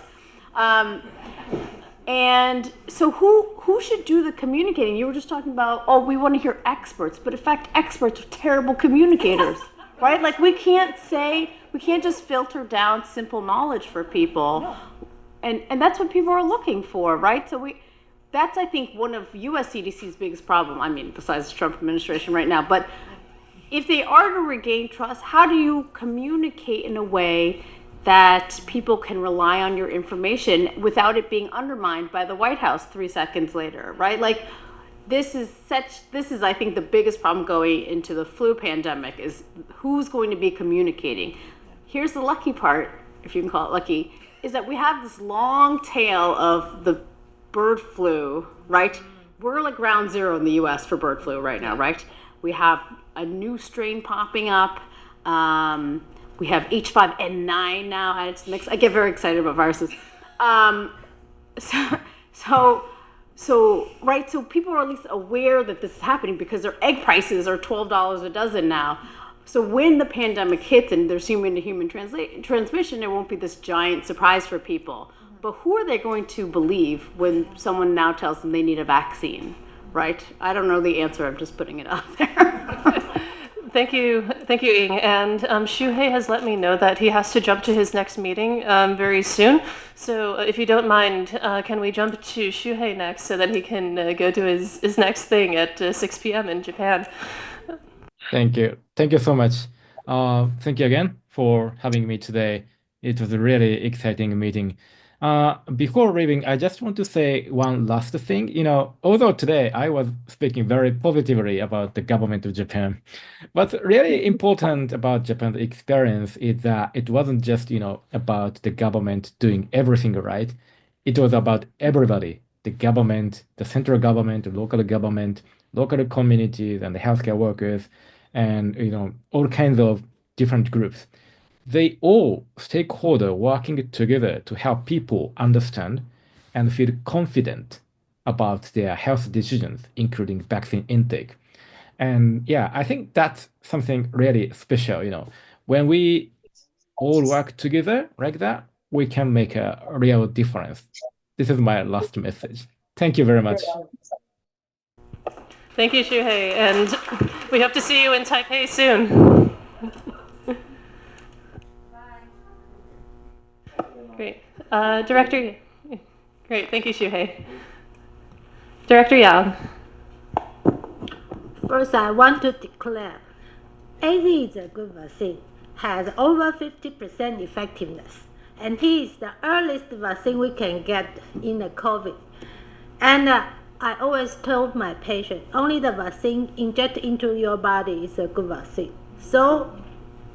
And so who should do the communicating? You were just talking about, we want to hear experts, but in fact, experts are terrible communicators, right? Like we can't just filter down simple knowledge for people. And that's what people are looking for, right? So that's, I think, one of US CDC's biggest problem. I mean, besides the Trump administration right now, but if they are to regain trust, how do you communicate in a way that people can rely on your information without it being undermined by the White House 3 seconds later, right? Like this is, I think, the biggest problem going into the flu pandemic is who's going to be communicating. Here's the lucky part, if you can call it lucky, is that we have this long tail of the bird flu, right? We're like ground zero in the US for bird flu right now, right? We have a new strain popping up. We have H5N9 now at its mix. I get very excited about viruses. So people are at least aware that this is happening because their egg prices are $12 a dozen now. So when the pandemic hits and there's human-to-human transmission, it won't be this giant surprise for people. But who are they going to believe when someone now tells them they need a vaccine, right? I don't know the answer. I'm just putting it out there. Thank you, Ying. And 𝘝𝘢𝘢 has let me know that he has to jump to his next meeting very soon. So if you don't mind, can we jump to 𝘝𝘢𝘢 next so that he can go to his next thing at 6 p.m. in Japan? Thank you. Thank you so much. Thank you again for having me today. It was a really exciting meeting. Before leaving, I just want to say one last thing. Although today I was speaking very positively about the government of Japan, what's really important about Japan's experience is that it wasn't just, about the government doing everything right. It was about everybody, the government, the central government, the local communities, and the healthcare workers, and, all kinds of different groups. They all stakeholders working together to help people understand and feel confident about their health decisions, including vaccine intake. And yeah, I think that's something really special. When we all work together like that, we can make a real difference. This is my last message. Thank you very much. Thank you, 𝘝𝘢𝘢, and we hope to see you in Taipei soon. Great. Director, great. Thank you, 𝘝𝘢𝘢. Director Yang. First, I want to declare AZ is a good vaccine, has over 50% effectiveness, and it is the earliest vaccine we can get in the COVID. And I always told my patient, only the vaccine injected into your body is a good vaccine. So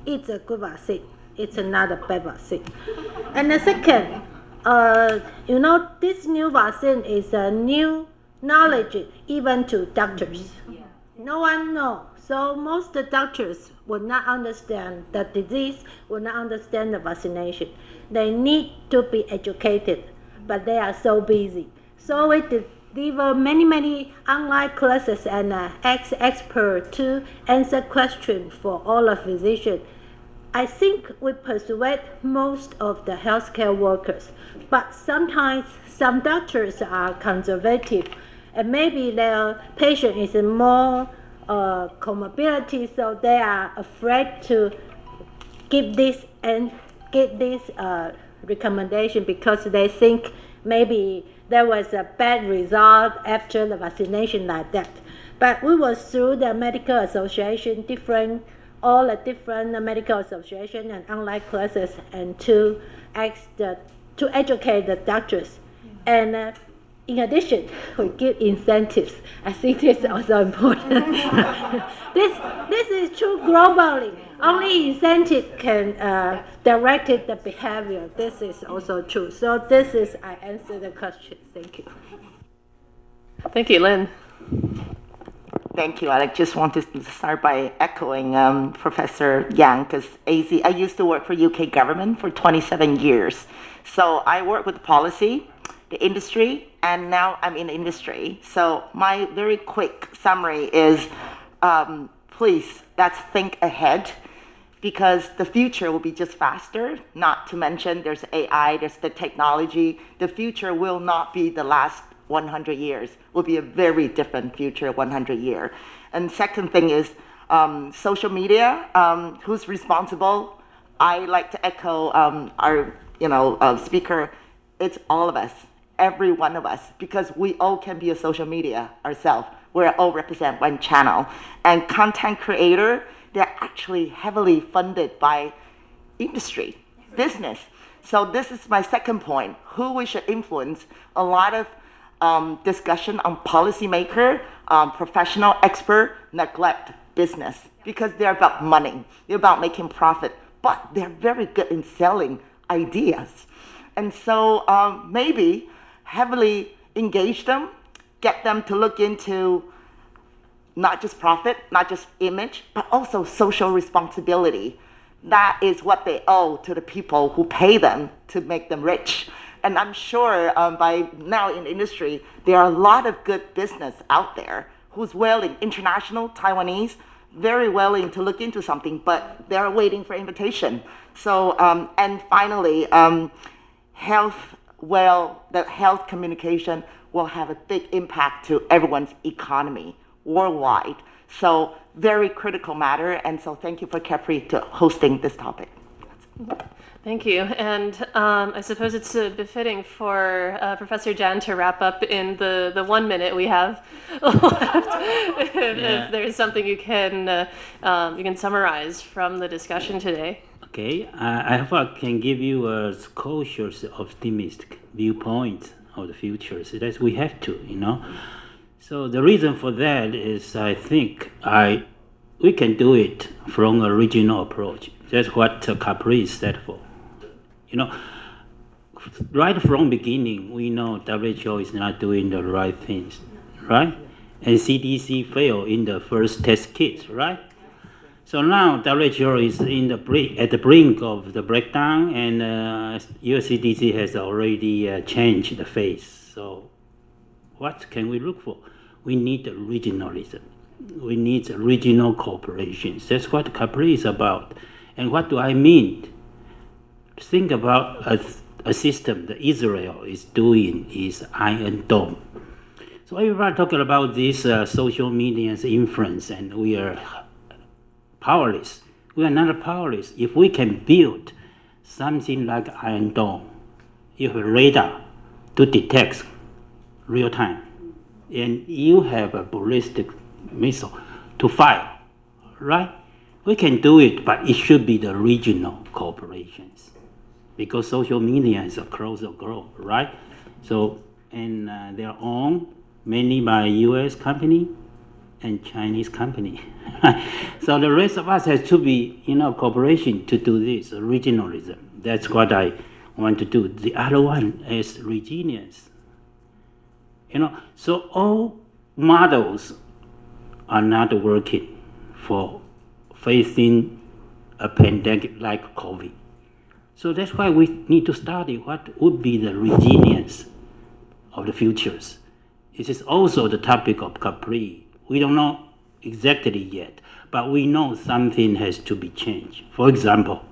it's a good vaccine. It's not a bad vaccine. And the second, this new vaccine is a new knowledge even to doctors. No one knows. So most doctors will not understand the disease, will not understand the vaccination. They need to be educated, but they are so busy. So we deliver many online classes and ask experts to answer questions for all the physicians. I think we persuade most of the healthcare workers, but sometimes some doctors are conservative, and maybe their patient is more comorbidity, so they are afraid to give this give this recommendation because they think maybe there was a bad result after the vaccination like that. But we was through the medical association, all the different medical association and online classes, and to educate the doctors. And in addition, we give incentives. I think this is also important. this is true globally. Only incentive can direct the behavior. This is also true. So this is, I answer the question. Thank you. Thank you, Lynn. Thank you. I just want to start by echoing Professor Yang, because I used to work for UK government for 27 years. So I work with policy, the industry, and now I'm in the industry. So my very quick summary is, please, let's think ahead, because the future will be just faster, not to mention there's AI, there's the technology. The future will not be the last 100 years, will be a very different future 100 years. And second thing is social media, who's responsible? I like to echo our speaker, it's all of us, every one of us, because we all can be a social media ourselves. We all represent one channel. And content creator, they're actually heavily funded by industry, business. So this is my second point, who we should influence. A lot of discussion on policymaker, professional expert neglect business because they're about money, they're about making profit, but they're very good in selling ideas. And so maybe heavily engage them, get them to look into not just profit, not just image, but also social responsibility. That is what they owe to the people who pay them to make them rich. And I'm sure by now in the industry, there are a lot of good business out there who's willing, international, Taiwanese, very willing to look into something, but they're waiting for invitation. So, and finally, the health communication will have a big impact to everyone's economy worldwide. So very critical matter. And so thank you for Capri to hosting this topic. Thank you. And I suppose it's befitting for Professor Jan to wrap up in the 1 minute we have left. If there's something you can summarize from the discussion today. Okay, I hope I can give you a cautious, optimistic viewpoint of the future. So that we have to, So the reason for that is I think we can do it from a regional approach. That's what Capri said for. Right from beginning, we know WHO is not doing the right things, right? And CDC failed in the first test kits, right? So now WHO is at the brink of the breakdown, and US CDC has already changed the face. So what can we look for? We need regionalism. We need regional cooperations. That's what Capri is about. And what do I mean? Think about a system that Israel is doing is Iron Dome. So everybody talking about this social media's influence, and we are powerless. We are not powerless. If we can build something like Iron Dome, you have a radar to detect real time, and you have a ballistic missile to fire, right? We can do it, but it should be the regional cooperations, because social media is across the globe, right? So, and they're owned mainly by US company and Chinese company. So the rest of us has to be, cooperation to do this, regionalism. That's what I want to do. The other one is resilience. So all models are not working for facing a pandemic like COVID. So that's why we need to study what would be the resilience of the futures. It is also the topic of Capri. We don't know exactly yet, but we know something has to be changed. For example,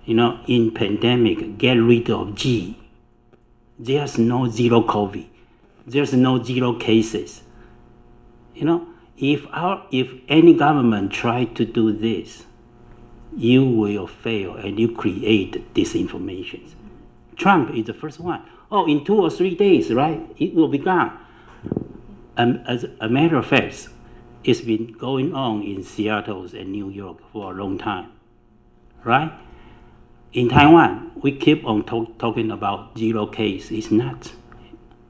in pandemic, get rid of G. There's no zero COVID. There's no zero cases. If any government try to do this, you will fail and you create disinformation. Trump is the first one. Oh, in 2 or 3 days, right? It will be gone. As a matter of fact, it's been going on in Seattle and New York for a long time, right? In Taiwan, we keep on talking about 0 case. It's not.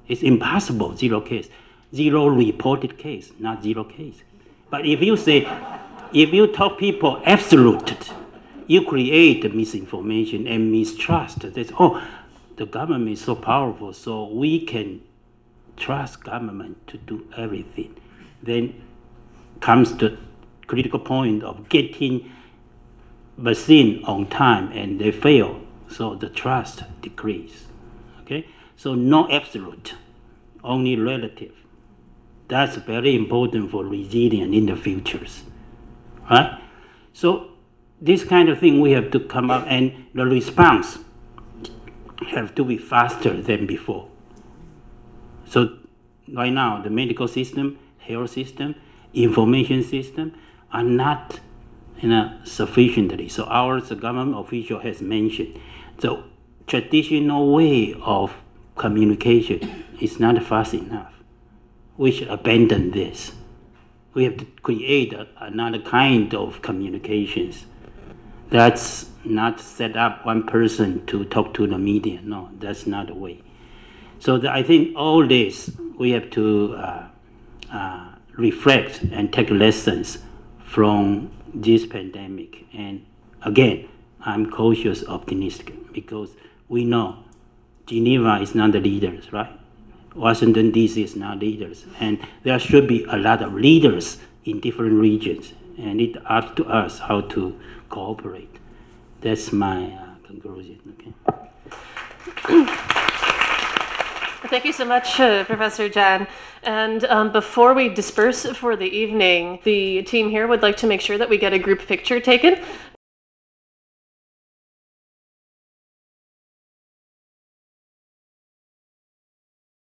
It's impossible, 0 case. 0 reported case, not 0 case. But if you tell people absolute, you create misinformation and mistrust. That's, oh, the government is so powerful, so we can trust government to do everything. Then comes the critical point of getting vaccine on time and they fail, so the trust decrease. Okay, so no absolute, only relative. That's very important for resilience in the futures, right? So this kind of thing we have to come up, and the response have to be faster than before. So right now, the medical system, health system, information system are not sufficiently. So the government official has mentioned the traditional way of communication is not fast enough. We should abandon this. We have to create another kind of communications. That's not set up one person to talk to the media. No, that's not the way. So I think all this, we have to reflect and take lessons from this pandemic. And again, I'm cautious optimistic because we know Geneva is not the leaders, right? Washington, D.C. is not leaders. And there should be a lot of leaders in different regions. And it's up to us how to cooperate. That's my conclusion. Okay. Thank you so much, Professor Jan. And before we disperse for the evening, the team here would like to make sure that we get a group picture taken.